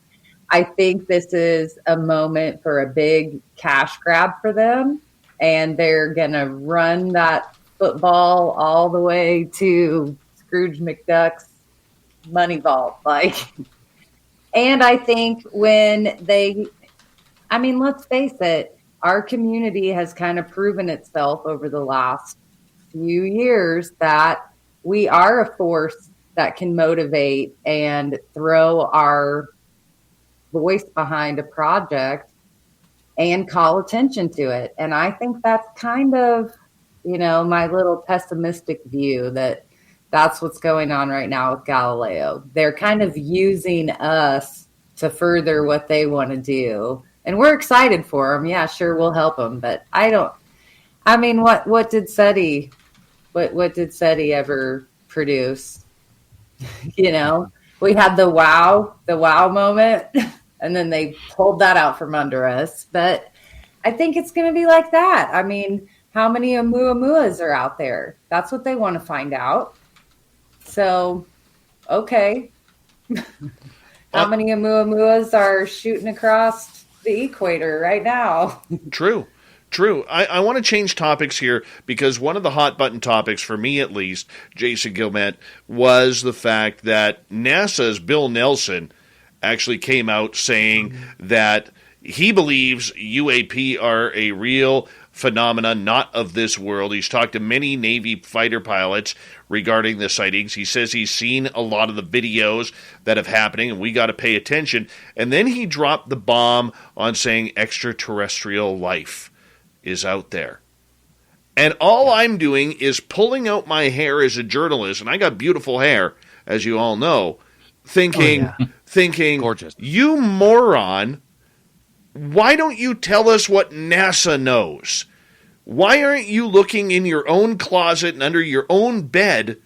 I think this is a moment for a big cash grab for them, and they're going to run that football all the way to Scrooge McDuck's money vault. And I think let's face it, our community has kind of proven itself over the last few years that we are a force that can motivate and throw our voice behind a project and call attention to it. And I think that's kind of, my little pessimistic view that's what's going on right now with Galileo. They're kind of using us to further what they want to do. And we're excited for them. Yeah, sure, we'll help them. But what did SETI ever produce? We had the wow moment, and then they pulled that out from under us. But I think it's going to be like that. I mean, how many Oumuamuas are out there? That's what they want to find out. So, okay. How many Oumuamuas are shooting across the equator right now? True. I want to change topics here, because one of the hot button topics, for me at least, Jason Gilmet, was the fact that NASA's Bill Nelson actually came out saying that he believes UAP are a real phenomena, not of this world. He's talked to many Navy fighter pilots regarding the sightings. He says he's seen a lot of the videos that have happening, and we got to pay attention. And then he dropped the bomb on saying extraterrestrial life is out there. And all I'm doing is pulling out my hair as a journalist, and I got beautiful hair, as you all know, thinking, gorgeous. You moron, why don't you tell us what NASA knows? Why aren't you looking in your own closet and under your own bed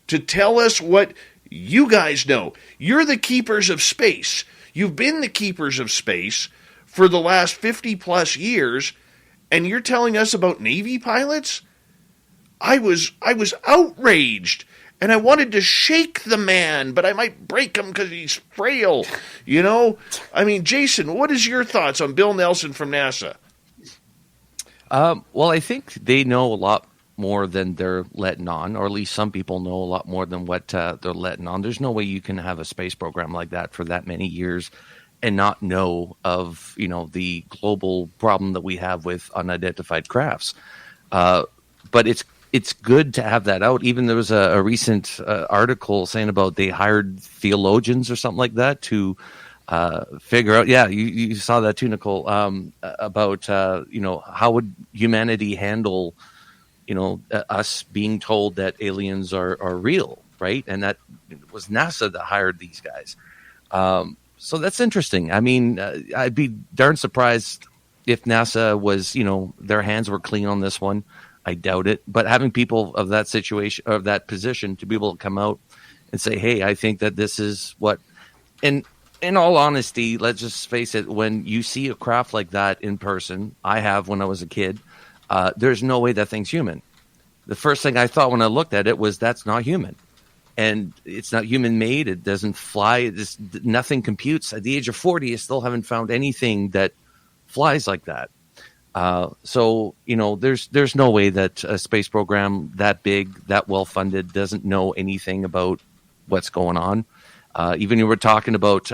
to tell us what you guys know? You're the keepers of space. You've been the keepers of space for the last 50 plus years, and you're telling us about Navy pilots? I was outraged, and I wanted to shake the man, but I might break him because he's frail. Jason, what is your thoughts on Bill Nelson from NASA? Well, I think they know a lot more than they're letting on, or at least some people know a lot more than what they're letting on. There's no way you can have a space program like that for that many years and not know of, the global problem that we have with unidentified crafts. But it's good to have that out. Even there was a recent article saying about they hired theologians or something like that to figure out. Yeah, you saw that too, Nicole. About how would humanity handle us being told that aliens are real, right? And that was NASA that hired these guys. So that's interesting. I mean, I'd be darn surprised if NASA was, their hands were clean on this one. I doubt it. But having people of that situation, or that position, to be able to come out and say, hey, I think that this is what, and in all honesty, let's just face it, when you see a craft like that in person, I have when I was a kid, there's no way that thing's human. The first thing I thought when I looked at it was, that's not human. and it's not human made. It doesn't fly. Nothing computes. At the age of 40, I still haven't found anything that flies like that. So, there's no way that a space program that big, that well funded, doesn't know anything about what's going on. Even you were talking about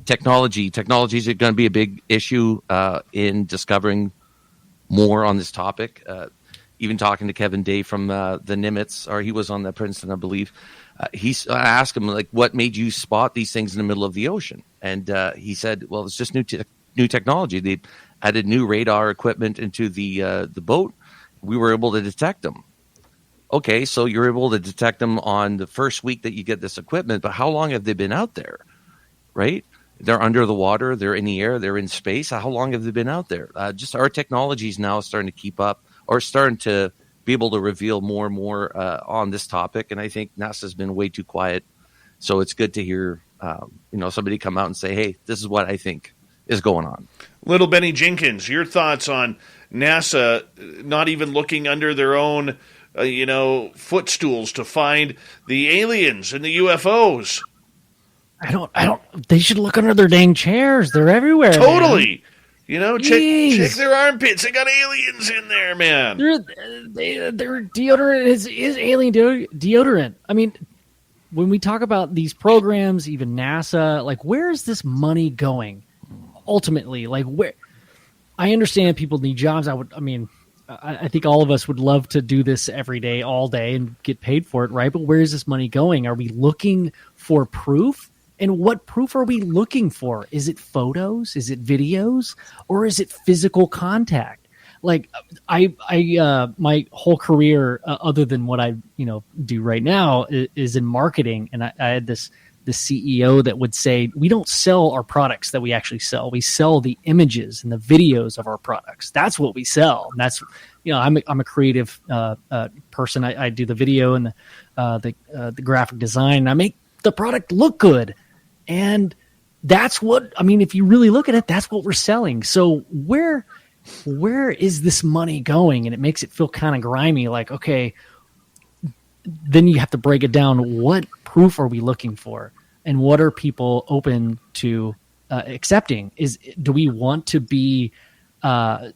technology. Technologies are going to be a big issue in discovering more on this topic. Even talking to Kevin Day from the Nimitz, or he was on the Princeton, I believe. I asked him, like, what made you spot these things in the middle of the ocean? And he said, well, it's just new technology. They added new radar equipment into the boat. We were able to detect them. Okay, so you're able to detect them on the first week that you get this equipment, but how long have they been out there, right? They're under the water, they're in the air, they're in space. How long have they been out there? Just our technology is now starting to keep up, or starting to be able to reveal more and more on this topic, and I think NASA's been way too quiet. So it's good to hear somebody come out and say, hey, this is what I think is going on. Little Benny Jenkins, your thoughts on NASA not even looking under their own, footstools to find the aliens and the UFOs? I don't. They should look under their dang chairs. They're everywhere. Totally. Man. Check their armpits. They got aliens in there, man. Their deodorant is alien deodorant. I mean, when we talk about these programs, even NASA, like, where is this money going? Ultimately, like, where? I understand people need jobs. I think all of us would love to do this every day, all day, and get paid for it, right? But where is this money going? Are we looking for proof? And what proof are we looking for? Is it photos? Is it videos? Or is it physical contact? Like, my whole career, other than what I do right now, is in marketing, and I had the CEO that would say, we don't sell our products that we actually sell. We sell the images and the videos of our products. That's what we sell. And that's, I'm a creative person. I do the video and the graphic design. And I make the product look good. And that's what, if you really look at it, that's what we're selling. So where is this money going? And it makes it feel kind of grimy. Like, okay, then you have to break it down. What proof are we looking for? And what are people open to accepting? Do we want to be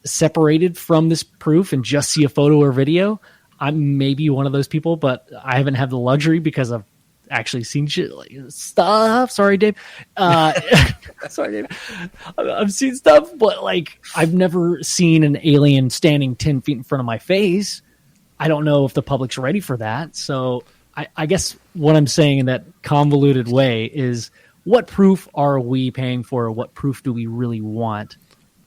separated from this proof and just see a photo or video? I'm maybe one of those people, but I haven't had the luxury because I've actually seen shit like stuff. Sorry, Dave. Sorry, Dave. I've seen stuff, but like, I've never seen an alien standing 10 feet in front of my face. I don't know if the public's ready for that. So I guess what I'm saying in that convoluted way is, what proof are we paying for? What proof do we really want?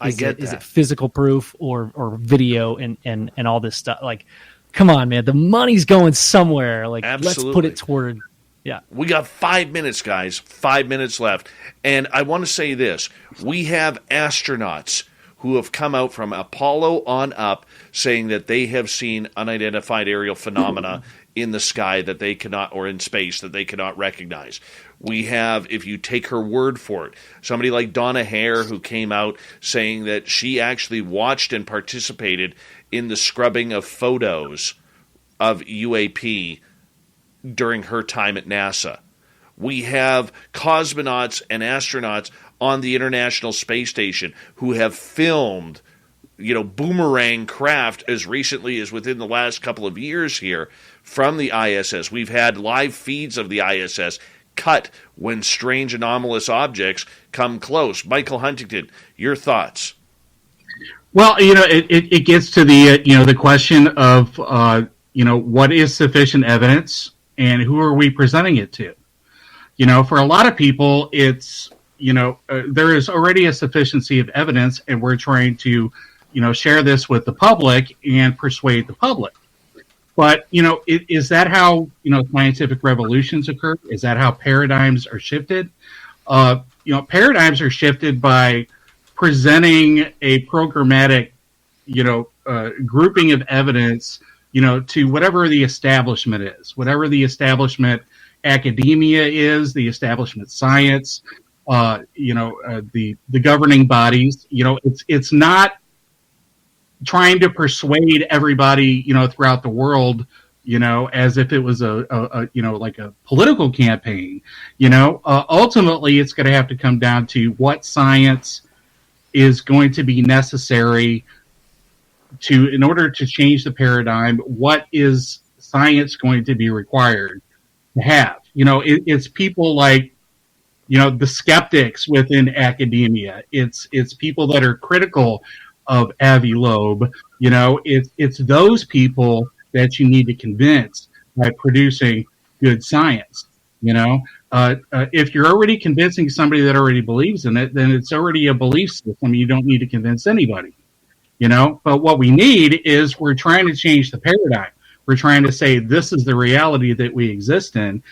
Is it physical proof or video and all this stuff? Like, come on, man. The money's going somewhere. Like, Absolutely. Let's put it toward... Yeah. We got 5 minutes, guys. 5 minutes left. And I want to say this. We have astronauts who have come out from Apollo on up saying that they have seen unidentified aerial phenomena in the sky that they cannot, or in space, that they cannot recognize. We have, if you take her word for it, somebody like Donna Hare, who came out saying that she actually watched and participated in the scrubbing of photos of UAP during her time at NASA. We have cosmonauts and astronauts on the International Space Station who have filmed, boomerang craft as recently as within the last couple of years here from the ISS. We've had live feeds of the ISS cut when strange anomalous objects come close. Michael Huntington, your thoughts? Well, it gets to the question of, what is sufficient evidence and who are we presenting it to? For a lot of people, it's, there is already a sufficiency of evidence, and we're trying to, share this with the public and persuade the public. But, is that how, scientific revolutions occur? Is that how paradigms are shifted? Paradigms are shifted by presenting a programmatic, grouping of evidence, to whatever the establishment is, whatever the establishment academia is, the establishment science, the governing bodies. It's not trying to persuade everybody, throughout the world as if it was a like a political campaign. Ultimately, it's going to have to come down to what science is going to be necessary in order to change the paradigm. What is science going to be required to have? It's people like, the skeptics within academia. It's people that are critical of Avi Loeb. It's those people that you need to convince by producing good science. If you're already convincing somebody that already believes in it, then it's already a belief system. You don't need to convince anybody. But what we need is, we're trying to change the paradigm. We're trying to say this is the reality that we exist in.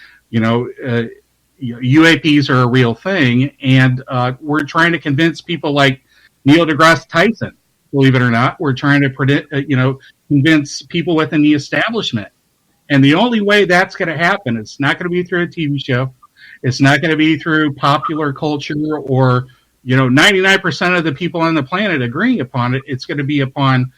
UAPs are a real thing, and we're trying to convince people like Neil deGrasse Tyson. Believe it or not, we're trying to convince people within the establishment. And the only way that's going to happen, it's not going to be through a TV show. It's not going to be through popular culture or 99% of the people on the planet agreeing upon it. It's going to be upon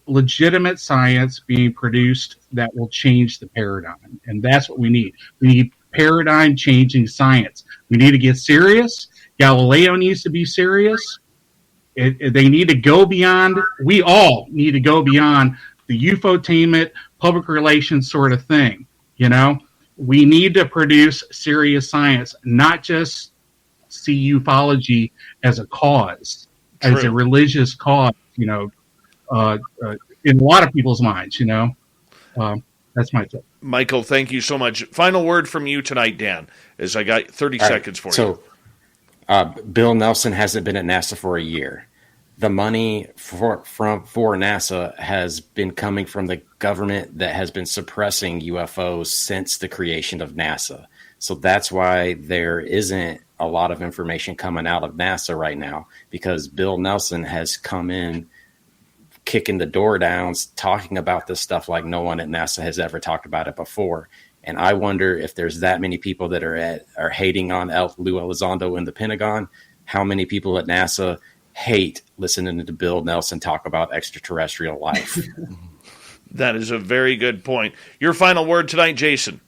legitimate science being produced that will change the paradigm. And that's what we need. We need paradigm changing science. We need to get serious. Galileo needs to be serious. They need to go beyond, we all need to go beyond the UFOtainment, public relations sort of thing. We need to produce serious science, not just see ufology as a cause, as a religious cause, in a lot of people's minds, that's my tip. Michael, thank you so much. Final word from you tonight, Dan, as I got 30 seconds for you. So, Bill Nelson hasn't been at NASA for a year. The money for NASA has been coming from the government that has been suppressing UFOs since the creation of NASA. So that's why there isn't a lot of information coming out of NASA right now, because Bill Nelson has come in kicking the door down, talking about this stuff like no one at NASA has ever talked about it before. And I wonder if there's that many people that are hating on Lou Elizondo in the Pentagon, how many people at NASA hate listening to Bill Nelson talk about extraterrestrial life. That is a very good point. Your final word tonight, Jason.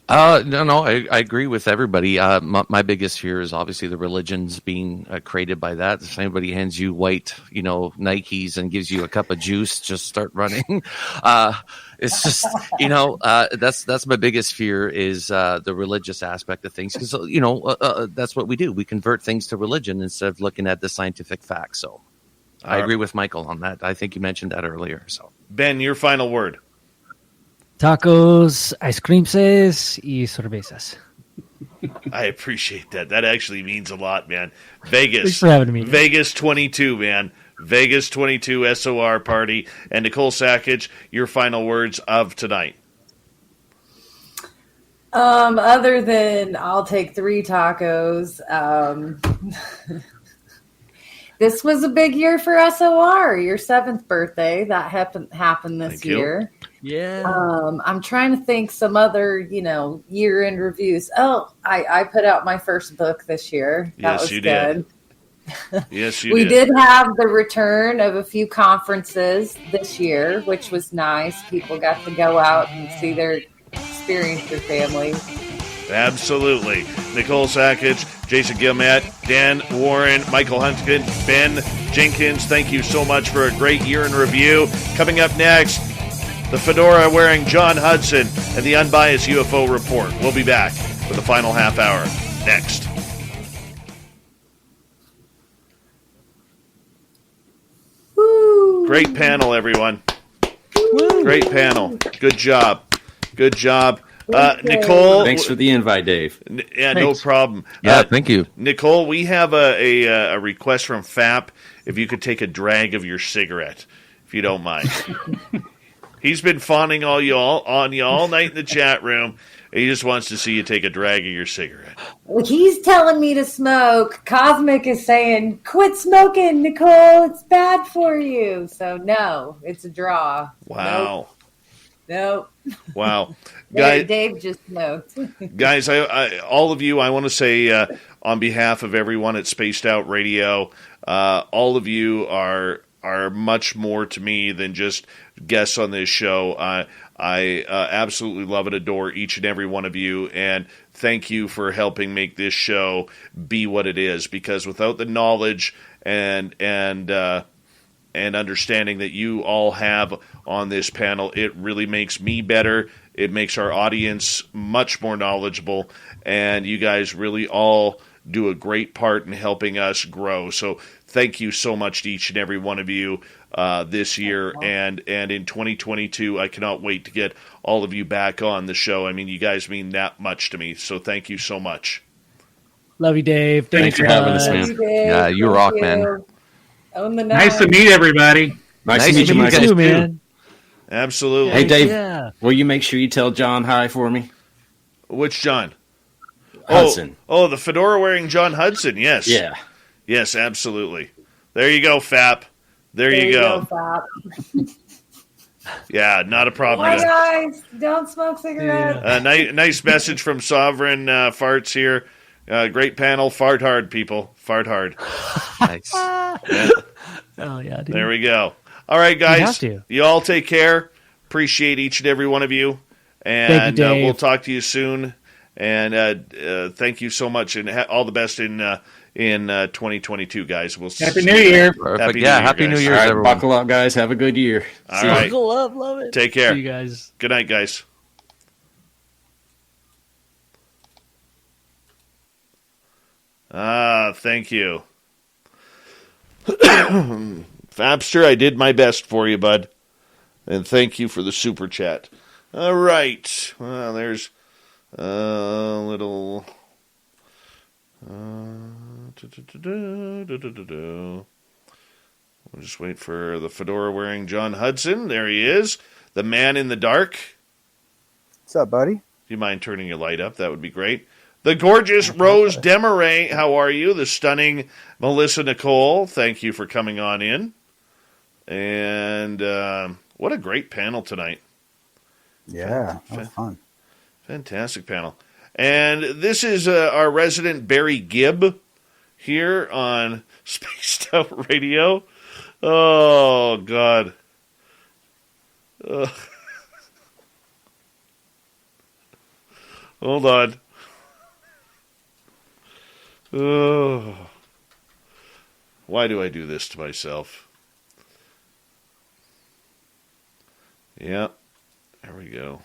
No, I agree with everybody. My biggest fear is obviously the religions being created by that. If anybody hands you white, Nikes and gives you a cup of juice, just start running. It's just, that's my biggest fear is the religious aspect of things. Because, that's what we do. We convert things to religion instead of looking at the scientific facts. So I agree with Michael on that. I think you mentioned that earlier. So Ben, your final word. Tacos, ice creamses, y cervezas. I appreciate that. That actually means a lot, man. Vegas. Thanks for having me. Vegas 22, man. Vegas 22 SOR party. And Nicole Sackage, your final words of tonight. Other than I'll take 3 tacos. This was a big year for SOR. Your 7th birthday. That happened this year. Yeah. I'm trying to think some other, year-end reviews. Oh, I put out my first book this year. That was good. Yes, you We did. did have the return of a few conferences this year, which was nice. People got to go out and experience their families. Absolutely. Nicole Sackage, Jason Gilmet, Dan Warren, Michael Huntskin, Ben Jenkins, thank you so much for a great year in review. Coming up next, the fedora-wearing John Hudson and the Unbiased UFO Report. We'll be back for the final half hour next. Woo. Great panel, everyone. Woo. Great panel. Good job. Good job. Nicole. Thanks for the invite, Dave. Yeah, no problem. Yeah, thank you. Nicole, we have a request from FAP if you could take a drag of your cigarette, if you don't mind. He's been fawning on you all night in the chat room. He just wants to see you take a drag of your cigarette. He's telling me to smoke. Cosmic is saying, quit smoking, Nicole. It's bad for you. So, no, it's a draw. Wow. Nope. Wow. Guys, Dave just smoked. Guys, I all of you, I want to say on behalf of everyone at Spaced Out Radio, all of you are are much more to me than just guests on this show. I absolutely love and adore each and every one of you, and thank you for helping make this show be what it is. Because without the knowledge and understanding that you all have on this panel, it really makes me better. It makes our audience much more knowledgeable, and you guys really all do a great part in helping us grow. So thank you so much to each and every one of you this year, and in 2022. I cannot wait to get all of you back on the show. I mean, you guys mean that much to me, so thank you so much. Love you, Dave. Thanks for having us, man. Yeah, you rock, man. Own the Nice to meet everybody. Nice to meet you, Michael. too, man. Absolutely. Hey, Dave, Yeah. will you make sure you tell John hi for me? Which John? Hudson. Oh, the fedora-wearing John Hudson, yes. Yeah. Yes, absolutely. There you go, Fap. There you go. Fap. Yeah, not a problem. Hi, guys. Don't smoke cigarettes. Nice message from Sovereign Farts here. Great panel. Fart hard, people. Fart hard. Nice. Yeah. Oh, yeah, dude. There we go. All right, You have guys. to. You all take care. Appreciate each and every one of you. And Thank you, Dave. we'll talk to you soon. And thank you so much. And all the best in 2022, guys. We'll Happy New Year. Perfect. Happy New guys. Year, All right, everyone. buckle up, guys. Have a good year. All right. Buckle up. Love it. Take care. See you guys. Good night, guys. Thank you. Fabster, I did my best for you, bud. And thank you for the super chat. All right. Well, there's a little... We'll just wait for the fedora-wearing John Hudson. There he is. The man in the dark. What's up, buddy? Do you mind turning your light up? That would be great. The gorgeous Rose Demarais. How are you? The stunning Melissa Nicole. Thank you for coming on in. And what a great panel tonight. Yeah, that was fun. Fantastic panel. And this is our resident Barry Gibb here on Spaced Out Radio. Oh, God. Hold on. Oh. Why do I do this to myself? Yeah. There we go.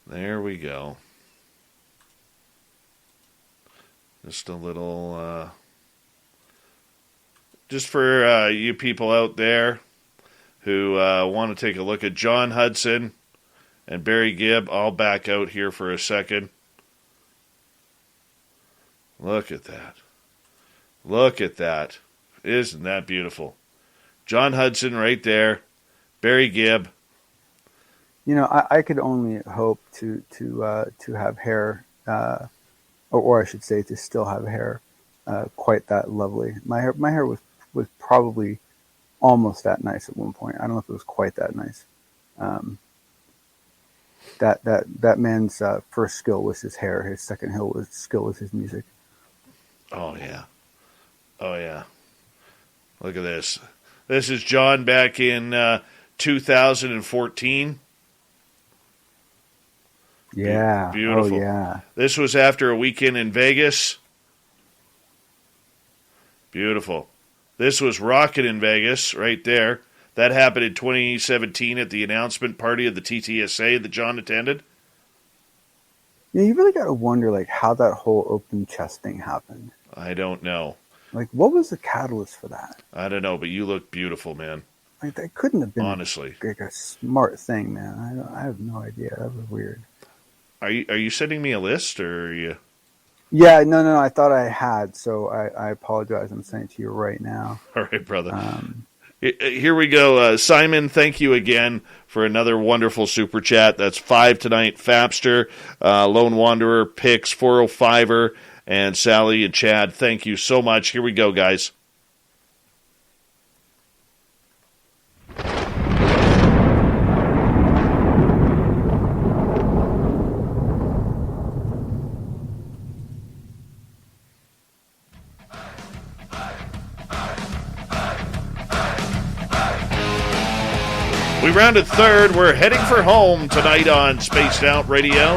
There we go. Just a little, just for you people out there who want to take a look at John Hudson and Barry Gibb, I'll back out here for a second. Look at that. Look at that. Isn't that beautiful? John Hudson right there. Barry Gibb. You know, I could only hope to have hair, or I should say, to still have hair quite that lovely. My hair was probably almost that nice at one point. I don't know if it was quite that nice. That man's first skill was his hair. His second skill was his music. Oh yeah, oh yeah. Look at this. This is John back in 2014. Yeah. Beautiful. Oh, yeah. This was after a weekend in Vegas. Beautiful. This was Rockin' in Vegas right there. That happened in 2017 at the announcement party of the TTSA that John attended. Yeah, you really got to wonder, like, how that whole open chest thing happened. I don't know. Like, what was the catalyst for that? I don't know, but you look beautiful, man. Like, that couldn't have been honestly like a smart thing, man. I have no idea. That was weird. Are you sending me a list, or are you? Yeah, no. I thought I had, so I apologize. I'm sending it to you right now. All right, brother. Here we go. Simon, thank you again for another wonderful super chat. That's 5 tonight. Fapster, Lone Wanderer, Pix, 405er, and Sally and Chad. Thank you so much. Here we go, guys. We rounded third. We're heading for home tonight on Spaced Out Radio.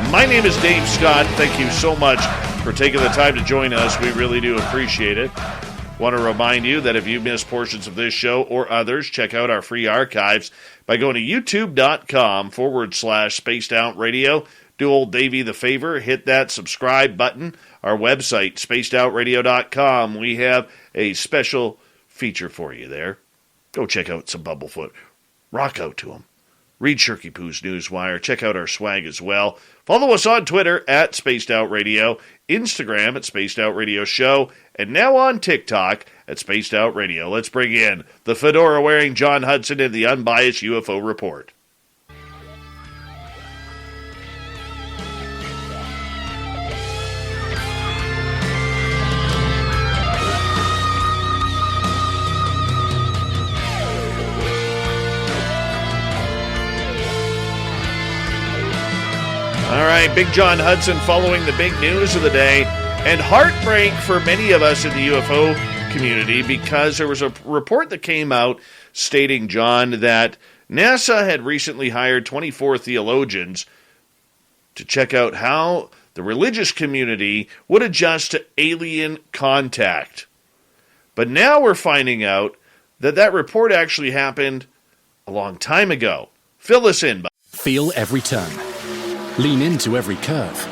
My name is Dave Scott. Thank you so much for taking the time to join us. We really do appreciate it. Want to remind you that if you missed portions of this show or others, check out our free archives by going to youtube.com/Spaced Out Radio. Do old Davey the favor, hit that subscribe button. Our website, spacedoutradio.com. We have a special feature for you there. Go check out some Bumblefoot. Rock out to them. Read Shirky Poo's Newswire. Check out our swag as well. Follow us on Twitter at Spaced Out Radio, Instagram at Spaced Out Radio Show, and now on TikTok at Spaced Out Radio. Let's bring in the fedora-wearing John Hudson and the unbiased UFO report. All right, Big John Hudson following the big news of the day, and heartbreak for many of us in the UFO community because there was a report that came out stating, John, that NASA had recently hired 24 theologians to check out how the religious community would adjust to alien contact. But now we're finding out that that report actually happened a long time ago. Fill us in. Feel every turn. Lean into every curve.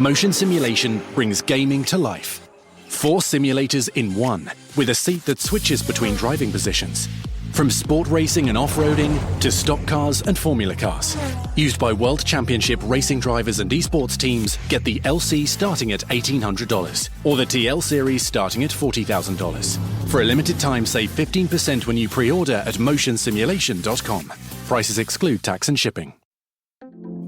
Motion simulation brings gaming to life. 4 simulators in one, with a seat that switches between driving positions. From sport racing and off-roading to stock cars and formula cars. Used by World Championship racing drivers and esports teams, get the LC starting at $1,800 or the TL Series starting at $40,000. For a limited time, save 15% when you pre-order at motionsimulation.com. Prices exclude tax and shipping.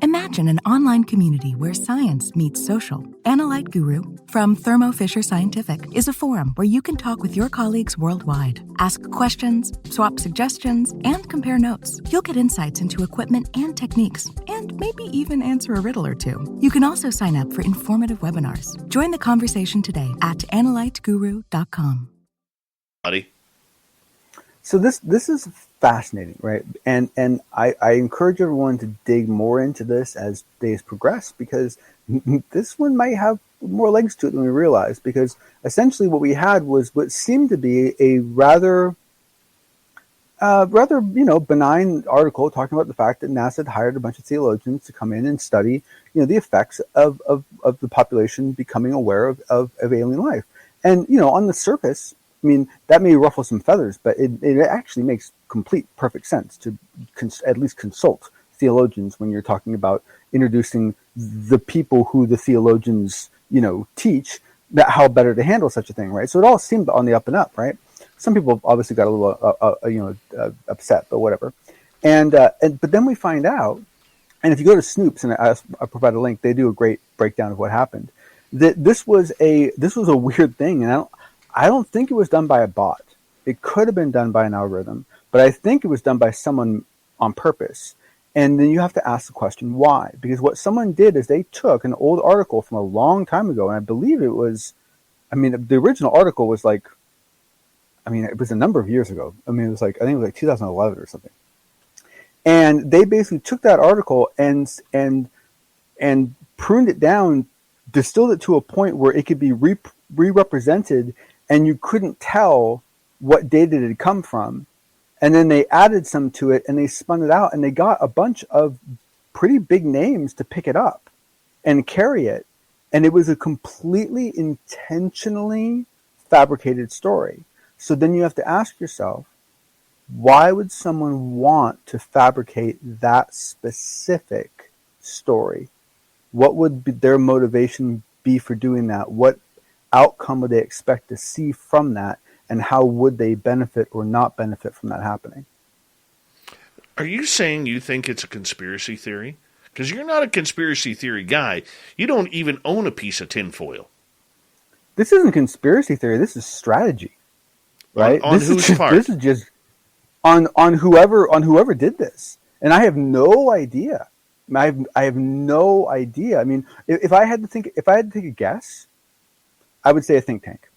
Imagine an online community where science meets social. Analyte Guru from Thermo Fisher Scientific is a forum where you can talk with your colleagues worldwide. Ask questions, swap suggestions, and compare notes. You'll get insights into equipment and techniques, and maybe even answer a riddle or two. You can also sign up for informative webinars. Join the conversation today at analyteguru.com. Buddy. So this is fascinating, right? And I encourage everyone to dig more into this as days progress, because this one might have more legs to it than we realize. Because essentially, what we had was what seemed to be a rather benign article talking about the fact that NASA had hired a bunch of theologians to come in and study the effects of the population becoming aware of alien life. And on the surface, I mean, that may ruffle some feathers, but it actually makes complete perfect sense to at least consult theologians when you're talking about introducing the people who the theologians, teach that how better to handle such a thing, right? So it all seemed on the up and up, right? Some people obviously got a little, upset, but whatever. But then we find out, and if you go to Snoops, and I provide a link, they do a great breakdown of what happened. That this was a weird thing, and I don't think it was done by a bot. It could have been done by an algorithm, but I think it was done by someone on purpose. And then you have to ask the question, why? Because what someone did is they took an old article from a long time ago, and I believe it was, the original article was it was a number of years ago. I think it was like 2011 or something. And they basically took that article and pruned it down, distilled it to a point where it could be re-represented, and you couldn't tell what data it had come from. And then they added some to it, and they spun it out, and they got a bunch of pretty big names to pick it up and carry it. And it was a completely intentionally fabricated story. So then you have to ask yourself, why would someone want to fabricate that specific story? What would their motivation be for doing that? What outcome would they expect to see from that, and how would they benefit or not benefit from that happening? Are you saying you think it's a conspiracy theory? Because you're not a conspiracy theory guy. You don't even own a piece of tinfoil. This isn't conspiracy theory. This is strategy, right? On whose part? This is just on whoever did this, and I have no idea. I have no idea. I mean, if I had to take a guess, I would say a think tank.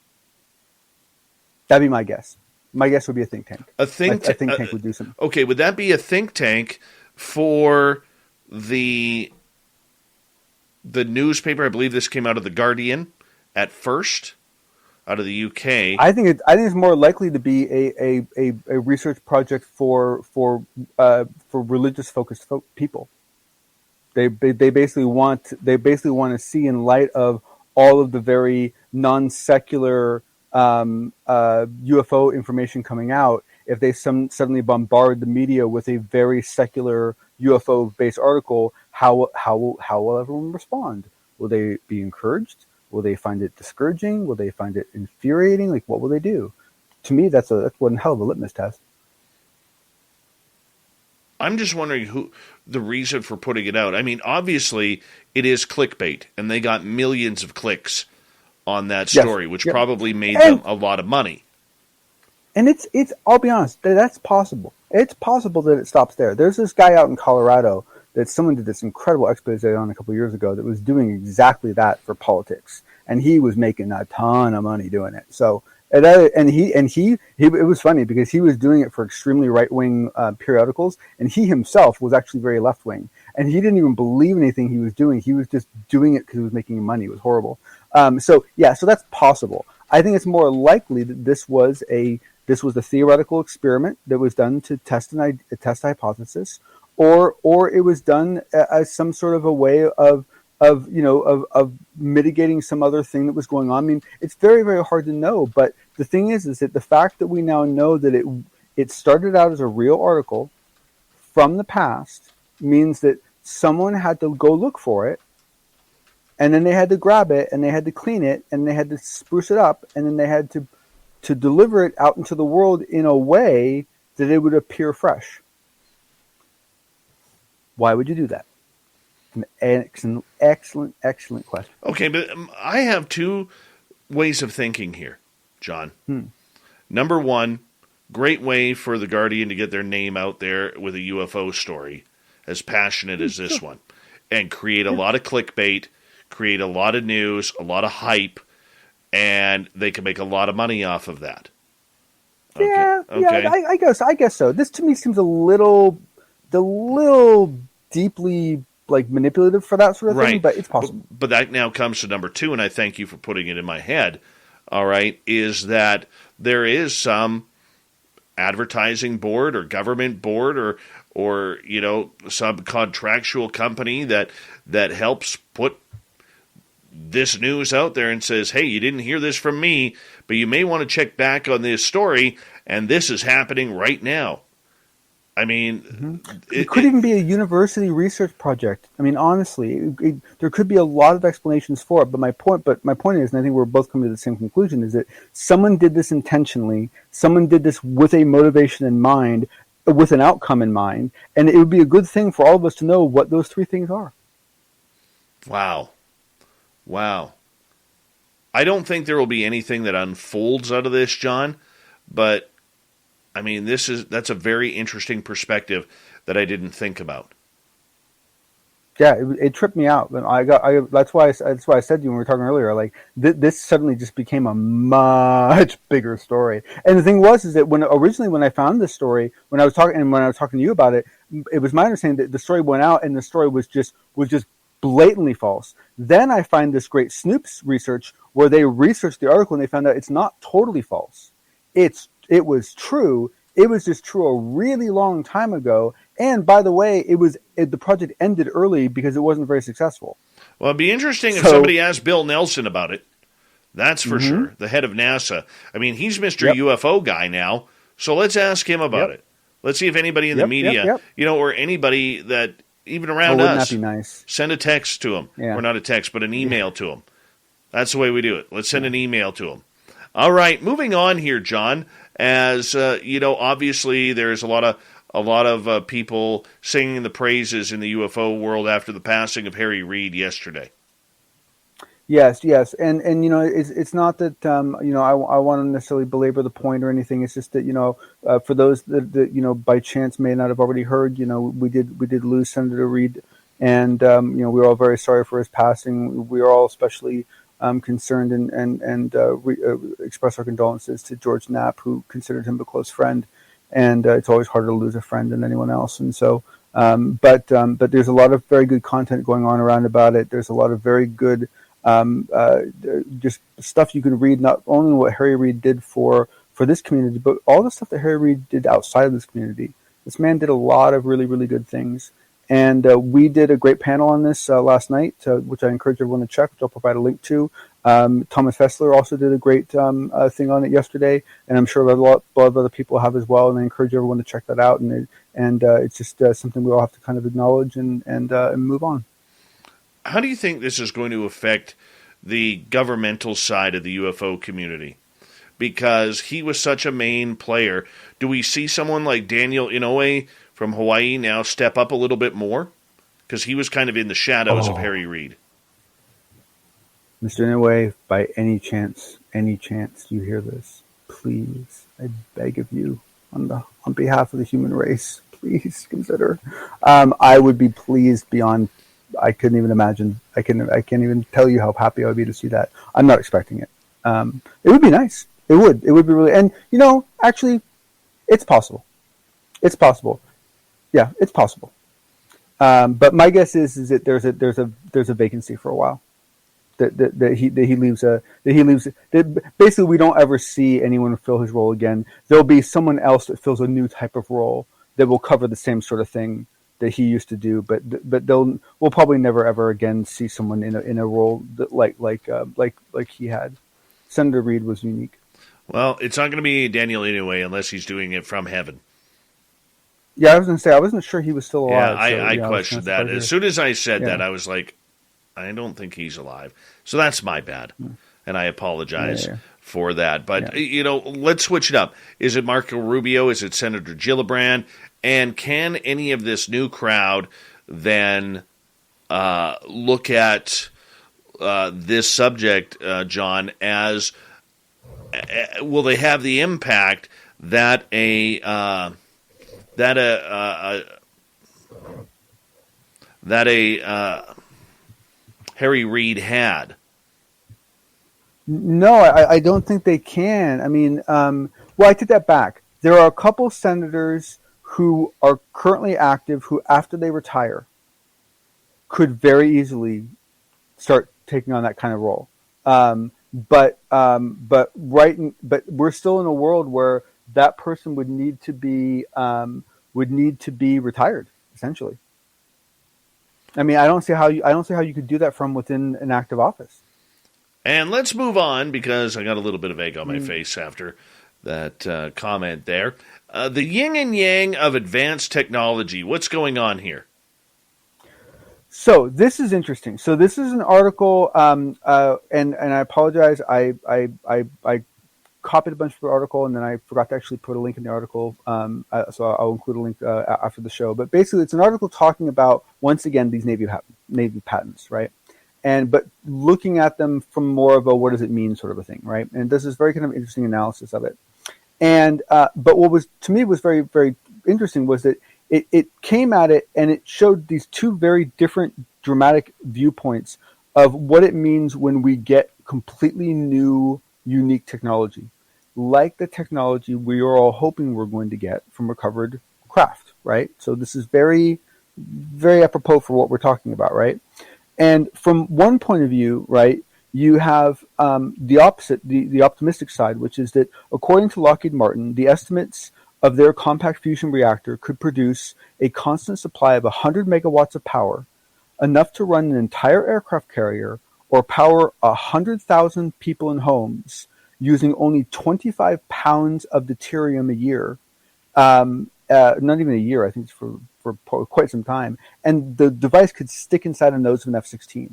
That'd be my guess. My guess would be a think tank. A think tank would do something. Okay, would that be a think tank for the newspaper? I believe this came out of The Guardian at first, out of the UK. I think it's more likely to be a research project for religious focused people. They basically want to see, in light of all of the very non-secular UFO information coming out, if they suddenly bombard the media with a very secular UFO-based article, how will everyone respond? Will they be encouraged? Will they find it discouraging? Will they find it infuriating? Like, what will they do? To me, that's one hell of a litmus test. I'm just wondering who the reason for putting it out. I mean, obviously, it is clickbait, and they got millions of clicks on that story, which probably made them a lot of money. And it's I'll be honest, that's possible. It's possible that it stops there. There's this guy out in Colorado that someone did this incredible expose on a couple of years ago that was doing exactly that for politics, and he was making a ton of money doing it. So, and he it was funny because he was doing it for extremely right-wing periodicals, and he himself was actually very left-wing, and he didn't even believe anything he was doing. He was just doing it because he was making money. It was horrible. So that's possible. I think it's more likely that this was a theoretical experiment that was done to test a hypothesis, or it was done as some sort of a way of mitigating some other thing that was going on. I mean, it's very, very hard to know. But the thing is that the fact that we now know that it started out as a real article from the past means that someone had to go look for it, and then they had to grab it, and they had to clean it, and they had to spruce it up, and then they had to deliver it out into the world in a way that it would appear fresh. Why would you do that? An excellent question. Okay, but I have two ways of thinking here, John. Number one, great way for The Guardian to get their name out there with a UFO story, as passionate as this one, and create a lot of clickbait, create a lot of news, a lot of hype, and they can make a lot of money off of that. Okay. Yeah, I guess so. This to me seems a little deeply manipulative for that sort of thing, but it's possible. But that now comes to number two, and I thank you for putting it in my head. All right, is that there is some advertising board or government board or some contractual company that helps put this news out there and says, hey, you didn't hear this from me, but you may want to check back on this story, and this is happening right now. I mean, it could even be a university research project. I mean, honestly, there could be a lot of explanations for it. But my point is, and I think we're both coming to the same conclusion, is that someone did this intentionally. Someone did this with a motivation in mind, with an outcome in mind, and it would be a good thing for all of us to know what those three things are. Wow. I don't think there will be anything that unfolds out of this, John, but I mean, that's a very interesting perspective that I didn't think about. Yeah, it tripped me out. That's why I said to you when we were talking earlier, like this suddenly just became a much bigger story. And the thing is that when I found this story, when I was talking to you about it, it was my understanding that the story went out and the story was just blatantly false. Then I find this great Snoops research where they researched the article and they found out it's not totally false. It was true. It was just true a really long time ago. And by the way, the project ended early because it wasn't very successful. Well, it'd be interesting if somebody asked Bill Nelson about it. That's for sure. The head of NASA. I mean, he's Mr. UFO guy now. So let's ask him about it. Let's see if anybody in the media, or anybody that even around us, wouldn't that be nice? Send a text to him. Or not a text, but an email to him. That's the way we do it. Let's send an email to him. All right, moving on here, John. As obviously there's a lot of people singing the praises in the UFO world after the passing of Harry Reid yesterday. Yes, and it's not that I want to necessarily belabor the point or anything. It's just that for those that by chance may not have already heard, we did lose Senator Reid, and we were all very sorry for his passing. We are all especially concerned and express our condolences to George Knapp, who considered him a close friend. And it's always harder to lose a friend than anyone else. And so, but there's a lot of very good content going on around about it. There's a lot of very good just stuff you can read, not only what Harry Reid did for this community, but all the stuff that Harry Reid did outside of this community. This man did a lot of really, really good things. And we did a great panel on this last night, which I encourage everyone to check, which I'll provide a link to. Thomas Fessler also did a great thing on it yesterday, and I'm sure a lot of other people have as well. And I encourage everyone to check that out. And it's just something we all have to kind of acknowledge and move on. How do you think this is going to affect the governmental side of the UFO community? Because he was such a main player. Do we see someone like Daniel Inouye from Hawaii now step up a little bit more? Because he was kind of in the shadows of Harry Reid. Mr. Inouye, by any chance you hear this, please, I beg of you, on behalf of the human race, please consider. I would be pleased beyond. I couldn't even imagine. I can't even tell you how happy I would be to see that. I'm not expecting it. It would be nice. It would be really. And actually, it's possible. It's possible. Yeah, it's possible. But my guess is that there's a vacancy for a while. That he leaves. Basically, we don't ever see anyone fill his role again. There'll be someone else that fills a new type of role that will cover the same sort of thing that he used to do. But we'll probably never ever again see someone in a role that like he had. Senator Reid was unique. Well, it's not going to be Daniel Inouye unless he's doing it from heaven. Yeah, I was going to say, I wasn't sure he was still alive. Yeah, I questioned that. As soon as I said that, I was like, I don't think he's alive. So that's my bad. And I apologize for that. But, let's switch it up. Is it Marco Rubio? Is it Senator Gillibrand? And can any of this new crowd then look at this subject, John, as will they have the impact that a Harry Reid had? No, I don't think they can. I mean, well, I take that back. There are a couple senators who are currently active who, after they retire, could very easily start taking on that kind of role. But we're still in a world where that person would need to be retired, essentially. I mean, I don't see how you could do that from within an active office. And let's move on, because I got a little bit of egg on my face after that comment there. The yin and yang of advanced technology. What's going on here? So this is interesting. So this is an article, and I apologize. I copied a bunch of the article, and then I forgot to actually put a link in the article. So I'll include a link after the show. But basically, it's an article talking about, once again, these Navy patents, right? But looking at them from more of a what does it mean sort of a thing, right? And this is very kind of interesting analysis of it. And but what was, to me, was very, very interesting was that it came at it and it showed these two very different dramatic viewpoints of what it means when we get completely new, unique technology, like the technology we are all hoping we're going to get from recovered craft, right? So this is very, very apropos for what we're talking about, right? And from one point of view, right, you have the opposite, the optimistic side, which is that according to Lockheed Martin, the estimates of their compact fusion reactor could produce a constant supply of 100 megawatts of power, enough to run an entire aircraft carrier or power 100,000 people in homes using only 25 pounds of deuterium a year. Not even a year, I think it's for quite some time. And the device could stick inside a nose of an F-16.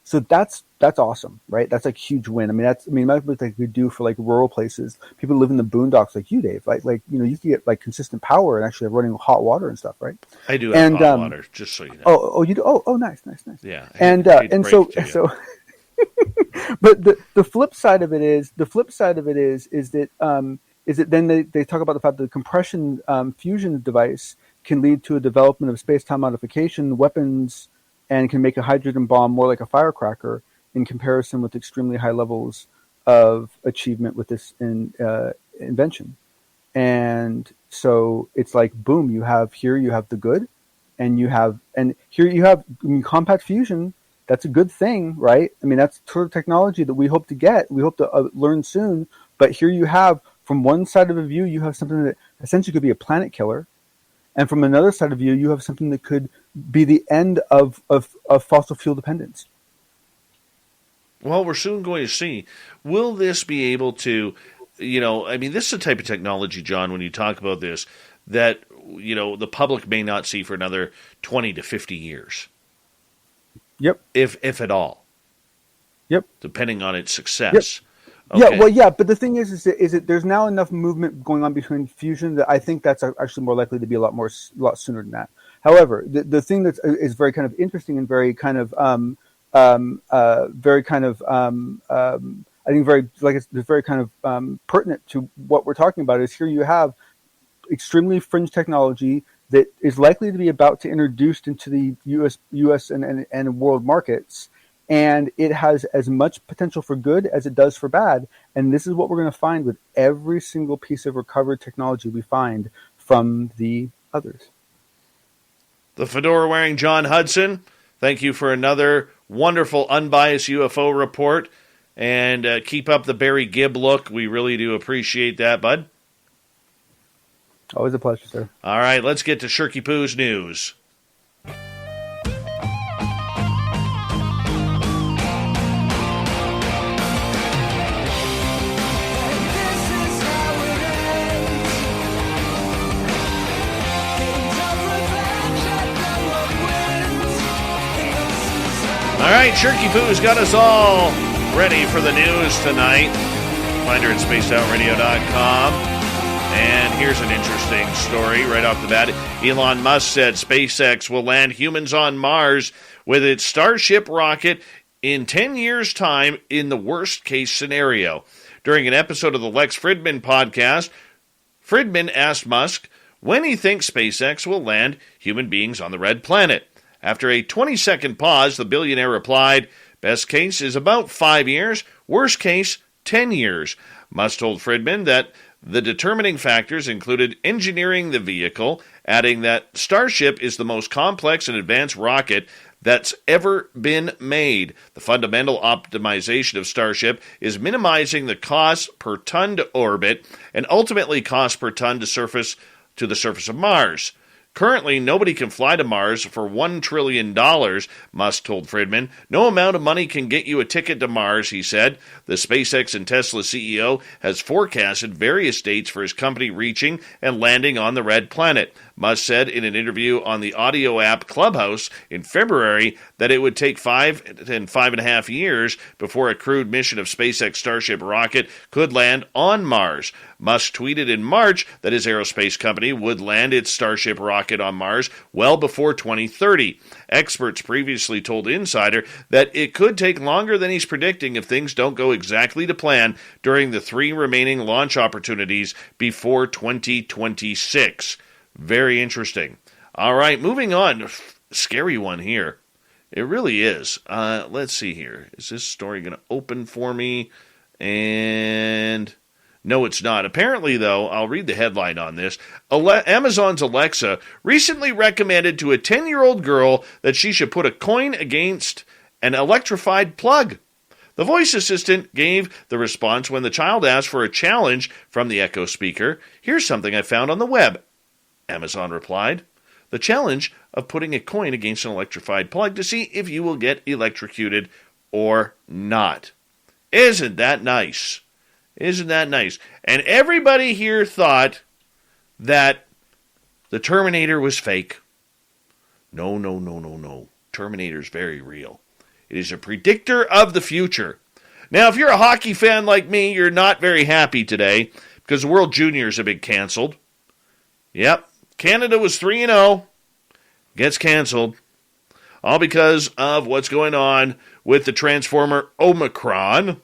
So that's awesome, right? That's like huge win. That's what they could do for like rural places. People who live in the boondocks like you, Dave. Like you can get like consistent power and actually have running hot water and stuff, right? I do have hot water, just so you know. Oh, you do. Oh, nice. Yeah. So but the flip side of it is that then they talk about the fact that the compression fusion device can lead to a development of space-time modification weapons and can make a hydrogen bomb more like a firecracker. in comparison with extremely high levels of achievement with this invention. And so it's like, boom, you have the good, and here you have compact fusion. That's a good thing, right? I mean, that's sort of technology that we hope to learn soon. But here you have, from one side of a view, you have something that essentially could be a planet killer. And from another side of view, you have something that could be the end of fossil fuel dependence. Well, we're soon going to see. Will this be able to, I mean, this is the type of technology, John, when you talk about this, that, the public may not see for another 20 to 50 years. Yep. If at all. Yep. Depending on its success. Yep. Okay. Yeah, but the thing is that there's now enough movement going on between fusion that I think that's actually more likely to be a lot sooner than that. However, the thing that is very kind of interesting and very kind of I think it's very kind of pertinent to what we're talking about is here you have extremely fringe technology that is likely to be about to introduced into the U.S. and world markets, and it has as much potential for good as it does for bad. And this is what we're going to find with every single piece of recovered technology we find from the others. The fedora-wearing John Hudson, thank you for another wonderful, unbiased UFO report, and keep up the Barry Gibb look. We really do appreciate that, bud. Always a pleasure, sir. All right, let's get to Shirky Poo's news. All right, Shirky Poo's got us all ready for the news tonight. Find her at spacedoutradio.com. And here's an interesting story right off the bat. Elon Musk said SpaceX will land humans on Mars with its Starship rocket in 10 years' time in the worst-case scenario. During an episode of the Lex Fridman podcast, Fridman asked Musk when he thinks SpaceX will land human beings on the red planet. After a 20-second pause, the billionaire replied, "Best case is about 5 years, worst case, 10 years." Musk told Fridman that the determining factors included engineering the vehicle, adding that Starship is the most complex and advanced rocket that's ever been made. The fundamental optimization of Starship is minimizing the cost per ton to orbit and ultimately cost per ton to the surface of Mars. Currently, nobody can fly to Mars for $1 trillion, Musk told Fridman. No amount of money can get you a ticket to Mars, he said. The SpaceX and Tesla CEO has forecasted various dates for his company reaching and landing on the red planet. Musk said in an interview on the audio app Clubhouse in February that it would take 5 and 5.5 years before a crewed mission of SpaceX Starship rocket could land on Mars. Musk tweeted in March that his aerospace company would land its Starship rocket on Mars well before 2030. Experts previously told Insider that it could take longer than he's predicting if things don't go exactly to plan during the 3 remaining launch opportunities before 2026. Very interesting. All right, moving on. Scary one here. It really is. Let's see here. Is this story going to open for me? And no, it's not. Apparently, though, I'll read the headline on this. Amazon's Alexa recently recommended to a 10-year-old girl that she should put a coin against an electrified plug. The voice assistant gave the response when the child asked for a challenge from the Echo speaker. "Here's something I found on the web," Amazon replied. "The challenge of putting a coin against an electrified plug to see if you will get electrocuted or not." Isn't that nice? Isn't that nice? And everybody here thought that the Terminator was fake. No, no, no, no, no. Terminator's very real. It is a predictor of the future. Now, if you're a hockey fan like me, you're not very happy today because the World Juniors have been canceled. Yep, Canada was 3-0, gets canceled, all because of what's going on with the Transformer Omicron.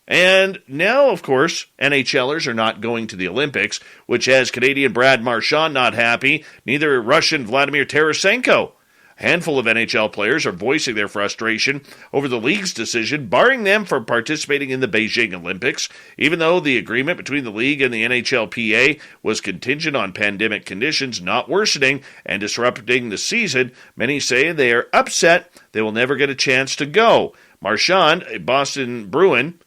And now, of course, NHLers are not going to the Olympics, which has Canadian Brad Marchand not happy, neither Russian Vladimir Tarasenko. A handful of NHL players are voicing their frustration over the league's decision barring them from participating in the Beijing Olympics, even though the agreement between the league and the NHLPA was contingent on pandemic conditions not worsening and disrupting the season. Many say they are upset they will never get a chance to go. Marchand, a Boston Bruin,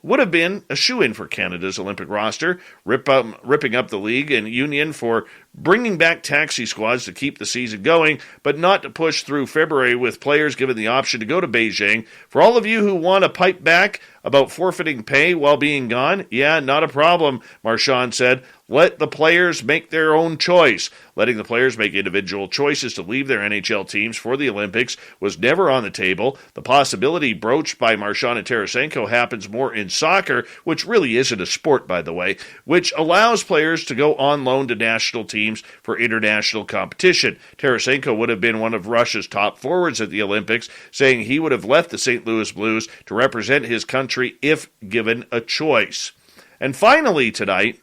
would have been a shoo-in for Canada's Olympic roster, ripping up the league and union for bringing back taxi squads to keep the season going, but not to push through February with players given the option to go to Beijing. For all of you who want to pipe back about forfeiting pay while being gone, yeah, not a problem, Marchand said. Let the players make their own choice. Letting the players make individual choices to leave their NHL teams for the Olympics was never on the table. The possibility broached by Marchand and Tarasenko happens more in soccer, which really isn't a sport, by the way, which allows players to go on loan to national teams for international competition. Tarasenko would have been one of Russia's top forwards at the Olympics, saying he would have left the St. Louis Blues to represent his country if given a choice. And finally tonight,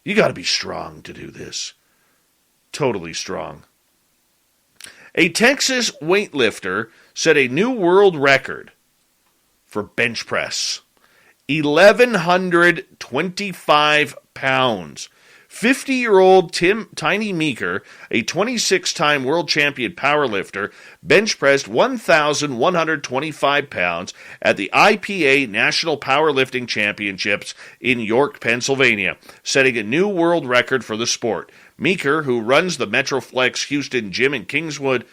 you got to be strong to do this. Totally strong. A Texas weightlifter set a new world record for bench press. 1,125 pounds. 50-year-old Tiny Meeker, a 26-time world champion powerlifter, bench pressed 1,125 pounds at the IPA National Powerlifting Championships in York, Pennsylvania, setting a new world record for the sport. Meeker, who runs the Metroflex Houston Gym in Kingwood,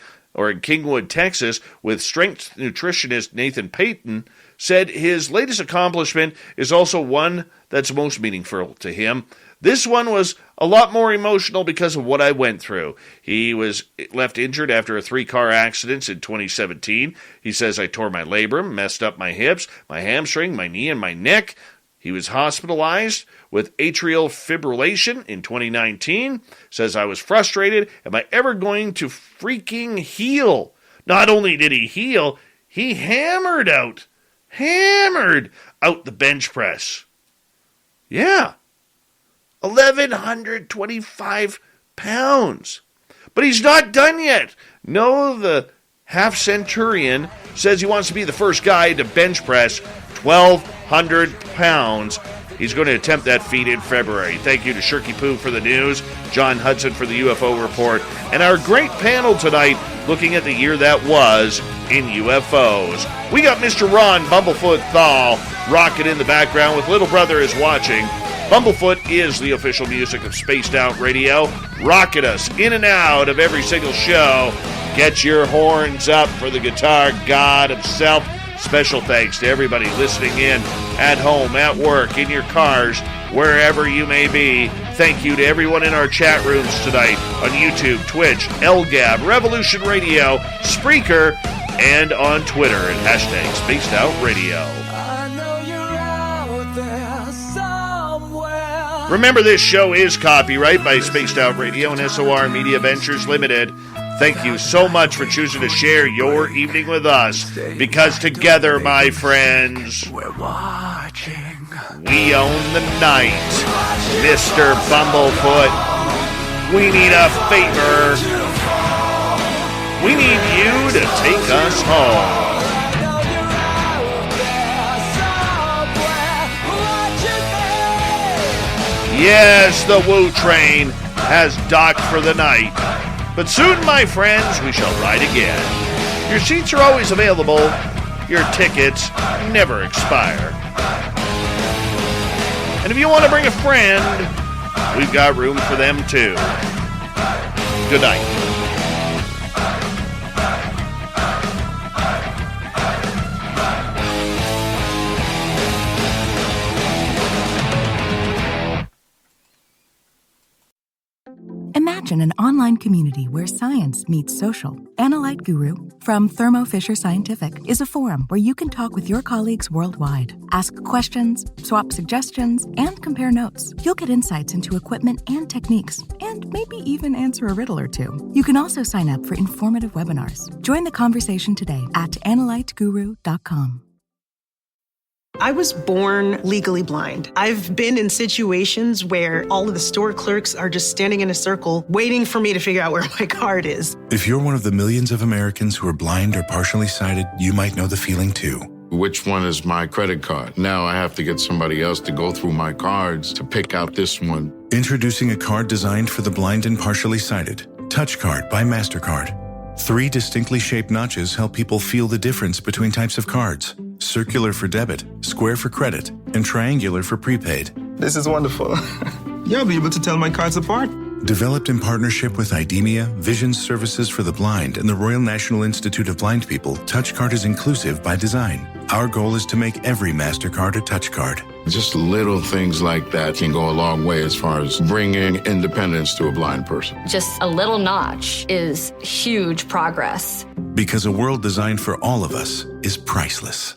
Texas, with strength nutritionist Nathan Payton, said his latest accomplishment is also one that's most meaningful to him. This one was a lot more emotional because of what I went through. He was left injured after a 3-car accident in 2017. He says, I tore my labrum, messed up my hips, my hamstring, my knee, and my neck. He was hospitalized with atrial fibrillation in 2019. Says, I was frustrated. Am I ever going to freaking heal? Not only did he heal, he hammered out the bench press. Yeah. 1,125 pounds. But he's not done yet. No, the half-centurion says he wants to be the first guy to bench press 1,200 pounds. He's going to attempt that feat in February. Thank you to Shirky Poo for the news, John Hudson for the UFO report, and our great panel tonight looking at the year that was in UFOs. We got Mr. Ron Bumblefoot Thal rocking in the background with Little Brother is Watching. Bumblefoot is the official music of Spaced Out Radio, rocking us in and out of every single show. Get your horns up for the guitar god himself. Special thanks to everybody listening in at home, at work, in your cars, wherever you may be. Thank you to everyone in our chat rooms tonight on YouTube, Twitch, LGAB, Revolution Radio, Spreaker, and on Twitter at hashtag Spaced Out Radio. Remember, this show is copyright by Spaced Out Radio and SOR Media Ventures Limited. Thank you so much for choosing to share your evening with us, because together, my friends, we're watching. We own the night. Mr. Bumblefoot, we need a favor. We need you to take us home. Yes, the Woo Train has docked for the night. But soon, my friends, we shall ride again. Your seats are always available. Your tickets never expire. And if you want to bring a friend, we've got room for them too. Good night. Imagine an online community where science meets social. Analyte Guru from Thermo Fisher Scientific is a forum where you can talk with your colleagues worldwide. Ask questions, swap suggestions, and compare notes. You'll get insights into equipment and techniques, and maybe even answer a riddle or two. You can also sign up for informative webinars. Join the conversation today at analyteguru.com. I was born legally blind. I've been in situations where all of the store clerks are just standing in a circle waiting for me to figure out where my card is. If you're one of the millions of Americans who are blind or partially sighted, you might know the feeling too. Which one is my credit card? Now I have to get somebody else to go through my cards to pick out this one. Introducing a card designed for the blind and partially sighted. Touch Card by MasterCard. 3 distinctly shaped notches help people feel the difference between types of cards. Circular for debit, square for credit, and triangular for prepaid. This is wonderful. You'll be able to tell my cards apart. Developed in partnership with IDEMIA, Vision Services for the Blind, and the Royal National Institute of Blind People, Touch Card is inclusive by design. Our goal is to make every MasterCard a Touch Card. Just little things like that can go a long way as far as bringing independence to a blind person. Just a little notch is huge progress. Because a world designed for all of us is priceless.